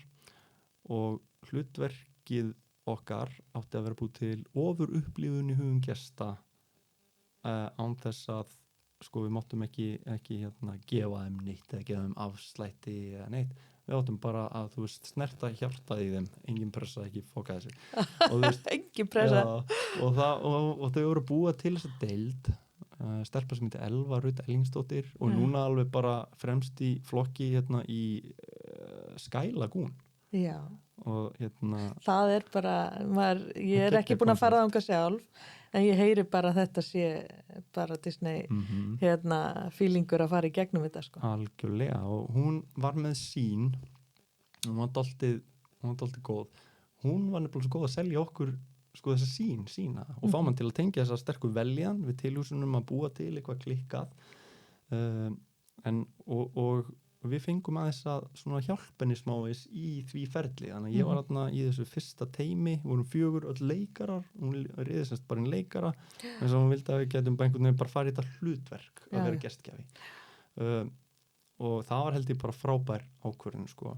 og hlutverkið okkar átti að vera búið til ofur upplifun í hugum gesta án þess að sko við máttum ekki gefa þeim neitt eða gefa þeim afslætti eða neitt. Við áttum bara að snerta hjartað í þeim, engin pressa, ekki foka þessu. Engin pressa. Og þau voru búa til þess að deild, stelpa sem heitir Elva Rut Ellingsdóttir og núna alveg bara fremst í flokki í Sky Lagoon. Já. Og það er bara, ég er ekki búin að fara þangað sjálf, en ég heyri bara að þetta sé bara Disney feelingur að fara í gegnum þetta sko. Algjörlega, og hún var með sín, hún var dálítið góð, hún var nefnilega svo góð að selja okkur sko þessa sína og fá mann til að tengja þessa sterku veljan við tilhúsunum að búa til eitthvað klikkað og við fengum aðeins að svona hjálpenni smávegis í því ferli, þannig að ég var þarna í þessu fyrsta teymi, vorum 4 öll leikarar, hún riði semst bara einn leikara en svo hún vildi að við getum bara einhvern veginn bara farið þetta hlutverk að vera gestgjafi og það var held ég bara frábær ákvörðin sko.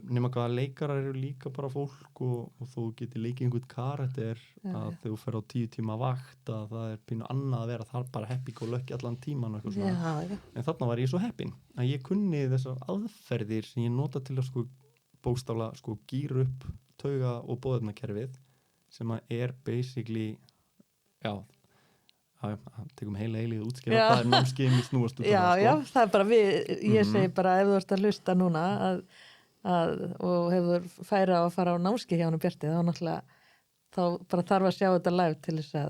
Nema hvað leikarar eru líka bara fólk og þú getur leikið einhvern karakter að þegar þú fer á 10 tíma vakt að það er pínu annað að vera þar bara happy go lucky allan tíman og eitthvað svona. En þarna var ég svo heppin að ég kunni þessar aðferðir sem ég nota til að sko bókstaflega sko gýra upp tauga- og boðefnakerfið sem að er basically tekum heila eilið útskýra það er námskeiðin í snúast út af það það er bara ég segi bara ef þú ert að hlusta núna og hefur færa að fara á námskeið hjá hann Bjarti þá náttúrulega þá bara þarf að sjá þetta live til þess að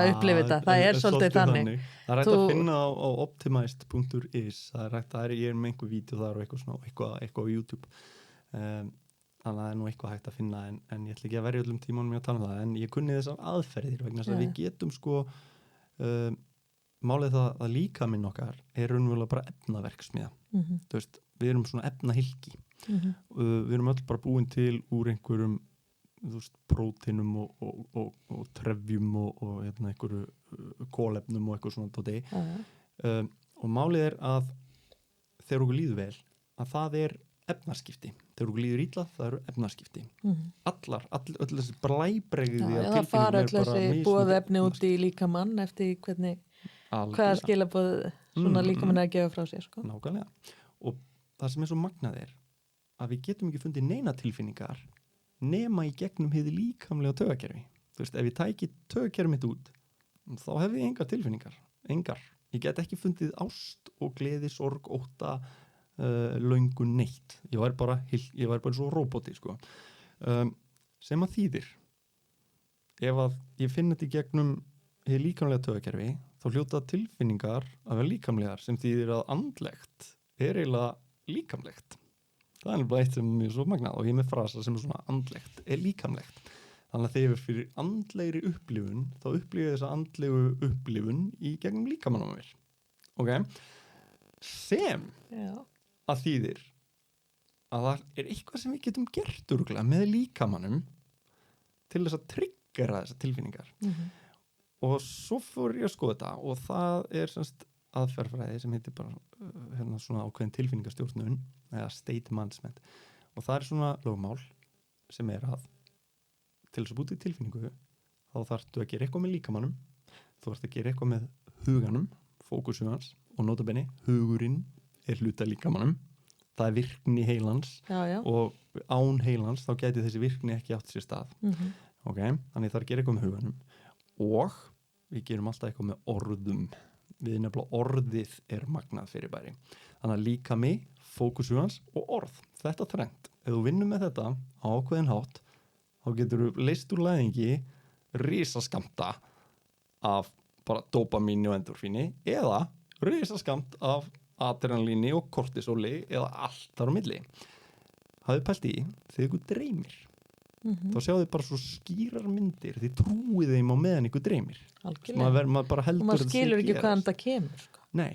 upplifa þetta, það er svolítið þannig. Það er hægt að finna á optimized.is, ég er með einhver vídeo þar og eitthvað á YouTube þannig að það er nú eitthvað hægt að finna en ég ætla ekki að verja öllum tímanum í að tala um það en ég kunni þessar aðferðir vegna þess að við getum sko málið það að líkaminn okkar er raunverulega bara efnaverksmiða við erum svona efnahylki við erum öll bara búin til úr einhverjum þú veist, prótínum og trefjum og hérna einhverju kólefnum og eitthvað svona dóti. Og málið að þegar okkur líður vel, að það efnaskipti. Þegar okkur líður illa, það eru efnaskipti. Öll þessi blæbrigði það fara öll þessi boðefni út í líkamann eftir hvaða skilaboð svona líkamann að gefa frá sér, sko. Nákvæmlega. Og það sem svo magnað að við getum ekki fundið neina tilfinningar nema í gegnum hið líkamlega taugakerfi. Þú veist, ef ég tæki taugakerfi mitt út, þá hef ég engar tilfinningar. Engar. Ég get ekki fundið ást og gleði, sorg, ótta, löngun neitt. Ég var bara eins og róboti, sko. Sem að þýðir, ef að ég finn þetta í gegnum hið líkamlega taugakerfi, þá hljóta tilfinningar að vera líkamlegar, sem þýðir að andlegt eiginlega líkamlegt. Það er bara eitt sem er svo magnað og ég er með frasa sem er svona andlegt líkamlegt. Þannig að þegar fyrir andlegri upplifun, þá upplifir þessa andlegu upplifun í gegnum líkamannum mér. Ok? Sem að þýðir að það er eitthvað sem við getum gert örugglega með líkamannum til þess að tryggjara þessar tilfinningar. Og svo fór ég að skoða þetta og það er semst aðferðfræði sem heitir bara svona ákveðin tilfinningastjórnun eða state management og það er svona lögmál sem er að til þess að búti tilfinningu þá þarftu að gera eitthvað með líkamannum, þú þarft að gera eitthvað með huganum, fókusu hans og notabenni, hugurinn er hluta líkamannum, það er virkni heilans og án heilans þá gæti þessi virkni ekki átt sér stað. Ok, þannig það er að gera eitthvað með huganum og við gerum alltaf eitthvað með orðum. Við nefnilega orðið er magnað fyrirbæri. Þannig að líkami, fókusu hans og orð. Þetta þrennt. Ef þú vinnur með þetta á ákveðin hátt, þá getur þú leyst úr læðingi risaskammta af bara dopamíni og endorfíni eða risaskamt af adrenalíni og kortisóli eða allt þar á milli. Hafið pælt í þegar ykkur dreymir. Þá sjáðu þið bara svo skýrar myndir þið trúið þeim á meðan ykkur dreymir. Algjörlega. Maður bara heldur og maður skilur ekki hvaðan það kemur, sko. Nei,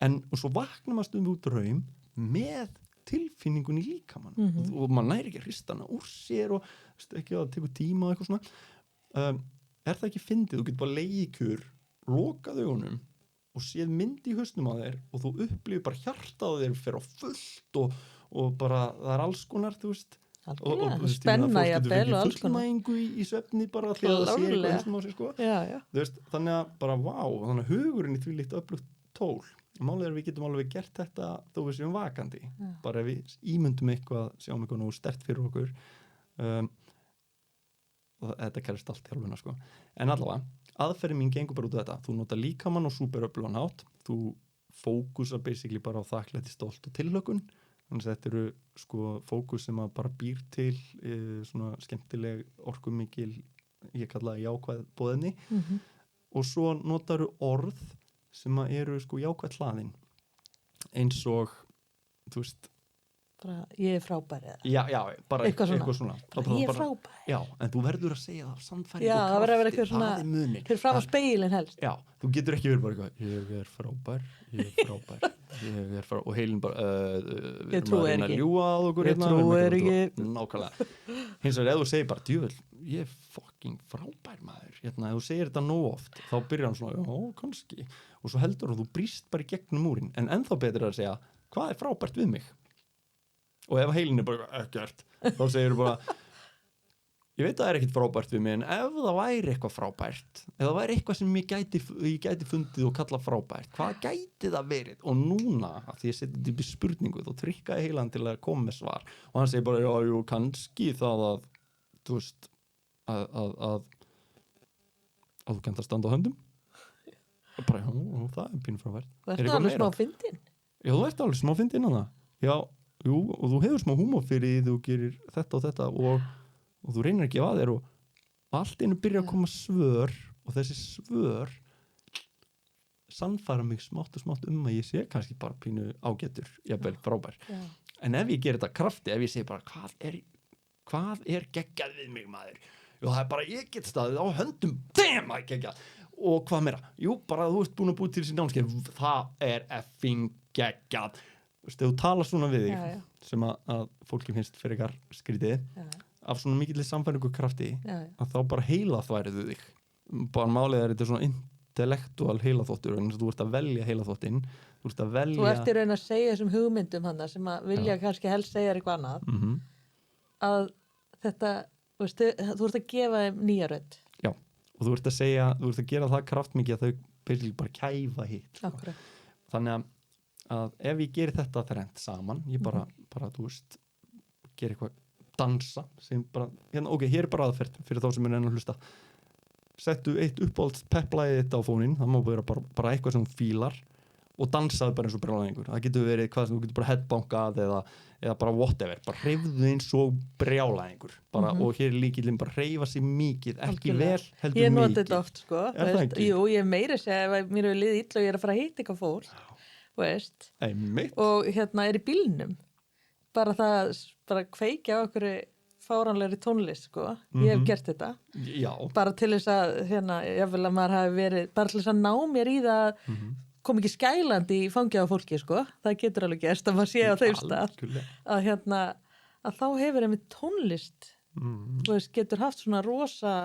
og svo vaknar maður stundum út draum með tilfinningun í líkamann og maður næri ekki að hrista hana úr sér og ekki að tekur tíma og eitthvað svona. Er það ekki fyndið? Þú getur bara leikjur, lokað augunum og séð mynd í hausnum á þér og þú upplifir bara hjartað þér fyrir á fullt og bara það er alls konar, þú veist. Og spenna í að bel og alls konar. Fullnægingu í svefni bara því að það sé eitthvað hausnum á sér, sko. Þú veist, þannig að bara þannig að hugurinn í því líkt öflugt tól. Málið við getum alveg gert þetta þó við séum vakandi. Bara ef við ímyndum eitthvað, sjáum eitthvað nú sterkt fyrir okkur. Og þetta kærist allt í alvegna, sko. En allavega, aðferðin mín gengur bara út af þetta. Þú nota líkamann og súperöflugan hátt. Þú fókusar basically bara á þakklæti, stolt og tilhlökkun. Þannig að þetta eru sko fókus sem að bara býr til svona skemmtileg orkumikil, ég kalla það jákvæð boðefni og svo notaru orð sem að eru sko jákvæð hlaðin eins og, þú veist bara ég er frábær eða já, bara eitthvað svona ég er frábær já, en þú verður að segja það samfæring já, það verður að vera eitthvað það svona fyrir fram á speilin helst já, þú getur ekki verið bara eitthvað ég er frábær og heilin bara ég trúi er ekki ljúga að okkur ég trúi er ekki nákvæmlega hins vegar ef þú segir bara djövel ég er fucking frábær maður ef þú segir þetta nóg oft þá byrjar hann svona já, kannski og svo heldur þú brýst bara í gegnum múrin en ennþá betur að segja hvað er frábært við mig og ef heilin er bara ekkert þá segir þú bara ég veit að það er ekkert frábært við mig en ef það væri eitthvað frábært ef það væri eitthvað sem ég gæti fundið og kalla frábært hvað gæti það verið og núna að því ég seti þetta upp í spurningu þá trykkaði heilan til að koma með svar og hann segir bara já, jú, kannski það að þú veist að þú kannt að standa á höndum og bara já, það er pínu frábært þú ert alveg smá fyndin já, þú ert alveg smá fyndin hana já, jú, og þú hefur smá húmor fyrir því þú gerir þetta og þetta og þú reynir ekki að þér og allt einu byrja að koma svör og þessi svör sannfæra mig smátt og smátt að ég sé kannski bara pínu ágætur jafnvel frábær en ef ég ger þetta krafti, ef ég segi bara hvað er geggjað við mig maður og það er bara ég get staðið á höndum damn að geggjað og hvað meira, jú bara þú ert búin að búið til þessi námskeið það er effing geggjað þú veist, ef þú talar svona við þig sem að fólki finnst fyrir ykkar skrítið af svona mikill samfæringu krafti já. að þá bara heila þværiðu þig bara málið þetta er svona intellectual heilaþvottur en þú ert að velja heilaþvottinn þú ert að velja Þú ert í raun að segja þessum hugmyndum hana sem að vilja kannski helst segja eitthvað annað -hmm. að þetta, þú ert að gefa þeim nýja rödd. Já, og þú ert að segja þú ert að gera það kraftmikið að þau basically bara kæfa hitt sko. Akkurat. Þannig að ef ég gerir þetta þrennt saman ég bara þú veist gera eitthvað dansa sem bara, hérna, ok, hér er bara aðferð fyrir þá sem er enn að hlusta settu eitt uppáhalds pepplæðið þetta á fónin það má vera bara eitthvað sem þú fílar og dansaðu bara eins og brjálæðingur það getur verið hvað sem þú getur bara headbankað eða bara whatever, bara hreyfðu eins og brjálæðingur bara, og hér er líkillinn bara hreyfa sér mikið ekki Algjörlega. vel, heldur Ég mikið noti þetta oft, sko. Er það ekki? Jú, ég meiri segja ef mér hefur liðið illa og ég er að fara að hitta eitthvað fólk, veist, Einmitt. og hérna er í bílnum. Bara það, bara kveikja á okkur fáránlegri tónlist, sko. Ég hef gert þetta. Já. Bara til þess að, hérna, ég vil að maður hafi verið, bara til þess að ná mér í það kom ekki skælandi í fangja á fólki, sko. Það getur alveg gerst að maður sé á þeim stað. Að hérna, að þá hefur einmitt tónlist, þú veist, getur haft svona rosa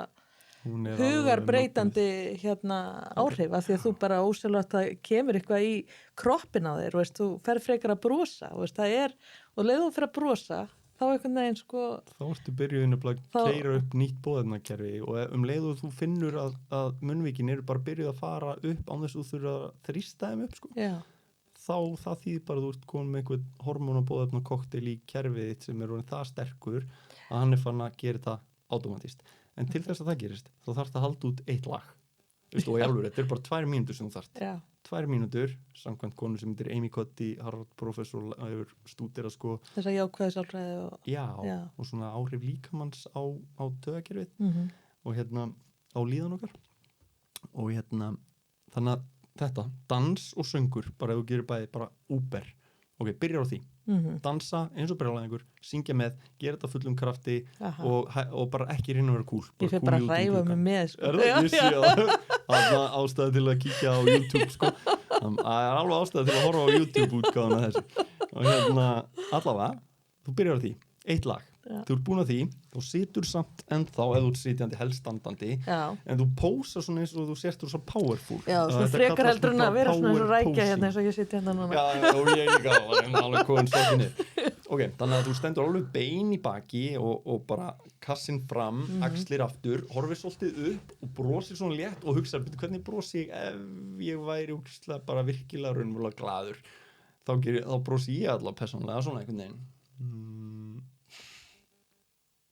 hugarbreytandi hérna áhrif af því að þú bara ósjálfrátt að kemur eitthvað í kroppin á þér, veist, þú fer frekar að brosa, veist, það er, og leið þú fer að brosa, þá einhvern veginn sko þá ertu byrjuðin að keyra upp nýtt boðefnakerfi og leið og þú finnur að munnvíkin eru bara byrjuð að fara upp án þess að þú þurfa að þrýsta þeim upp sko. Já. Þá það þýðir bara að þú ert komin með einhvern hormónabóðefna kokteil í kerfið þitt sem er orðinn það sterkur að hann er fann að gera þetta automatist. En til þess að það gerist, þá þarfst að halda út eitt lag. Vistu, og í alvöru, þetta er bara 2 mínútur sem þú þarft. Já. 2 mínútur, samkvæmt konu sem heitir Amy Cuddy, Harvard professor, hefur stúderað sko. Þess að jákvæðisálfræði og... Já, og svona áhrif líkamanns á taugakerfið og hérna á líðan okkar. Og hérna, þannig að þetta, dans og söngur, bara ef þú gerir bæði bara úber. Ok, byrjar á því. Dansa eins og brjálæðingur, syngja með, gera þetta fullum krafti og bara ekki reyna að vera cool. Ég fyrir bara að ræfa mig með sko. Er það? Ég sé það. Það er ástæði til að kíkja á YouTube sko. Það er alveg ástæði til að horfa á YouTube útgáðuna þessi. Og hérna, allavega, þú byrjar á því, 1 lag. Þú ert búin að því, þú situr samt ennþá ef þú ert sitjandi helstandandi en þú pósar svona eins og þú sért svo powerful. Já, svo frekar heldur en að vera svona eins og rækja hérna eins og ég sitja hérna núna. Já, og ég líka var alveg komin stoffinni. Ok, þannig að þú stendur alveg bein í baki og bara kassin fram, axlir aftur, horfir svolítið upp og brosir svona létt og hugsa hvernig brosi ég ef ég væri bara virkilega raunverulega glaður. Þá brosi ég allavega persónulega svona einhvern veginn.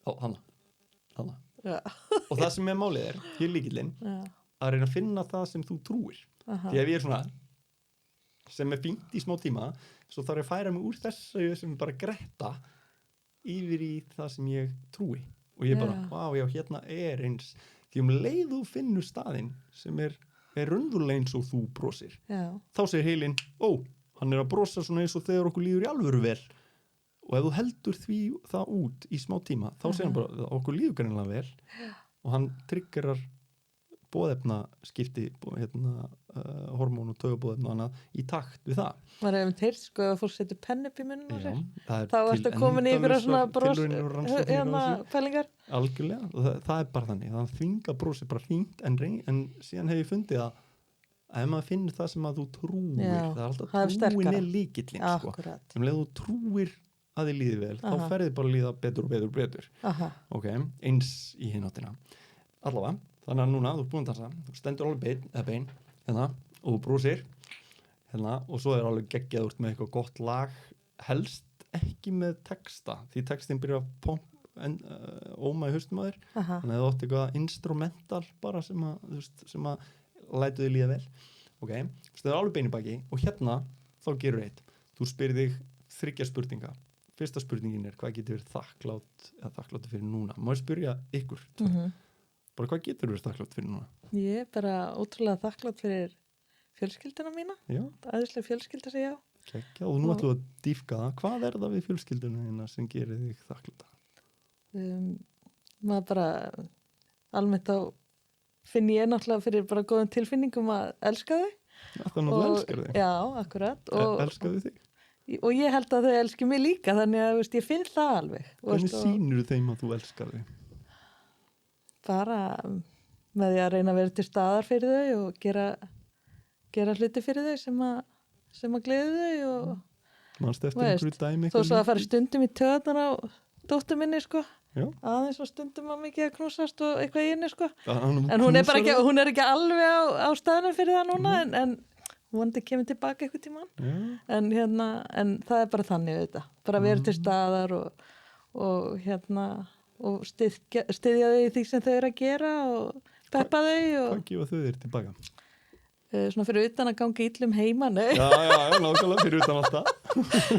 Hanna. Og það sem með málið er, hér líkillinn, að reyna að finna það sem þú trúir. Því ef ég er svona sem er fínt í smá tíma, svo þarf ég að færa mig úr þessu sem bara gretta yfir í það sem ég trúi. Og ég bara, já, hérna er eins. Því leið þú finnur staðinn sem er raunverulega eins og þú brosir. Þá segir heilinn, hann er að brosa svona eins og þegar okkur líður í alvöru vel. Og ef þú heldur það út í smá tíma, þá segir hann bara okkur líður greinilega vel og hann triggerar boðefnaskipti, hormón og taugabóðefna og annað í takt við það. Maður hefum teirt sko að fólk setur penn upp í munnum á sér. Þá ertu komin í einhverja svona pælingar. Algjörlega, og það er bara þannig. Það þvinga brosi bara fínt en síðan hef ég fundið að ef maður finnur það sem að þú trúir, það er alltaf trúin er líkillinn. Sko. Leið þú trúir að þið líði vel, þá ferði bara að líða betur. Ok, eins í hináttina. Allavega, þannig að núna, þú er búin að dansa, þú stendur alveg bein, hérna, og þú brosir, hérna, og svo er alveg geggjað úr með eitthvað gott lag, helst ekki með texta, því textin byrjar að óma í haustum að þér, þannig að þú átt eitthvað instrumental bara sem að lætu þig líða vel. Ok, þú stendur alveg bein í baki, og hérna, þá gerur eitt. Þú spyrir þig 3 spurninga. Fyrsta spurningin er, hvað getur verið þakklátt fyrir núna? Má ég spyrja ykkur? Bara hvað getur verið þakklátt fyrir núna? Ég er bara ótrúlega þakklátt fyrir fjölskylduna mína. Já. Æðislega fjölskylda segja já. Kekja, og nú ætlum við að dýpka það. Hvað er það við fjölskylduna þína sem gerir þig þakklátt? Maður bara almennt þá finn ég náttúrulega fyrir bara góðum tilfinningum að elska þau. Það náttúrulega elskar þig. Já, akkurat. Elskar þig þig? og ég held að þau elski mig líka þannig að ég finn það alveg Hvernig sýnur þeim að þú elskar þau? bara með því að reyna að vera til staðar fyrir þau og gera hluti fyrir þau sem að gleði þau og Manstu eftir einhverju dæmi þó svo að fara stundum í töðunar á dóttur minni Já. aðeins og stundum að mikið að knúsast og eitthvað í henni En en hún er bara ekki, hún er ekki alveg á staðnum fyrir það núna en vonandi kemur tilbaka eitthvað tímann en það er bara þannig auðvitað, bara vera til staðar og styðja þau í því sem þau eru að gera og peppa þau Hvað gefa þau þér tilbaka? Svona fyrir utan að ganga illum heima, nei. Já, nákvæmlega fyrir utan alltaf.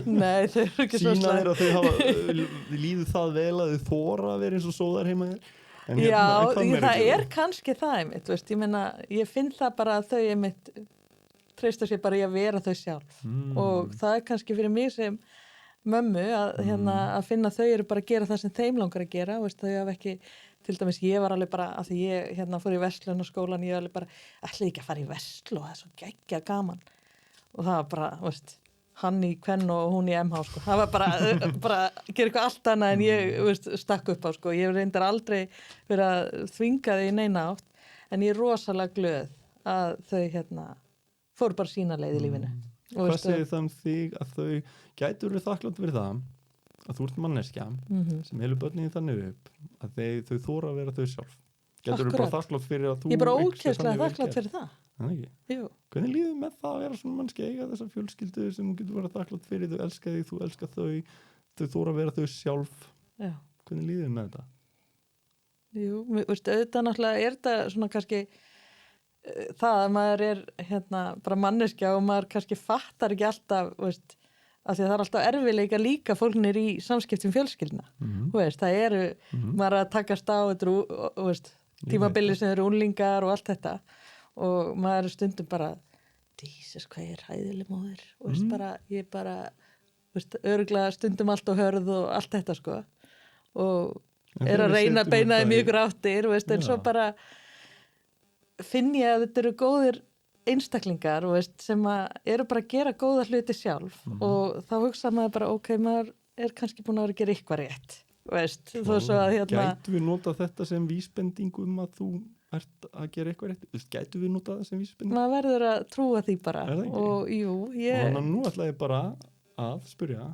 Nei, þau eru ekki svo Sýna þér að þau líður það vel að þau þora að vera eins og sóðar heima þér. Já, það er kannski það einmitt, veist, ég finn það bara að þau einmitt treysta sér bara í að vera þau sjálf og það er kannski fyrir mig sem mömmu að finna þau eru bara að gera það sem þeim langar að gera, veist, þau hafa ekki til dæmis ég var alveg bara, að því ég fór í verslun og skólan, ég var alveg bara, ætlaði ekki að fara í verslu og það er svo geggjað gaman og það var bara, veist, hann í Kvenn og hún í MH, sko, það var bara gera eitthvað allt annað en ég, veist, stakk upp á, sko, ég reyndar aldrei fyrir að þvinga þau í neina átt, en ég er rosalega glöð að þau, fóru bara sína leið í lífinu. Hvað segir það þig að þau gætu verið þakklátt fyrir það að þú ert manneskja sem helur börnin þannig upp að þau þóra að vera þau sjálf getur þú bara þakklátt fyrir að þú ég er bara ókvæslega þakklátt fyrir það hvernig líður með það að vera svona mannski eiga þessa fjölskyldu sem þú getur verið þakklátt fyrir þau elska þig, þú elska þau þóra að vera þau sjálf hvernig líður með þetta? Jú, veist, auðvitað náttúrulega er þetta svona kannski það að maður er bara manneskja og maður kannski fattar ekki alltaf, veist af því að það er alltaf erfiðleika líka fólknir í samskiptum fjölskyldna veist, það eru, maður er að takast á tímabili sem eru unlingar og allt þetta og maður er stundum bara Jesus, hvað ég er hæðileg móðir og veist, ég bara örugglega stundum allt og hörð og allt þetta sko og er að reyna að beina þeim í ykkur áttir veist, en svo bara finn ég að þetta eru góðir einstaklingar veist, sem eru bara að gera góða hluti sjálf og þá hugsa maður bara ok, maður er kannski búin að vera að gera eitthvað rétt veist, þó svo að Gætu við nota þetta sem vísbendingu að þú ert að gera eitthvað rétt? Gætu við nota þetta sem vísbendingu? Maður verður að trúa því bara og jú, og þannig að nú ætla ég bara að spyrja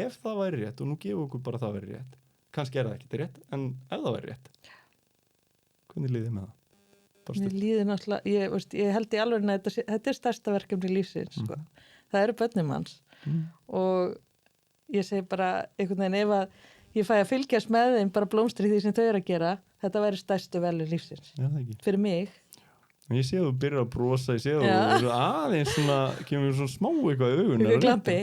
ef það væri rétt og nú gefum okkur bara það væri rétt kannski er það ekki rétt, en ef það væri rétt hvernig líðið með það? Mér líður náttúrulega, ég held í alveg að þetta er stærsta verkefni lífsins sko. Það eru börnum hans og ég segi bara einhvern veginn ef að ég fæ að fylgjast með þeim bara blómstri því sem þau eru að gera þetta væri stærstu velur lífsins fyrir mig Ég sé að þú byrjar að brosa, ég sé að þú aðeins svona, kemur svona smá eitthvað í augun eitthvað glampi,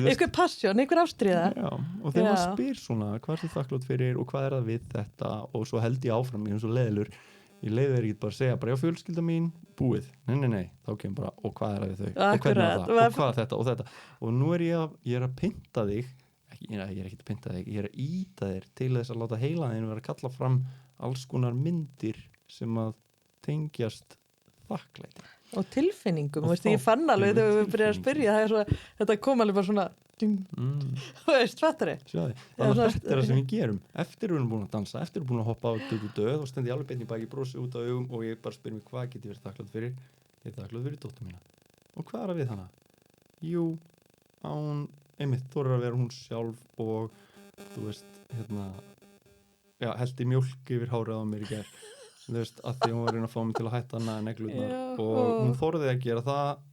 eitthvað passion, eitthvað ástríða og þegar maður spyr svona hvað er þið þakklátt fyrir og hvað er það við þetta og svo held ég áfram í eins og leðilur ég leiði þeir ekki bara að segja bara já fjölskylda mín, búið, nei, þá kemur bara og hvað er það við þau, og hvernig er það og hvað er þetta og þetta og nú er ég að pynta þig ég er ekki að pynta þig, ég er að ýta þér til þess að láta heila þín vera að kalla fram alls konar myndir sem að tengjast þakklæti og tilfinningum, veist, ég fann alveg þegar við byrjaði að spyrja þetta kom alveg bara svona þú veist, fattar ég þannig að þetta er það sem við gerum eftir við erum búin að dansa, eftir við erum búin að hoppa á döð og stendi alveg beint í baki, brosi út á augum og ég bara spyr mig hvað get ég verið þakklátt fyrir ég er þakklátt fyrir dóttur mína og hvað er að við hana? Jú, hún einmitt þorir að vera hún sjálf og þú veist heldi mjólk yfir hárið á mér í gær þú veist, að því hún var að fá mig til að hætta hana neglurnar og hún þorði að gera það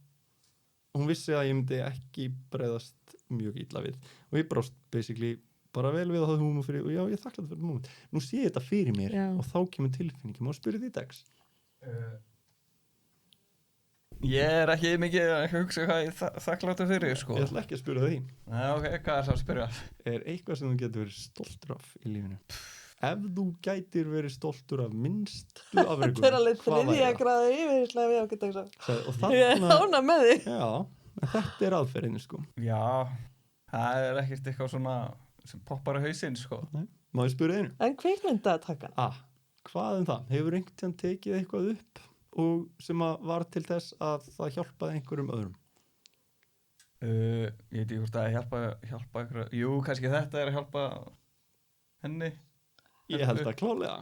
hún vissi að ég myndi ekki bregðast mjög illa við og ég brást basically bara vel við að það hún fyrir og já, ég þakklátt fyrir moment nú sé ég þetta fyrir mér og þá kemur tilfinningi má spyrja því dags Ég er ekki mikið að hugsa hvað ég þakkláttur fyrir sko. Ég ætla ekki að spyrja því ok, hvað er það að spyrja? Er eitthvað sem þú getur verið stoltur af í lífinu? Ef þú gætir verið stoltur af minnstu afrekum þetta er alveg þriðja gráðu yfir við okkur og ég er ána með því já, þetta er aðferðinni sko já, það er ekkert eitthvað svona sem poppar á hausinn sko má ég spyrja einu? En kvikmynda að taka hvað það? Hefur einhvern tíðan tekið eitthvað upp og sem að var til þess að það hjálpaði einhverjum öðrum? Ég veit ekki hvort að hjálpa ykkur. Jú, kannski þetta að hjálpa henni. Ég held að klálega.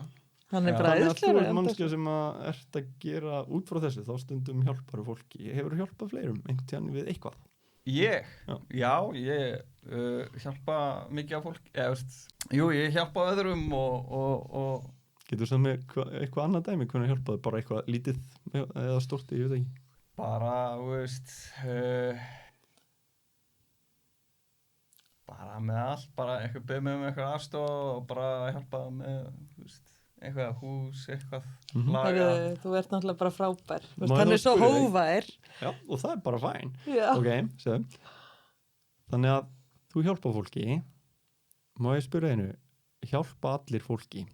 Hann er Já. bara Þannig að þú æðislegur. ert mannskja sem að ert að gera út frá þessu, þá stundum hjálparu fólki. Hefur hjálpað fleirum einhvern tíðan við eitthvað? Ég? Já. Já, ég hjálpa mikið af fólki. Jú, ég hjálpa öðrum og Getur þú með eitthvað annað dæmi, hvernig hjálpaðu? Bara eitthvað lítið eða stórt, ég veit ekki. bara, bara með allt, bara eitthvað beð með eitthvað aðstoð og bara hjálpa með, eitthvað hús, eitthvað Mhm. laga. Þú ert náttúrulega bara frábær. Þú Má veist, ég hann þá er svo spyrja þig? hóvær. Já, og það er bara fæn. Já. Ok, sem. Þannig að þú hjálpa fólki, má ég spyrja einu, hjálpa allir fólki?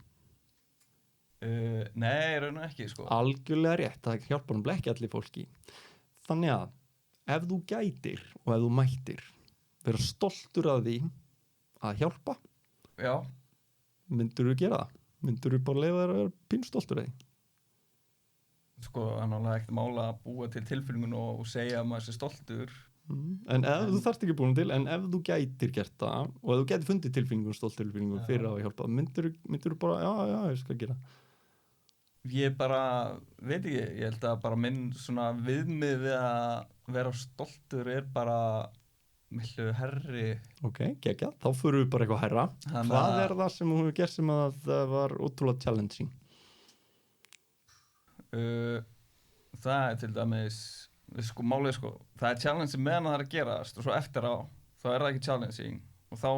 Nei, raun og ekki, sko. Algjörlega rétt, það hjálpar um ekki allir fólki. Þannig að ef þú gætir og ef þú mættir vera stoltur af því að hjálpa, Já, myndur þú gera það? Myndur þú bara leifa þér að vera pínstoltur af því? sko, hann er alveg ekkert mála að búa til tilfinningun og segja að maður sé stoltur. En ef þú þarft ekki búin til, en ef þú gætir gert það og ef þú gætir fundið tilfinningum, stolt tilfinningum fyrir að hjálpa, myndur þú bara, já, ég skal gera. Ég bara, veit ekki, ég held að bara minn svona viðmið við að vera stoltur er bara miklu herri. Ok, geggjað, þá fyrir við bara eitthvað hærra. Þannig Hvað að- er það sem þú hefur gert sem að það var ótrúlega challenging? Það er til dæmis, sko, málið sko, það er challenging meðan það er að gerast og svo eftir á, þá er það ekki challenging og þá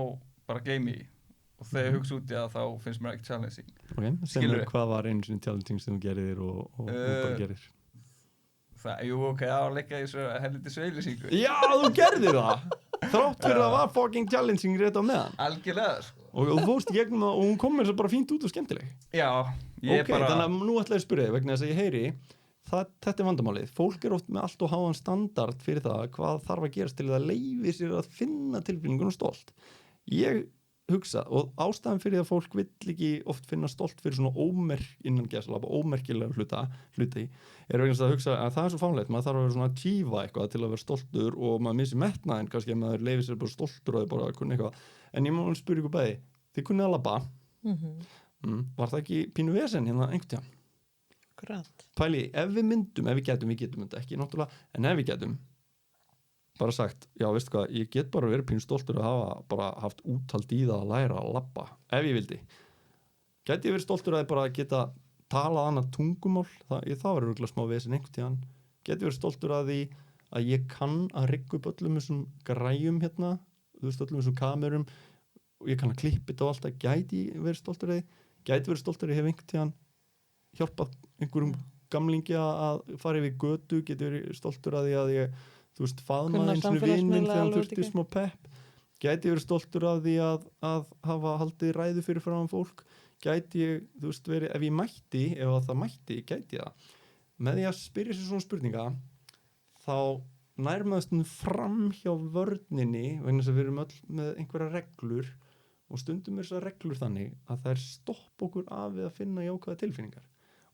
bara gleymi ég. Og þegar ég hugsa út í það, þá finnst mér ekki challenging. Ok, sem Skilurðu? er hvað var einu sinni challenging sem þú gerir og þú bara gerir. Jú, ok, það var líka í svo helviti sveilýsingu. Já, þú gerðir það! Þrátt fyrir að það var fucking challenging rétt á meðan. Algjörlega, sko. Og þú fórst í gegnum það og hún kom mér svo bara fínt út og skemmtileg. Já, ég Ok, bara... þannig að nú ætla ég að spyrja þig vegna þess að ég heyri, þetta er vandamálið. Fólk er oft með allt og háan standard fyrir það hvað þarf að gerast til að leyfi sér að finna tilfinningun og stolt. Ég hugsa, og ástæðan fyrir að fólk vill ekki oft finna stolt fyrir svona ómerkilega hluti er vegna þess að hugsa að það er svo fánlegt, maður þarf að vera svona að achieva eitthvað til að vera stoltur og maður missi metnaðinn kannski að maður leyfi sér bara stoltur og það bara að kunna eitthvað. En ég má spyrja ykkur bæði, þið kunnið að labba, var það ekki pínu vesen hérna einhvern tíðan? Akkurat. Pæli, ef við getum þetta ekki náttúrulega, en ef við getum bara sagt, já veistu hvað, ég get bara verið pínu stoltur að hafa bara haft úthald í það að læra að labba, ef ég vildi. Gæti ég verið stoltur að bara geta talað annað tungumál, það verður örugglega smá vesen einhvern tíðan. Gæti ég verið stoltur að því að ég kann að rigga upp öllum þessum græjum hérna, þú veist, öllum þessum kamerum og ég kann að klippa þetta og allt það. Gæti ég verið stoltur að því, gæti verið stoltur að ég hef einhvern tíðan hjálpað einhverjum gamlingi að fara yfir götu, geti verið stoltur að því að ég, þú veist, faðmaði eins og vinn minn þegar hann þurfti smá pepp. Gæti verið stoltur að því að hafa haldið ræðu fyrir framan fólk. Gæti ég, þú veist, verið, ef ég mætti, ef það mætti, gæti ég það. Með því að spyrja sér svona spurninga, þá nær maður stundum fram hjá vörninni, vegna þess að við erum öll með einhverja reglur og stundum er þessar reglur þannig að það er stopp okkur af við að finna jákvæða tilfinningar.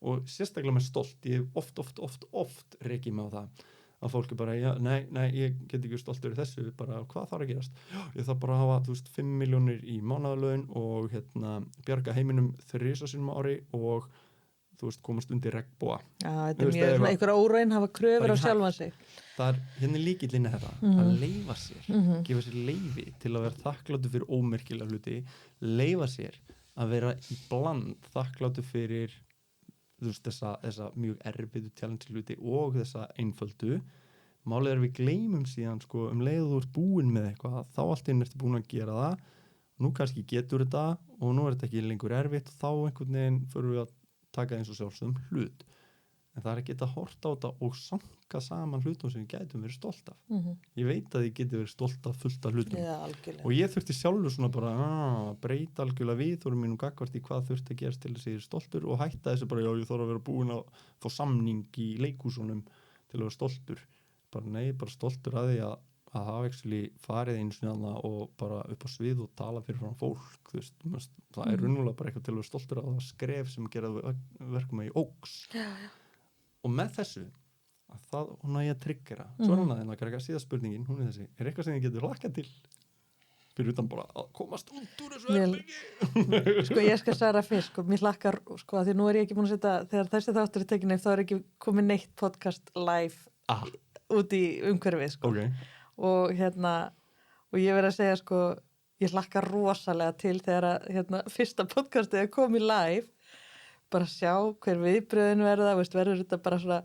Og sérstaklega með stolt, ég hef oft rekið mig á það að fólk er bara, já, nei, ég get ekki stoltur í þessu, bara hvað þarf að gerast? Já, ég þarf bara að hafa, þú veist, 5 milljónir í mánaðarlaun og bjarga heiminum 3 sinnum á ári og þú veist, komast undir regnboga. Já, þetta Þú er veist, mjög eða svona einhverja óræn hafa kröfur Bara á ekki sjálfan sig. Það er hérna líkillinn þetta, að leyfa sér, gefa sér leyfi til að vera þakkláttur fyrir ómerkilega hluti, leyfa sér að vera í bland þakkláttur fyrir þú veist, þessa mjög erfiðu challenge hluti og þessa einföldu. Málið er við gleymum síðan sko, leið og þú ert búin með eitthvað, þá allt inn ertu búin að gera það, nú kannski getur þetta og nú er þetta ekki lengur erfitt og þá einhvern veginn förum við að taka eins og sjálfsögum hlut. En það er ekki að horta á þetta og sanka saman hlutum sem við gætum verið stolt af. Ég veit að ég geti verið stolt af fullt af hlutum. Já, algjörlega. Og ég þurfti sjálfur svona bara breyta algjörlega viðhorfum mínum gagnvart í hvað þurfti að gerast til þess að ég er stoltur og hætta þessu bara, já, ég þarf að vera búin að fá samning í leikhúsunum til að vera stoltur. Bara nei, bara stoltur að því að hafa actually farið einu sinna og bara upp á svið og tala fyrir frá fólk, þú veist, það er raunverulega bara eitthvað til að vera stoltur að það skref sem gera verkum að ég óks. Og með þessu að það, hún að ég tryggjara svo er hann að þeim að síða spurningin, hún er þessi eitthvað sem ég getur hlakka til fyrir utan bara að komast út úr þessu herbergi Sko ég skal svara fyrst, sko, mér hlakkar sko, því nú er ég ekki búin að setja, þegar þessi þáttur er tekin þá er ekki komið neitt podcast live út í umhverfið sko. Og og ég verð að segja sko, ég hlakkar rosalega til þegar að fyrsta podcastið er komið live, bara sjá hver viðbröðin verða, verður þetta bara svona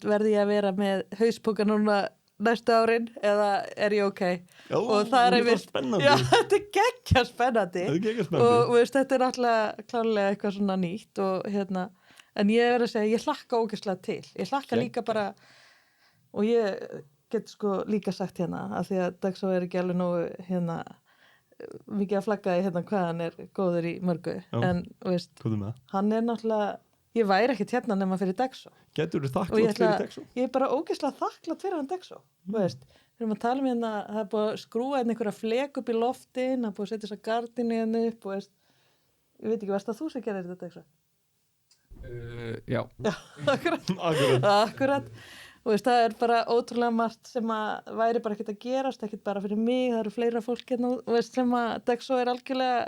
verði ég að vera með hauspóka núna næstu árin eða er ég ok? Já, og það er einmitt spennandi. Já, þetta er geggja spennandi og þetta er náttúrulega klárlega eitthvað svona nýtt og en ég verð að segja, ég hlakka ógeðslega til, ég hlakka líka bara og ég get sko líka sagt að því að Dagsá er ekki alveg nógu mikið að flagga í hvað hann er góður í mörgu en hann er náttúrulega ég væri ekkert nema fyrir Dagsá. Geturðu þakklátt fyrir Dagsá? Ég er bara ógeðslega þakklátt fyrir hann Dagsá. Við erum að tala það er búið að skrúa einhverja flek upp í loftin, það er búið að setja þessa gardinu upp og ég veit ekki, varst það þú sem gerir þetta Dagsá? Já. Akkurat. Og það er bara ótrúlega margt sem að væri bara ekkert að gerast, ekkert bara fyrir mig, það eru fleira fólk sem að Dagsá er algjörlega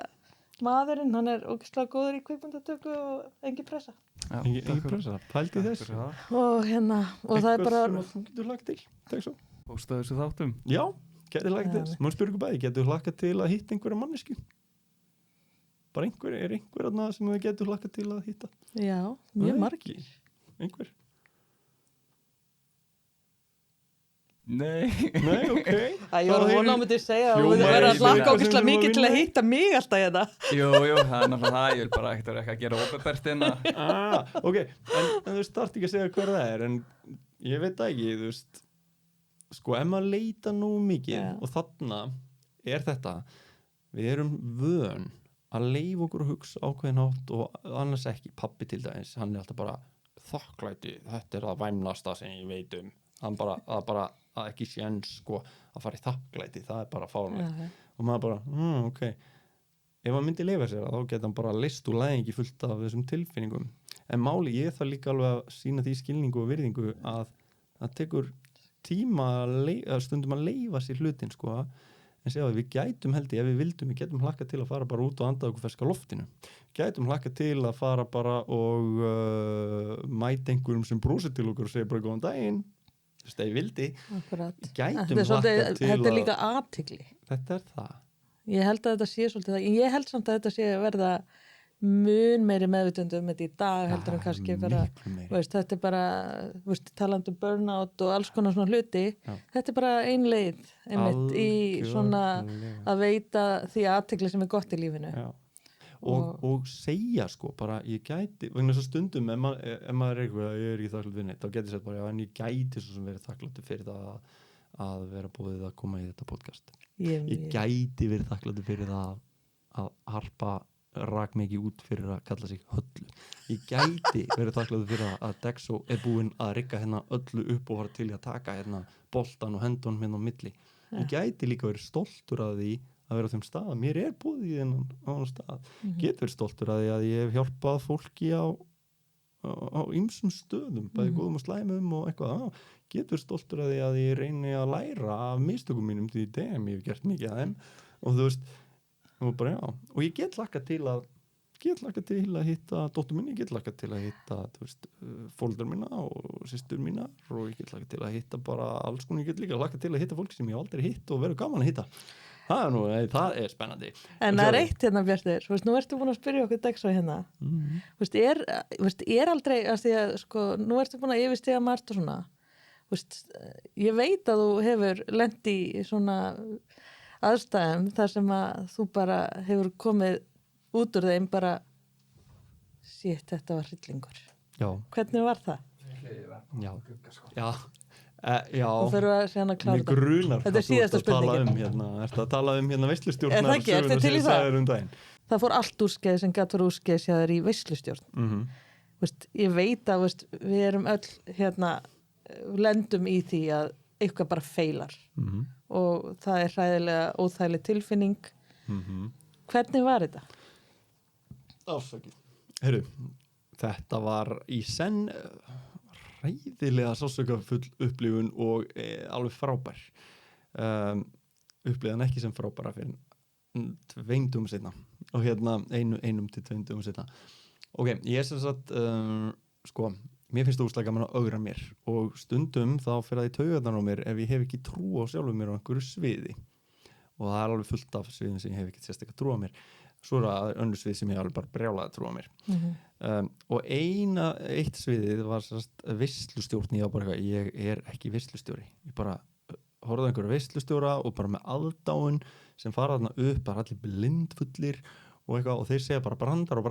maðurinn, hann er ógeðslega góður í kvikmyndatöku og engin pressa. Já, engin pressa, pældi þess. Og það er bara... Eitthvað sem þú getur hlakka til, Dagsá? Pósta þessu þáttum? Já, getur hlakka til þess. Má spyrja ykkur bæði, getur hlakka til að hitta einhverja mannesku? Bara einhver sem þið getur hlakka til að hitta? Já, mjög margir. Einhver? Nei, ok. Ég var að vona á myndi segja að þú verður að hlakka ógeðslega mikið til að hitta mig alltaf Jú, það er náttúrulega það, ég vil bara ekkert að gera opinbert ok, en þú þarft ekki að segja hver það er, en ég veit ekki, sko, ef maður leita nú mikið og þarna er þetta, við erum vön að leyfa okkur að hugsa ákveðin hátt og annars ekki, pabbi til dæmis, hann er alltaf bara þakklæti, þetta er það væmnasta sem ég veit hann bara að ekki séns sko að fara í þakklæti, það er bara fáránlegt og maður bara, ok ef hann myndi leyfa sér þá geta hann bara list úr læðingi fullt af þessum tilfinningum en máli ég þarf líka alveg að sína því skilningu og virðingu að það tekur tíma stundum að leyfa sér hlutin sko en segja að við gætum held ég ef við vildum við getum hlakka til að fara bara út og anda okkur ferska loftinu gætum hlakka til að fara bara og mæta einhverjum sem brosir til okkur og segja bara góðan daginn ég vildi gætum hlakka til þetta er líka athygli þetta er það ég held að þetta sé svolítið það ég held samt að þetta sé að verða mun meiri meðvitund þetta í dag heldur en kannski bara þetta er bara talandi um burnout og alls konar svona hluti þetta er bara ein leið einmitt í svona að veita því athygli sem er gott í lífinu og segja sko bara ég gæti, vegna þess að stundum ef maður er eitthvað, ég er ekki þakklátt fyrir neitt þá geti ég sagt bara, já en ég gæti svo sem verið þakkláttur fyrir það að vera búið að koma í þetta podcast ég gæti verið þakkláttur fyrir það að Harpa rak mikið út fyrir að kalla sig Höllu ég gæti verið þakkláttur fyrir að Dagsá er búinn að rigga hérna öllu upp og var til að taka hérna boltan og hendunum hérna á milli ég gæti líka verið stoltur að því að vera á þeim stað, mér er búið í þennan stað, get verið stoltur að því að ég hef hjálpað fólki á ýmsum stöðum, bæði góðum og slæmum og eitthvað, get verið stoltur að því að ég reyni að læra af mistökum mínum því ég hef gert mikið af þeim og þú veist, og bara já og ég get hlakka til að hitta dóttur minni, ég get hlakka til að hitta fóreldrar mína og systur mínar og ég get hlakka til að hitta bara alls konar, ég get líka hlakka til að hitta fólki sem ég aldrei hitt og verður gaman að hitta það er spennandi en það er eitt Bjartur, nú ertu búin að spyrja okkur Dagsá hérna er aldrei að því að sko, nú ertu búin að yfirstiga margt og svona ég veit að þú hefur lent í svona aðstæðum þar sem að þú bara hefur komið út úr þeim bara shit, þetta var hryllingur hvernig var það? Já, og fyrir að segja hann að klára þetta grunar þetta er síðasta spurningin ertu að tala um veislustjórnar er það ekki, ertu til í það? Það fór allt úrskeið sem gat fyrir úrskeið sér þær í veislustjórn ég veit að við erum öll lendum í því að eitthvað bara feilar og það er hræðilega óþægileg tilfinning hvernig var þetta? Ásakið, heyrðu þetta var í senn hræðilega sásaukafull upplifun og alveg frábær. Upplifðan ekki sem frábæra fyrir 2 dögum seinna og einum til 2 dögum seinna. Ok, ég sem sagt sko, mér finnst óslega gaman að ögra mér og stundum þá fer það í taugarnar á mér ef ég hef ekki trú á sjálfum mér á einhverju sviði og það er alveg fullt af sviðum sem ég hef ekki sérstaklega trú á mér. Svo er það önnur svið sem ég alveg bara brjálaði trú á mér. Og eitt sviðið var veislustjórn. Ég er ekki veislustjóri. Ég bara horfði á einhverju veislustjóra og bara með aðdáun sem fara þarna upp, bara allir blindfullir og þeir segja bara brandar og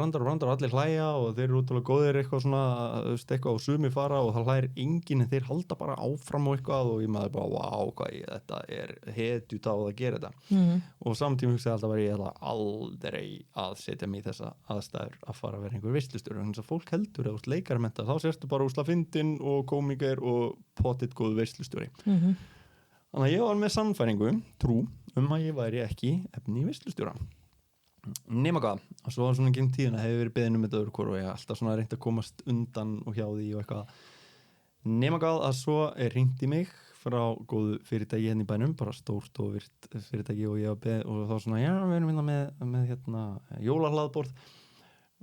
allir hlæja og þeir eru útrúlega góðir eitthvað svona, eitthvað og sumi fara og það hlægir enginn en þeir halda bara áfram og eitthvað og ég maður bara, wow, þetta er hetjut á að gera þetta. Og samtíma hugsaði alltaf að ég ætla aldrei að setja mig í þessa aðstæður að fara að vera einhver veislustjóri. Þannig að fólk heldur að leikarmenta, þá sérstu bara úsla fyndin og kómiker og pottitt góð veislustjóri. Þannig að ég var með sannfæringu, trú, að ég væri ekki efni í veislustjóra. Nema hvað, og svo svona gegn tíðina hefur verið beðin þetta öðru hvort og ég alltaf svona reynt að komast undan og hjá því og eitthvað. Nema hvað að svo hringt í mig frá góðu fyrirtæki í bænum, bara stórt og virt fyrirtæki og ég var beðin og þá svona, já, við erum með jólahlaðborð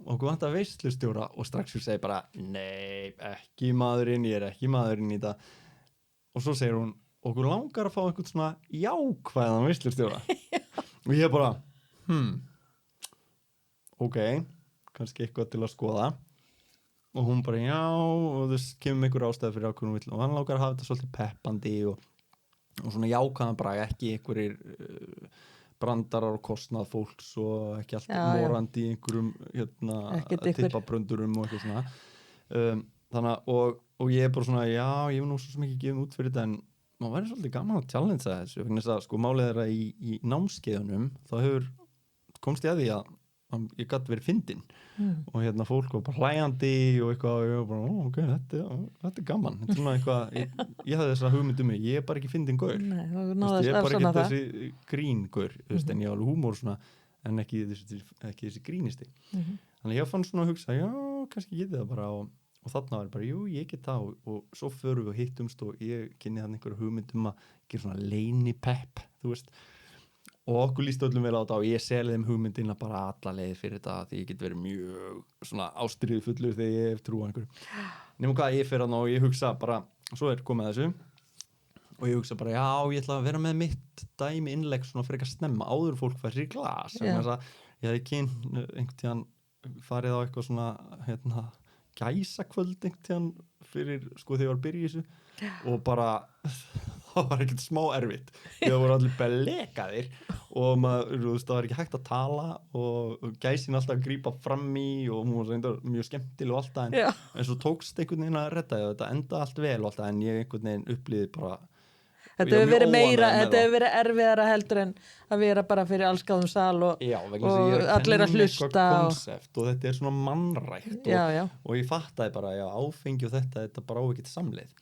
og okkur vantar veislustjóra og strax ég segi bara, nei, ekki maðurinn, ég er ekki maðurinn í þetta. Og svo segir hún, okkur langar að fá einhvern svona jákvæðan veislustjóra. Og ég bara, ok, kannski eitthvað til að skoða og hún bara, já, og þess kemur einhver ástæði fyrir ákveðnum vill og hann langar að hafa þetta svolítið peppandi og svona jákvæðan brag, ekki einhverjir brandarar og kostnað fólks og ekki allt morandi í einhverjum tippabröndurum og eitthvað svona þannig að, og ég er bara svona, já, ég hef nú svo mikið gefið út fyrir þetta en maður væri svolítið gaman að challengea þessu vegna þess að sko málið er að í námskeiðunum þá komst ég að því að ég gat verið fyndin og fólk var bara hlæjandi og eitthvað og ég var bara, ok, þetta er gaman þetta er svona eitthvað, ég hafði þessa hugmynd mig ég er bara ekki fyndin gaur ég er bara ekki þessi gríngaur en ég har alveg húmór svona en ekki þessi grínisti þannig ég fann svona að hugsa, já, kannski getið það bara og þarna var bara, jú, ég get það og svo förum við og hittumst og ég kynni þannig einhverju hugmynd að gera svona leynipepp, þú veist og okkur líst öllum vel á þetta og ég selði þeim hugmyndina bara alla leið fyrir þetta því ég get verið mjög svona ástríðufullur þegar ég hef trú á einhverju nema hvað ég fer að ná og ég hugsa bara svo komið þessu og ég hugsa bara já ég ætla að vera með mitt dæmi innlegg svona frekar snemma áður fólk fær sér í glas ég hefði kynnt einhvern tíðan farið á eitthvað svona gæsakvöld einhvern tíðan fyrir sko þegar ég var að byrja í þessu og bara það var ekkert smá erfitt það voru allir belekaðir og það var ekki hægt að tala og gæsin alltaf að grípa fram í og hún var mjög skemmtileg og alltaf en svo tókst einhvern veginn að redda þetta enda allt vel og alltaf en ég einhvern veginn upplýði bara þetta hefur verið meira, þetta hefur verið erfiðara heldur en að vera bara fyrir allskáðum sal og allir að hlusta og þetta er svona mannrækt og ég fattaði bara, já, áfengi og þetta bara á ekki til samleið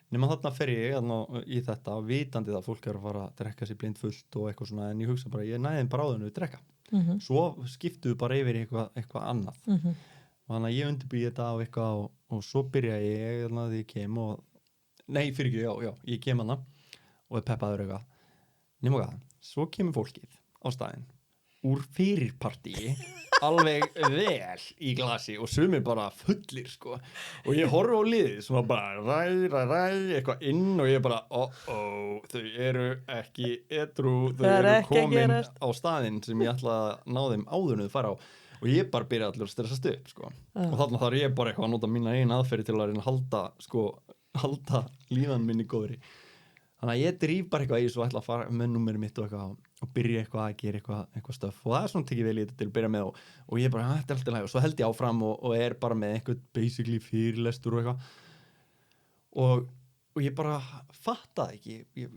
nema þarna fer ég í þetta vitandi það fólk er að fara að drekka sér blindfullt og eitthvað svona en ég hugsa bara, ég næði bara áðurinn við drekka svo skiptuðu bara yfir eitthvað annað og þannig að ég undirbýði þetta á eitthvað og svo byrja ég þegar ég kem ég kem hana og er peppaður eitthvað nema hvað, svo kemur fólkið á staðinn úr fyrirpartíi alveg vel í glasi og sumir bara fullir sko og ég horfi á liðið svona bara ræ eitthvað inn og ég bara þau eru ekki edrú þau eru komin á staðinn sem ég ætla að ná þeim áður en þau fara á og ég bara byrja allir að stressast upp sko og þarna þarf ég bara eitthvað að nota mína eina aðferði til að reyna að halda líðan minni góðri þannig að ég dríf bara eitthvað í þessu og ætla að fara með númerið mitt og eitthvað og byrja eitthvað að gera eitthvað stöf og það er svona tekið vel í þetta til að byrja með og ég bara, þetta er alltaf læg og svo held ég áfram og er bara með eitthvað basically fyrirlestur og eitthvað og ég bara fattaði ekki ég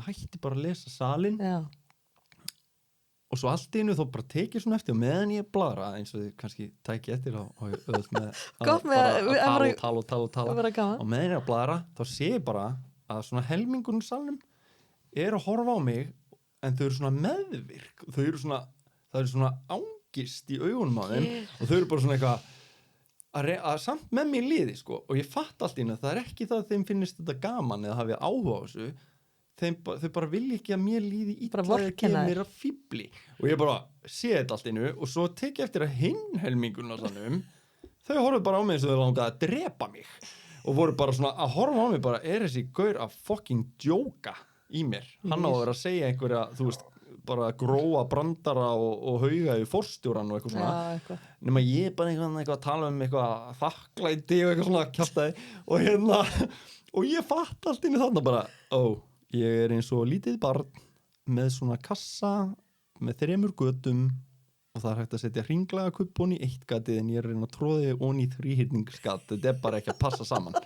hætti bara að lesa salinn og svo allt í einu þó bara tekið svona eftir og meðan ég bladra eins og þið kannski tæki eftir og öðvöld með að tala og meðan ég bladra þá sé ég bara að svona helmingurinn salnum er að horfa á mig en þau eru svona meðvirk það eru svona ángist í augunum á þeim og þau eru bara svona eitthvað að samt með mér liði sko, og ég fatt allt það er ekki það að þeim finnist þetta gaman eða hafi áhuga á þessu þau bara vilja ekki að mér líði illa eða gefa mér að fíbli og ég bara sé þetta allt og svo tek ég eftir að hinn helmingun þau horfðu bara á mig eins og þau langaði að drepa mig og voru bara svona að horfa á mig bara þessi gaur að fucking djóka í mér, hann á að vera að segja einhverja, þú veist bara gróa brandara og hauga í forstjóran og eitthvað svona nema ég bara eitthvað að tala eitthvað þakklæti og eitthvað svona kjastaði og ég fatt allt þarna bara ég eins og lítið barn með svona kassa með 3 götum og það hægt að setja hringlaga kubb onni í 1 gatið en ég reyna að tróði onni í 3-hirningsgat þetta bara ekki að passa saman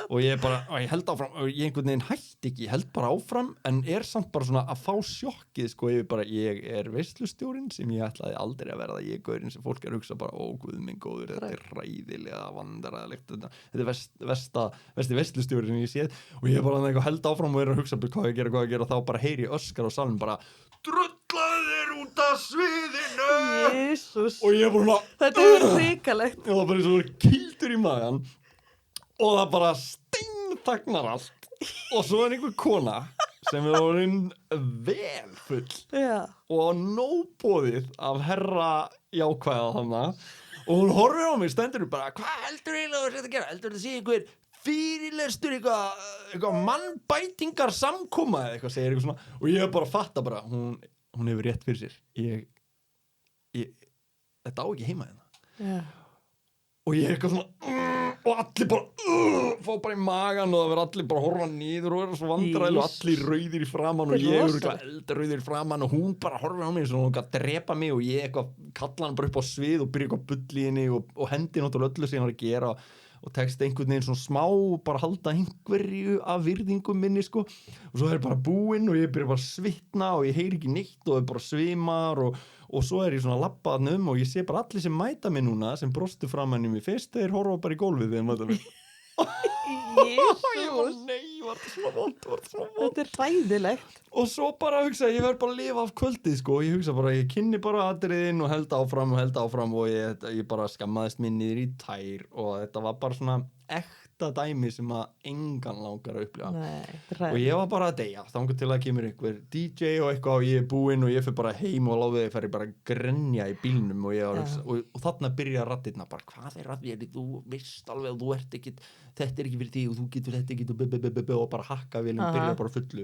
og ég held áfram og ég einhvern veginn hætti ekki, ég held bara áfram en samt bara svona að fá sjokkið sko ég veislustjórinn sem ég ætlaði aldrei að verða ég gaurinn sem fólk að hugsa bara guð minn góður, þetta ræðilega vandræðilegt, þetta vesti veislustjórinn sem ég séð og ég bara held áfram og að hugsa hvað ég gera og þá bara heyri ég öskar á salnum bara drullaðu þér út af sviðinu Jesus. Og ég bara þetta hrikalegt og það bara svo kildur í magan og það bara steinþagnar allt og svo einhver kona sem orðin vel full og nóboðið af herra jákvæða þarna og hún horfir á mig stendur bara hvað heldur eiginlega að þetta gera heldur þetta sé einhver fyrirlestur eitthvað mannbætingar samkoma eða eitthvað segir eitthvað svona og ég bara fatta bara hún hefur rétt fyrir sér þetta á ekki heima hérna og ég eitthvað svona og allir bara fá bara í magan og það verður allir bara horfa niður og vera svo vandræðileg og allir rauðir í framan og ég er eldrauðir í framan og hún bara horfir á mig eins og hún að drepa mig og ég eitthvað kalla hann bara upp á svið og byrja eitthvað bull í henni og hendi náttúrulega öllu sem hann var að gera og tekst einhvern veginn svona smá bara halda einhverju af virðingum minni sko og svo bara búinn og ég byrja bara að svitna og ég heyri ekki neitt og bara svimar og svo ég svona labbaðan og ég sé bara allir sem mæta mig núna sem brostu framan í mig fyrst þeir horfa bara í gólfið þegar mæta mig ég bara nei, var þetta svona vond þetta hræðilegt og svo bara hugsa ég verð bara að lifa af kvöldið sko ég hugsa bara ég kynni bara atriðin og held áfram og ég bara skammaðist mig niður í tær og þetta var bara svona ekta dæmi sem að engan langar að upplifa og ég var bara að deyja þannig til að kemur einhver DJ og eitthvað og ég er búinn og ég fyrir bara heim og láði þig bara að grenja í bílnum og þarna byrja raddirna bara hvað raddir þú veist alveg að þú ert ekkit þetta ekki fyrir því og þú getur þetta ekkit og bara hakka vilum byrja bara fullu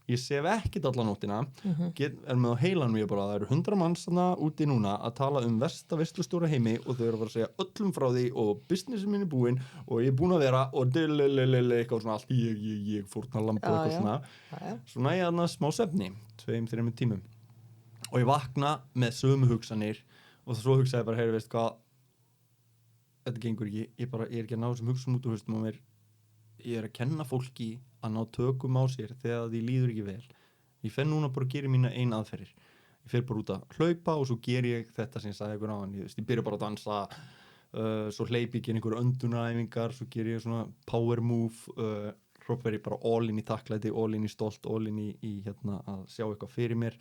ég sef ekkit alla nóttina með á heilanum ég bara það eru 100 manns þarna úti núna að tala versta veislustjóra heimi og þau eru að fara að segja öllum frá því og businessin minn er búinn og ég er búinn að vera og eitthvað svona allt ég fórna lamp og eitthvað svona ég aðna smá svefni 2-3 tímum og ég vakna með sömu hugsanir og svo hugsa ég bara heyri veist hvað þetta gengur ekki, ég er ekki að ná þessum hugsun út úr haustum á mér ég er að kenna fólki að ná tökum á sér þegar því líður ekki vel ég fer núna bara að gera mína ein aðferðir ég fer bara út að hlaupa og svo ger ég þetta sem ég sagði ykkur á hann ég byrja bara að dansa svo hleyp ég einhverju öndunaræfingar svo ger ég svona power move svo fer ég bara all in í þakklæti all in í stolt, all in í að sjá eitthvað fyrir mér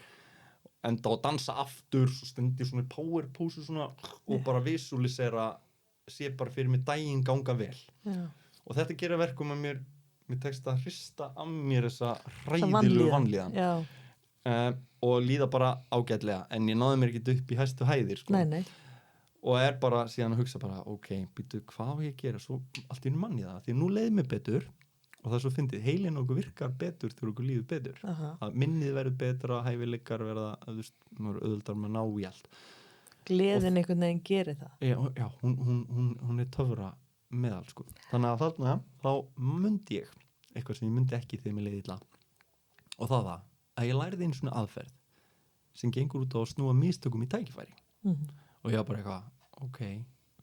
enda að dansa aftur svo stendi svona power pose svona og bara visualisera sé bara fyrir mig daginn ganga vel og þetta gera verkum að mér tekst að hrista af mér þessa hræðilegu vanlíðan og líða bara ágætlega en ég náði mér ekki upp í hæstu hæðir sko. Nei. Og bara síðan að hugsa bara ok, býtu hvað á ég að gera svo allt í manni það, því nú leið mér betur og það er svo fyndið, heilin okkur virkar betur þegar okkur líður betur að minnið verður betra, hæfileikar verða auðvitað með ná í allt gleðin einhvern veginn gerir það já hún er töfra meðal sko. Þannig að þarna þá myndi ég eitthvað sem ég myndi ekki þegar mér leiði illa og það var að ég lærði einu svona aðferð sem gengur út á að snúa mistökum í tækifæri og ég var bara eitthvað ok,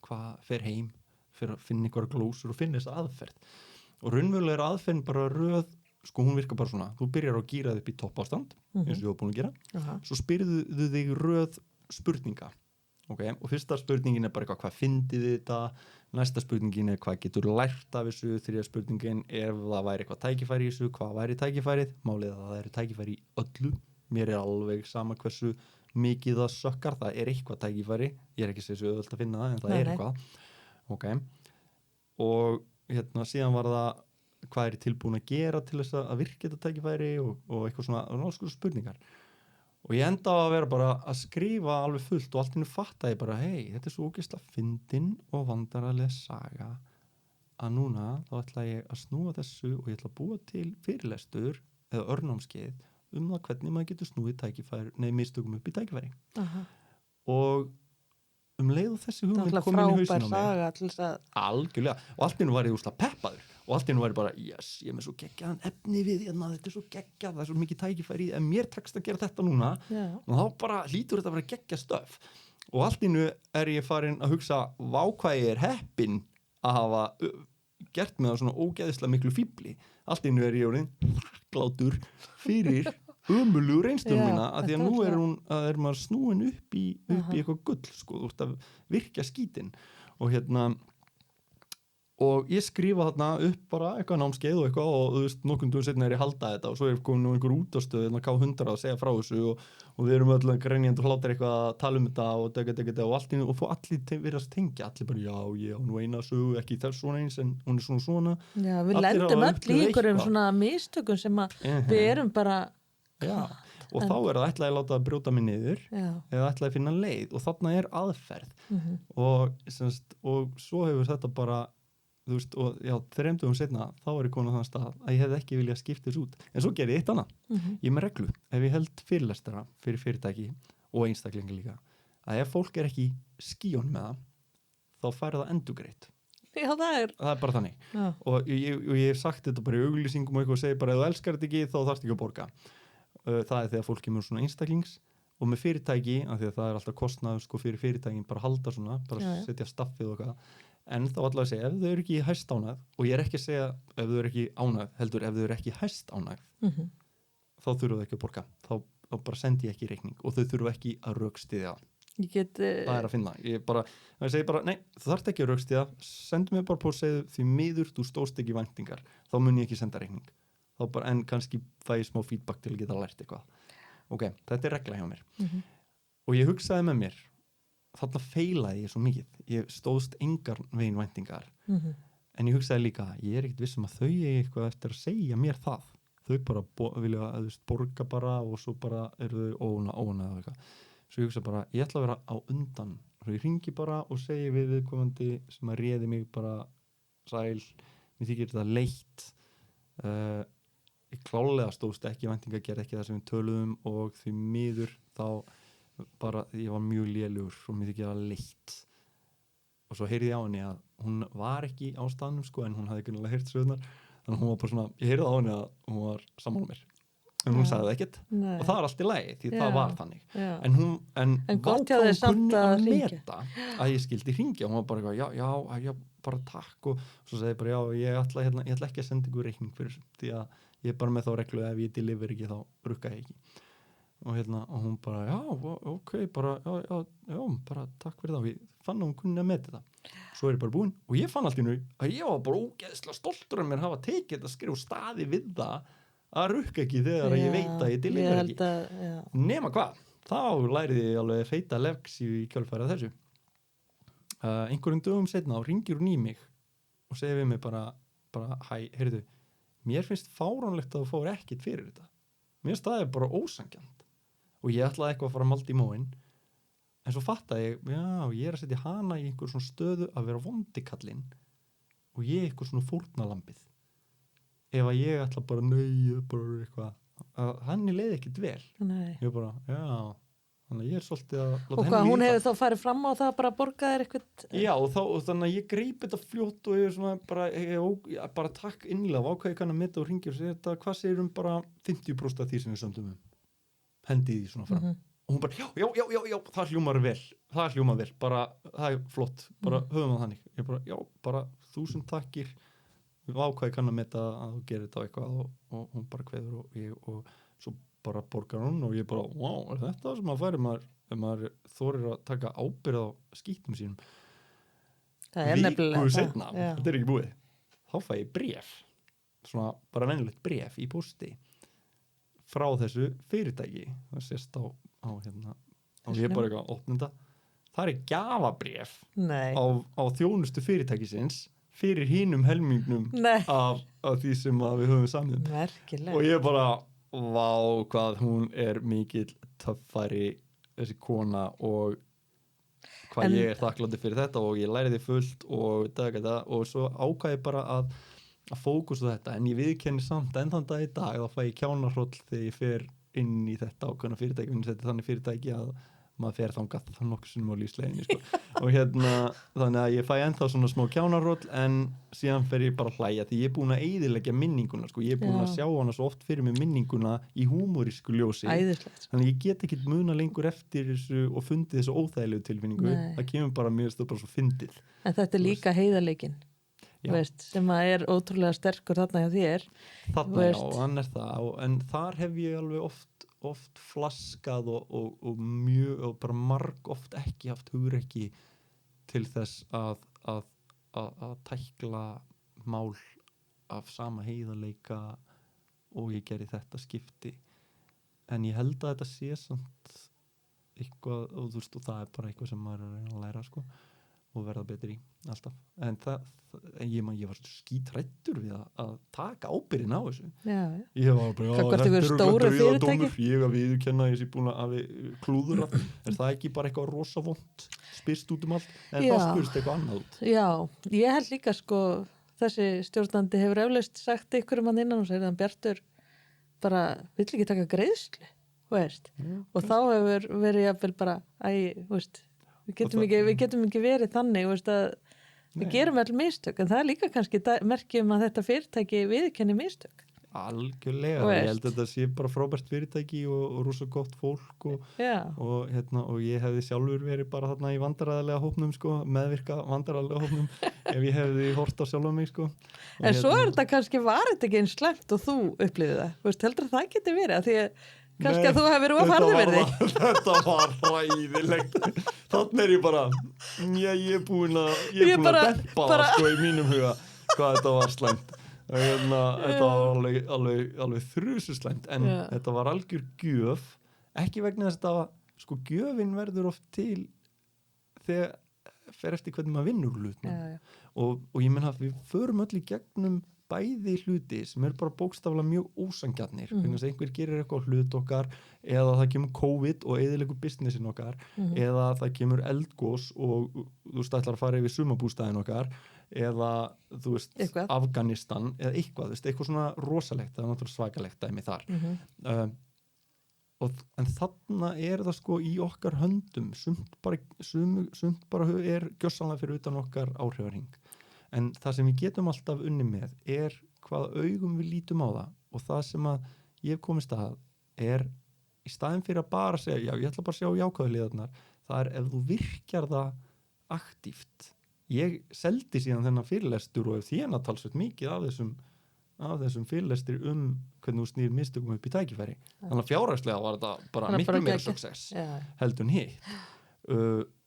hvað fer heim fyrir að finna einhverja glósur og finna þessa aðferð og raunverulega er aðferðin bara röð sko hún virkar bara svona, þú byrjar að gíra þig upp í toppástand eins og ég var búin að gera svo spyrðu þig röð spurninga okay? Og fyrsta spurningin er bara eitthvað hvað fyndið þið þetta næsta spurningin er hvað getur lært af þessu þriðja spurningin ef það væri eitthvað tækifæri í þessu hvað væri tækifærið málið að það eru tækifæri í öllu mér er alveg sama hversu mikið það sökkar það er eitthvað tækifæri ég er ekki að segja svo auðvelt að finna það en það er eitthvað ok, og síðan var það hvað tilbúin að gera til þess að virka þetta tækifæri og eitthvað svona spurningar og ég enda á að vera bara að skrifa alveg fullt og allt innu fatta ég bara hei, þetta svo ógeðslega fyndin og vandaraleg saga að núna þá ætla ég að snúa þessu og ég ætla að búa til fyrirlestur eða örnámskeið það hvernig maður getur snúið mistökum upp í tækifæri og leið og þessi hugmynd kom inn í hausinn á mig algjörlega og allt innu var ég úrslega peppaður og allt innu var ég bara yes, ég með svo geggjaðan efni við þetta er svo geggjað, það er svo mikið tækifæri en mér tekst að gera þetta núna og þá bara hlýtur þetta að vera geggjað stöf og allt innu ég farin að hugsa vá hvað ég heppinn að hafa gert með það svona ógeðislega miklu fíbli allt innu ég orðinn þakklátur fyrir ömurlegu reynslunum mína að því að nú maður snúin upp í eitthvað gull sko, þú ert að virkja skítinn og og ég skrifa þarna upp bara eitthvað námskeið og eitthvað og þú veist nokkrum dugum seinna ég halda þetta og svo komin nú einhver útastöð K100 að segja frá þessu og við erum öll greinjandi og hlátar eitthvað að tala þetta og dega og allt og fá allir virðast tengja allir bara já nú eina sögu ekki þess svona eins en hún er svona já, við lendum öll í einhverjum svona mistökum sem að við erum bara já, og þá það ætlaði að láta að brjóta mig niður eða ætlaði að finna leið og þarna aðferð og svo hefur þetta bara þú veist, og já, 3 dögum seinna þá ég komin á þann stað að ég hefði ekki viljað skipta þessu út en svo gerði ég eitt annað ég er með reglu, ef ég held fyrirlestara fyrir fyrirtæki og einstaklinga líka að ef fólk ekki skíun með það þá fær það endurgreitt já, það bara þannig og ég hef sagt þetta bara í auglýsingum og eitthvað og segi bara ef þú elskar þetta ekki þá þarfst ekki að borga það þegar fólk kemur svona einstaklings og með fyrirtæki, af því að það alltaf kostnaður sko fyrir fyrirtækin bara halda svona bara setja staffið og eitthvað en þá allavega að segja, ef þau eru ekki hæst ánægð og ég er ekki að segja ef þau eru ekki ánægð heldur ef þau eru ekki hæst ánægð þá þurfa þau ekki að borga þá bara sendi ég ekki reikning og þau þurfa ekki að rökstyðja það að finna ég segi bara, nei, þú þarft ekki að rökstyðja sendu mér bara på að segja því miður þú stóðst ekki væntingar, þá mun ég ekki senda reikning en kannski fæ ég smá feedback til að geta lært eitthvað ok, þetta regla hjá mér og ég hugsaði með mér þarna feilaði ég svo mikið ég stóðst engar veginn væntingar en ég hugsaði líka ég ekkert viss að þau eitthvað eftir að segja mér það þau bara vilja borga bara og svo bara eru þau óna eitthvað svo ég hugsaði bara ég ætla að vera á undan svo ég hringi bara og segi við viðkomandi sem að réði mig bara sæl, mér þykir þetta leitt ég klálega stóðst ekki væntingar gerði ekki það sem við töluðum og því miður þá bara ég var mjög lélugur og mér þykir það leitt og svo heyrði ég á henni að hún var ekki á staðnum sko en hún hafði ekki náttúrulega heyrt sögurnar þannig að hún var bara svona, ég heyrði á henni að hún var sammála mér en hún sagði það ekkert og það var allt í lagi því það var þannig en hún kunni að meta að ég skildi hringja og hún var bara eitthvað, já, bara takk og svo sagði ég bara, já, ég ætla ekki að senda ykkur reikning fyrir því að ég er bara með þá reglu ef ég deliver ekki þá rukka ég ekki og og hún bara, já, ok bara, já, bara takk fyrir það og ég fann að hún kunni að meta það svo ég bara búinn og ég fann allt í nú að ég var bara ógeðslega stoltur að mér hafa tekið þetta skrif staði við það að rukka ekki þegar ég veit að ég deliver ekki nema hvað, þá læriði ég alveg feita leksíu í kjölfæri þessu einhverjum dögum seinna og ringir hún í mig og segir við mig bara hæ, heyrðu mér finnst fáránlegt að þú fór ekkert fyrir þetta mér finnst það bara ósangjant og ég ætlaði eitthvað að fara mald í móin en svo fattaði ég, já, ég er að setja hana í einhver svona stöðu að vera vondikallinn og ég eitthvað svona fórnalambið ef að ég ætla bara bara eitthvað henni leiði ekkert vel ég bara, já þannig að ég er svolítið að og hvað, hún hefur þá farið fram á það bara borgað þér eitthvað já, og þannig að ég greip þetta fljótt og ég svona bara takk innlega ákveði kann að meta og ringja og segja þetta, hvað segir bara 50% af því sem við sömdum hendi því svona fram og hún bara, já, það hljómar vel bara, það er flott bara höfum það þannig, ég bara, já, bara 1000 takkir við ákveði kann að meta að þú gerir þetta eitthvað og hún bara kveður og svo bara borgar hún og ég bara, wow, er þetta sem að færi ef maður þorir að taka ábyrgð á skítum sínum það er nefnilega viku seinna, þetta er ekki búið þá fæ ég bréf svona bara venjulegt bréf í pósti frá þessu fyrirtæki það sést á og ég bara eitthvað opnum þetta það gjafabréf Nei. á þjónustu fyrirtækisins fyrir hinum helmingnum Nei. af því sem að við höfum samið. Merkilegt. Og ég bara, vá, hvað hún mikill töffari, þessi kona, og hvað ég þakkláttur fyrir þetta og ég læriði fullt og þetta, og svo ákvað ég bara að fókusa þetta, en ég viðkenni samt enn þann dag í dag, þá fæ ég kjánarhroll þegar ég fer inn í þetta ákveðna fyrirtæki, þetta þannig fyrirtæki að maður fer þangað nokkuð sinnum á lífsleiðinni, sko. Og þannig að ég fæ ennþá svona smá kjánarhroll, en síðan fer ég bara að hlæja því ég er búin að eyðileggja minninguna, sko. Ég er búin að sjá hana svo oft fyrir mig minninguna í húmorísku ljósi. Æðislegt. Þannig að ég get ekki muna lengur eftir þessu og fundið þessu óþægilegu tilfinningu. Nei. Það kemur bara, mér finnst það bara svo fyndið. En þetta líka heiðarleikinn, sem að ótrúlega sterkur þarna hjá þér. Þarna, já, hann það. En þar hef ég alveg oft flaskað og mjög, og bara marg oft ekki haft hugrekki til þess að tækla mál af sama heiðarleika og ég gerði þetta skipti. En ég held að þetta sé samt eitthvað, og þú veist, og það bara eitthvað sem maður er að reyna að læra, sko, og verða betur í alltaf. En ég var skítræddur við að taka ábyrgðin á þessu. Já. Ég var bara, þetta er stóru fyrirtæki. Ég að viðurkenna að ég sé búin að klúðura. Er það ekki bara eitthvað rosa vont spyrst út allt? En það spyrst eitthvað annað út. Já, ég held líka, sko, þessi stjórnandi hefur eflaust sagt ykkur hann innan og segir að Bjartur bara vill ekki taka greiðslu, veist. Og þá hefur verið jafnvel bara, við getum ekki verið þannig, veist, að við gerum allir mistök, en það líka kannski merkjum að þetta fyrirtæki viðurkenni mistök. Algjörlega, ég held að þetta sé bara frábært fyrirtæki og rosa gott fólk og ég hefði sjálfur verið bara þarna í vandræðarlega hópnum, sko, meðvirka vandræðarlega hópnum ef ég hefði hort á sjálfa mig, sko. En svo þetta kannski var þetta ekki eins slæmt og þú upplifið það, veist, heldur það geti verið að því að kannski að þú hefur verið að farði verði. Þetta var hræðilegt. Þannig er ég bara, ég er búin að dempa það, sko, í mínum huga hvað þetta var slæmt. Þetta var alveg þrususlæmt, en þetta var algjör gjöf, ekki vegna þess að sko, gjöfin verður oft til þegar fer eftir hvernig maður vinnur hlutum. Og ég menna að við förum öll í gegnum bæði hluti sem eru bara bókstaflega mjög ósangjarnir, þannig að einhver gerir eitthvað hlut okkar, eða það kemur COVID og eyðileggur businessin okkar, eða það kemur eldgos og þú veist, ætlar að fara yfir sumarbústaðin okkar, eða þú veist, Afganistan, eða eitthvað, þú veist, eitthvað svona rosalegt, það er náttúrulega svakalegt dæmi þar. En þarna er það, sko, í okkar höndum, sumt bara er gjörsamlega fyrir utan okkar áhrifarhing. En það sem við getum alltaf unni með er hvaða augum við lítum á það, og það sem að ég hef komist að er í staðin fyrir að bara segja, já, ég ætla bara að sjá jákvæðu hliðarnar, það er ef þú virkjar það aktíft. Ég seldi síðan þennan fyrirlestur og hef þénað talsveit mikið af þessum fyrirlestri hvernig þú snýr mistökum upp í tækifæri. Þannig að fjárhagslega var þetta bara miklu meira success heldur en hitt.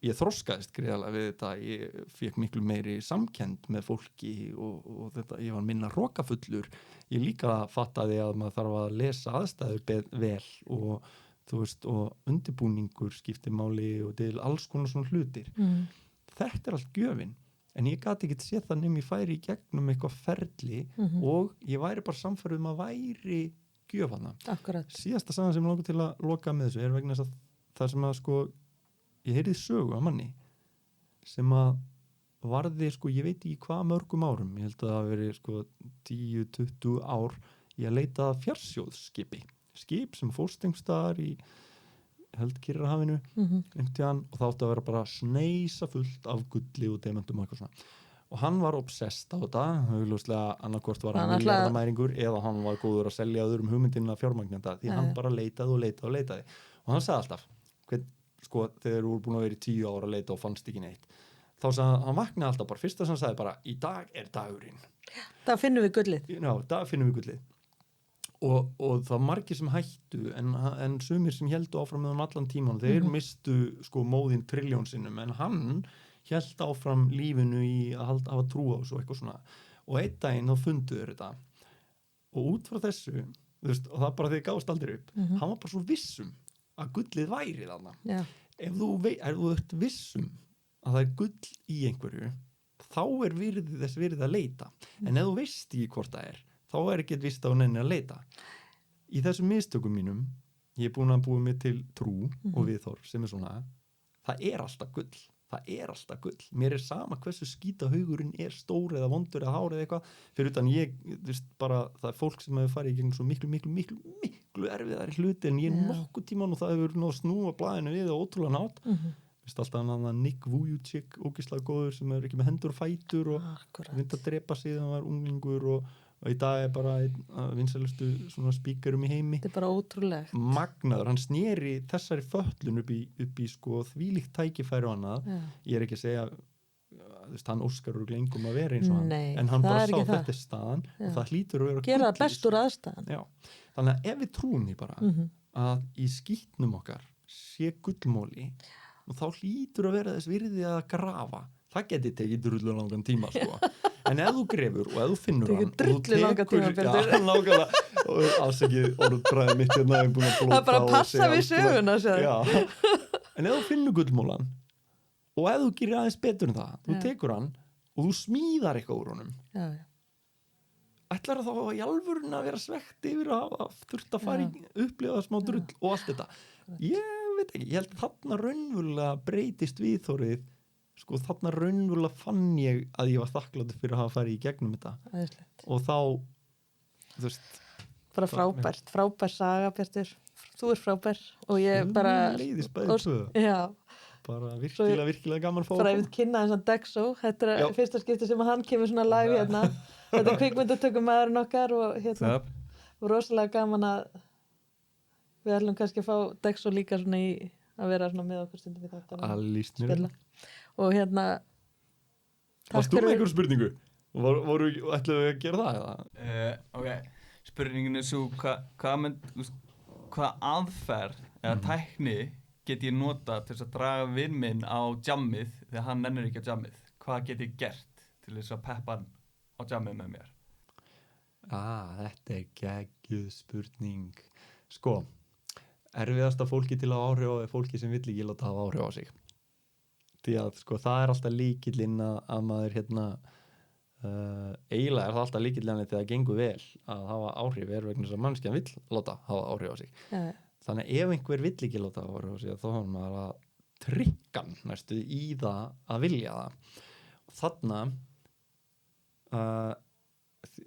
Ég þroskaðist greiðalega við þetta, ég fékk miklu meiri samkennd með fólki og þetta, ég var minna hrokafullur. Ég líka fattaði að maður þarf að lesa aðstæður vel og þú veist, og undirbúningur skiptir máli og til alls konar svona hlutir. Þetta er allt gjöfin, en ég gat ekki séð það nema ég færi í gegnum eitthvað ferli og ég væri bara samferðum að væri gjöfana. Akkurat. Síðasta sagan sem langar til að loka með þessu er vegna þess að það sem að, sko, ég heyrði sögu af manni sem að varði, sko, ég veit ekki hvað mörgum árum, ég held að það hafi verið, sko, 10-20 ár í að leita fjarsjóðskipi, skip sem fórst einhvers staðar í held Kyrrahafinu og það átti að vera bara sneisa fullt af gulli og demantum og eitthvað svona. Og hann var obsessed á þetta, augljóslega annarkvort var hann miljardamæringur eða hann var góður að selja öðrum hugmyndina fjármagnenda, því hann bara leitaði og leitaði. Og hann sagði alltaf, sko, þegar þú voru búin að vera í 10 ára að leita og fannst ekki neitt, þá sagði hann vaknaði alltaf bara, fyrst að hann sagði bara, í dag er dagurinn. Þá finnum við gullið. Já, dag finnum við gullið. Og það margir sem hættu, en sumir sem héldu áfram með hann allan tíman, þeir mistu, sko, móðin trilljón sinnum, en hann hélt áfram lífinu í að hafa trú á þessu og eitthvað svona. Og einn daginn þá funduður þetta. Og út frá þessu, þú veist, og það bara þegar gáðst aldrei upp, hann var bara svo vissum að gullið væri þarna. ef þú ert vissum að það er gull í einhverju, þá er þess virði að leita. En ef þú veist ekki hvort það er, þá er ekki vist að hún enni að leita. Í þessum mistökum mínum, ég er búin að búa mig til trú og viðhorf sem er svona, það er alltaf gull. Það er alltaf gull. Mér er sama hversu skýta haugurinn er stór eða vondur eða hár eða eitthvað. Fyrir utan ég, bara, það er fólk sem hefur farið í gegnum svo miklu erfiðari hluti en ég nokkuð tíman og það hefur náð að snúa blaðinu við og ótrúlega nátt. Alltaf annan Nick Vujicic, ógeðslega góður sem er ekki með hendur og fætur og reyndi að drepa sig þegar hann var unglingur og í dag er bara vinsælustu svona spíkerum í heimi. Þetta er bara ótrúlegt. Magnaður, hann sneri þessari föllun upp í sko þvílíkt tækifæri og annað. Ég er ekki að segja hann óskar úr glengum að vera eins og hann. En hann bara sá þetta er staðan og það hlýtur að vera gera best úr aðstæðan. Já. Þannig að ef við trúum því bara að í skítnum okkar sé gullmóli og þá hlýtur að vera þess virði að grafa. Það geti tekið drullu langan tíma sko. En ef þú grefur og ef þú finnur hann drullu langan tíma nákvæmlega og alls ekki orðbræði mitt hérna búin að blóta það er bara að passa við söguna en ef þú finnur gullmólan og ef þú gerir aðeins betur en það þú tekur hann og þú smíðar eitthvað úr honum ætlar þá í alvörun að vera svegt yfir að þurft að fara í upplifa smá drull og allt þetta ég veit ekki, ég held að þarna raunverulega breytist viðhorfið sko þarna raunverulega fann ég að ég var þakkláttur fyrir að hafa farið í gegnum þetta og þá þú veist bara frábær saga Bjartur þú frábær og ég bara leiðist bæði bara virkilega gaman fór bara ég kynna þess að Dexo þetta er fyrsta skipti sem hann kemur svona live hérna þetta er kvikmyndatökum maðurinn okkar og hérna rosalega gaman að við ætlum kannski að fá Dexo líka svona í að vera svona með okkur stundum við þetta og hérna varst þú með einhver spurningu? ætlaðu við að gera það? Ok, spurningin er svo hvað aðferð eða tækni get ég nota til þess að draga vin minn á jammið þegar hann nennir ekki á jammið hvað get ég gert til þess að peppa hann á jammið með mér? Þetta er geggjuð spurning sko, erfiðasta fólki til að áhrif á fólki sem vill ekki láta hafa áhrif á sig því að sko það er alltaf lykillinn að maður hérna eiginlega er það alltaf lykillinn þegar það gengur vel að hafa áhrif vegna þess að mannskjan vill láta hafa áhrif á sig þannig að ef einhver vill ekki láta hafa áhrif á sig þá har maður að trykka næstu í það að vilja það þarna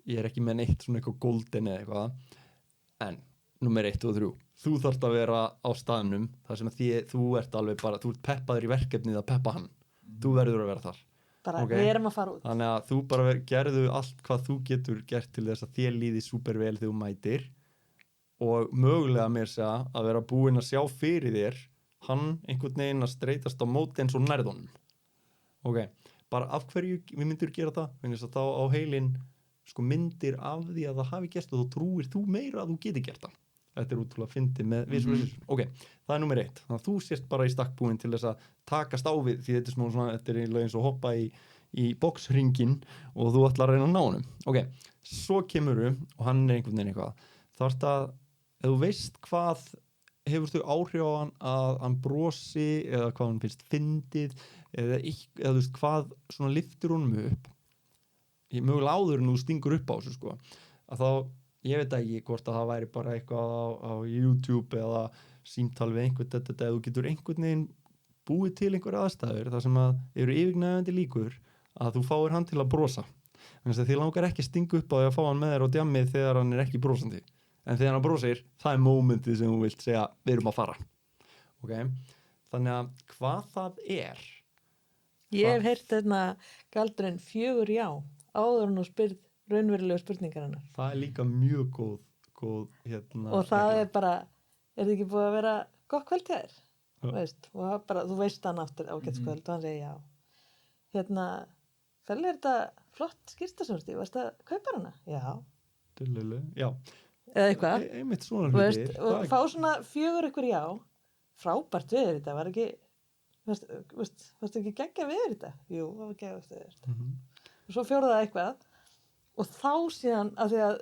ég er ekki með neitt svona eitthvað golden eða eitthvað en númer 1 og 3 þú þarft að vera á staðnum þar sem að þú ert alveg bara þú ert peppaður í verkefnið að peppa hann þú verður að vera þar bara við erum að fara út þannig að þú bara gerðu allt hvað þú getur gert til þess að þér líði super vel þegar þú mætir og mögulega mér segja að vera búinn að sjá fyrir þér hann einhvern veginn að streitast á móti eins og nærðunum bara af hverju við myndir gera það þannig að þá á heilin sko myndir af því að það hafi gert og þá trúir þú meira að þú geti gert það þetta er útrúlega fyndið með visualization það er númer 1, þannig að þú sést bara í stakkbúin til þess að takast á við því þetta er svona, þetta er eiginlega eins og hoppa í boxringin og þú ætlar að reyna að ná honum svo kemurðu og hann er einhvern veginn eitthvað þá ert að, ef þú veist hvað hefur þú áhrif á hann að hann brosi eða hvað hann finnst fyndið eða þú veist hvað svona lyftir honum upp mögulega áður en þú stingur upp á þessu sko að þá ég veit ekki hvort að það væri bara eitthvað á YouTube eða símtal við einhvern eða þú getur einhvern veginn búið til einhver aðstæður þar sem að eru yfirgnæfandi líkur að þú fáir hann til að brosa þannig að þið langar ekki að stinga upp á því að fá hann með þér á djammið þegar hann er ekki brosandi en þegar hann brosir, það er momentið sem þú vilt segja við erum að fara þannig að hvað það er ég hef heyrt þarna galdurinn 4 já áður en þú spyrð raunverulegu spurningar hennar. Það er líka mjög góð hérna. Og það er bara, er þið ekki búið að vera gott kvöld hjá þér? Veist, og bara, þú veist hann aftur ágætskvöld og hann segir já. Hérna, ferlega er þetta flott skýrstasvörsti, varst það kaupar hana? Já. Dullulega, já. Eða eitthvað. Einmitt svona hluti. Og fá svona 4 ykkur já, frábært við þetta, var ekki, varst ekki geggja við þetta? Jú, það var geggja við þetta. Og svo 4. eitthvað. Og þá síðan, af því að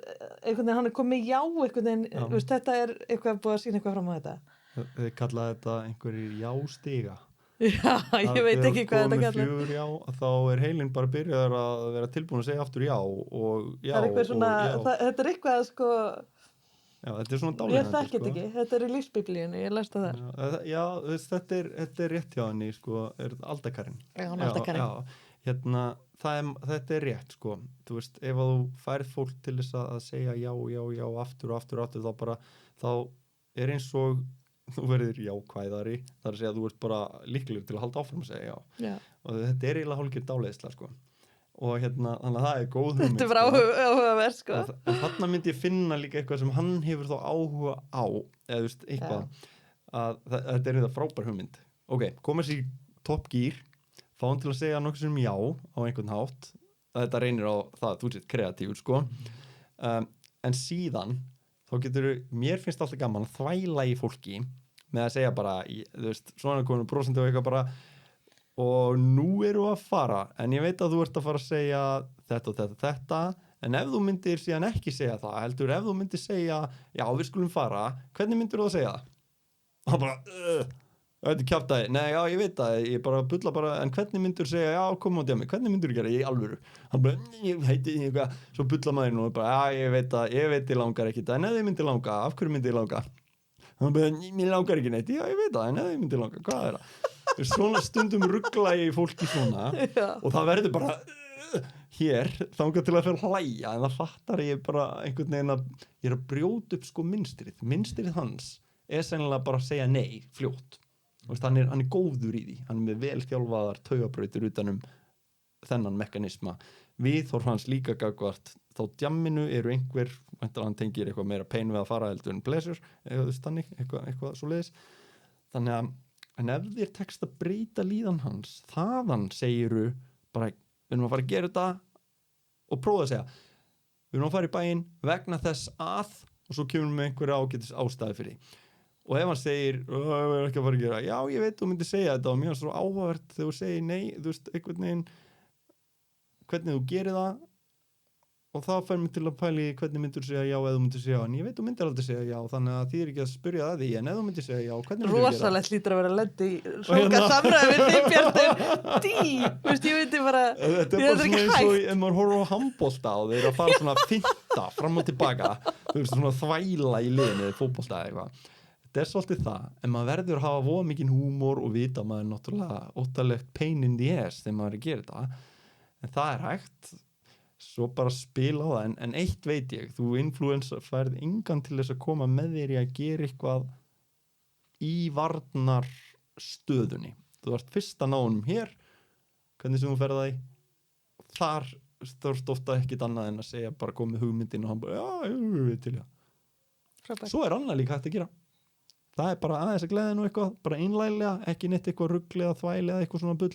einhvern veginn hann er komið já einhvern veginn, veist, þetta er eitthvað búið að sína eitthvað fram á þetta. Þið kallaði þetta einhverjir já-stiga. Já, ég veit ekki hvað þetta kallar. Þegar 4 já, þá heilinn bara byrjaður að vera tilbúin að segja aftur já og já Það er eitthvað svona, og já. þetta er eitthvað sko, Já, þetta svona ég dáleiðandi, þekki þetta ekki, þetta er í lífsbiblíunni, ég lesta þar. Já, þetta er rétt hjá henni, sko, er aldakarinn. Já, aldakarinn. Já, þetta er rétt, sko. Þú veist, ef að þú færð fólk til þess að segja já, aftur, þá er eins og þú verður jákvæðari, það er að segja að þú ert bara líklegur til að halda áfram að segja já. Og þetta er eiginlega hálfgerð dáleiðsla, sko. Og þannig að það er góð hugmynd. Þetta er bara áhugaverð, sko. En þarna myndi ég finna líka eitthvað sem hann hefur þá áhuga á, eða þú veist, eitthvað, að þetta er þetta frábær hugmynd. Ok, koma sér í Top Gear, fá hann til að segja nokkuð sem já á einhvern hátt, þetta reynir á það að þú sett kreatífur, sko. En síðan, þá mér finnst alltaf gaman að þvæla í fólki með að segja bara, þú veist, svona konur brosandi og eitthvað bara, og nú eru að fara, en ég veit að þú ert að fara að segja þetta og þetta, en ef þú myndir síðan ekki segja það, heldur ef þú myndir segja, já, við skulum fara, hvernig myndir þú að segja það? Og hann bara, þetta er kjaftaði, nei, já, ég veit það, ég bara bulla bara, en hvernig myndir þú segja, já, koma á djami, hvernig myndir þú gera, ég alvöru? Hann bara, ég heiti eitthvað, svo bulla maður nú, bara, já, ég veit ég langar ekki það, en ef þið myndir langa, af hverju myndir ég langa? Hann bara, mér langar ekki neitt, já, ég veit það, en ef þið myndir langa, hvað er það? Svona stundum ruggla ég fólki svona og það verður bara hér, þangað til að fyrir hlæja, en það fattar ég bara einhvern veginn að ég er að brjóta upp sko mynstrið hans er sennilega bara að segja nei fljótt. Hann er góður í því, hann er með vel þjálfaðar taugabrautir utanum þennan mekanisma. Viðhorf hans líka gagnvart þá djamminu eru einhver, hann tengir eitthvað meira pain við að fara heldur en pleasure, eitthvað svoleiðis. Þannig að en ef þér tekst að breyta líðan hans, þaðan segiru bara, við erum að fara að gera þetta og prófa að segja, við erum að fara í bæinn vegna þess að, og svo kemur við með einhverja ágætis ástæði fyrir því. Og ef hann segir, við erum ekki að fara að gera, já, ég veit, þú myndir segja þetta og mér er svo áhugavert þegar þú segir nei, þú veist, einhvern veginn, hvernig þú gerir það, og það fær mig til að pæli hvernig myndir þú segja já eða þú myndir segja já, en ég veit þú myndir aldrei segja já, þannig að því er ekki að spyrja það því, en ef þú myndir segja já, hvernig myndir þú gera það? Rosalegt lítur að vera lendi svona samræði við því Bjartur, veist, ég veit bara, þetta er bara svona eins og ef maður horfir á handbolta og þeir að fara svona finta fram og tilbaka, þú veist, svona þvæla í liðinu, fótbolta eða eitthvað. Þetta er svolítið það, en maður verður að hafa voða mikinn húmor og vita maður náttúrulega óttalegt pain in the ass þegar maður er að gera þetta, en það er hægt. Svo bara spila á það, en eitt veit ég, þú influencer færð engan til þess að koma með þér í að gera eitthvað í varnar stöðunni. Þú ert fyrst að ná honum hér, hvernig sem þú ferð það í, þar stórst ofta ekkit annað en að segja bara komið hugmyndin og hann bara, já, ég veit til já. Frábært. Svo er annað líka hægt að gera. Það er bara aðeins að gleða nú eitthvað, bara einlæglega, ekki neitt eitthvað rugglega, þvælega, eitthvað svona bull,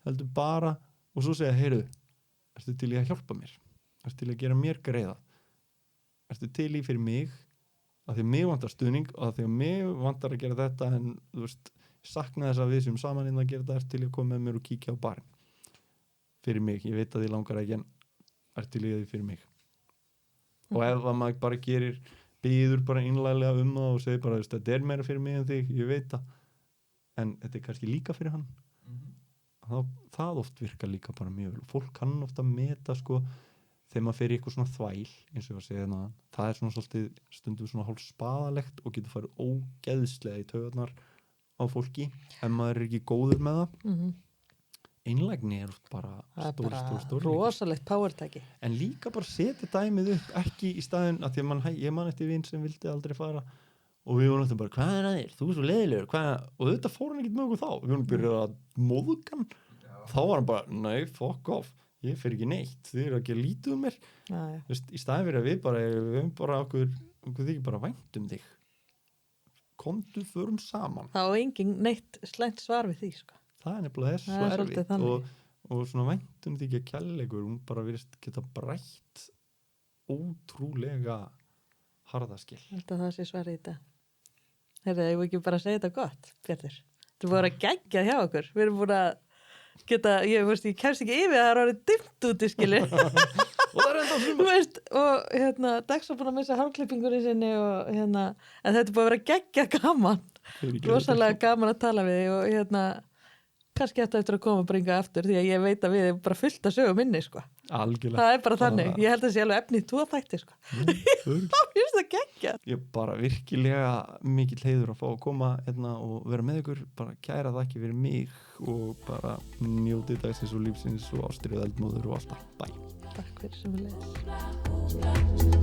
heldur bara, og svo segja, heyrðu, ertu til í að hjálpa mér? Ertu til að gera mér greiða? Ertu til í fyrir mig að því að mig vantar stuðning og að því að mig vantar að gera þetta en þú veist, sakna þess að við sem saman inn að gera þetta, ertu til í að koma með mér og kíkja á barinn fyrir mig, ég veit að því langar ekki en ertu til í því fyrir mig og ef að maður bara býður bara innlæglega það og segir bara, þetta er meira fyrir mig en þig, ég veit það en þetta er kannski líka fyrir hann það oft virkar líka bara mjög vel og fólk kann ofta meta sko þegar maður fer í eitthvað svona þvæl eins og ég var að segja það er svona svolítið stundum svona hálf spaðalegt og getur farið ógeðslega í taugarnar á fólki ef maður er ekki góður með það einlægni er bara stór rosalegt powertæki en líka bara setja dæmið upp ekki í staðin að því að ég man eftir vin sem vildi aldrei fara og við vorum bara, hvað er að þér? Þú er svo leiðilegur og þetta fór hann ekkert með okkur þá við vorum byrjað að móðugan þá var hann bara, nei, fuck off ég fer ekki neitt, þið eru ekki að lítið um mér Vist, í staðin fyrir að við bara okkur þykir bara vænt um þig komdu förum saman þá er engin neitt slæmt svar við því sko. Það er nefnilega svo erfitt og svona vænt um þykja kærleikur hún bara virðist geta brætt ótrúlega harðaskil það sé svarið í þetta Heyrðu, ég vil ekki bara segja þetta gott, Bjartur. Þú voru að gegja hjá okkur. Við erum búin að geta, ég kemst ekki yfir að það er orðið dimmt úti, skilur. og það er enda á sumar. Og Dags var búin að missa hálfklippingurinn sinni og en þetta er búin að vera gegja gaman. rosalega gaman að tala við þig og kannski eftir að koma að bringa aftur því að ég veit að við erum bara fullt að sögum minni sko. Algjörlega. Það er bara þannig, ég held að sé alveg efni í 2 þætti sko. Það finnst það geggjað. Ég bara virkilega mikill heiður að fá að koma og vera með ykkur, bara kæra þakki fyrir mig og bara njótið dagsins og lífsins og ástriðu eldmóður og alltaf. Bye. Takk fyrir sem við leiðis.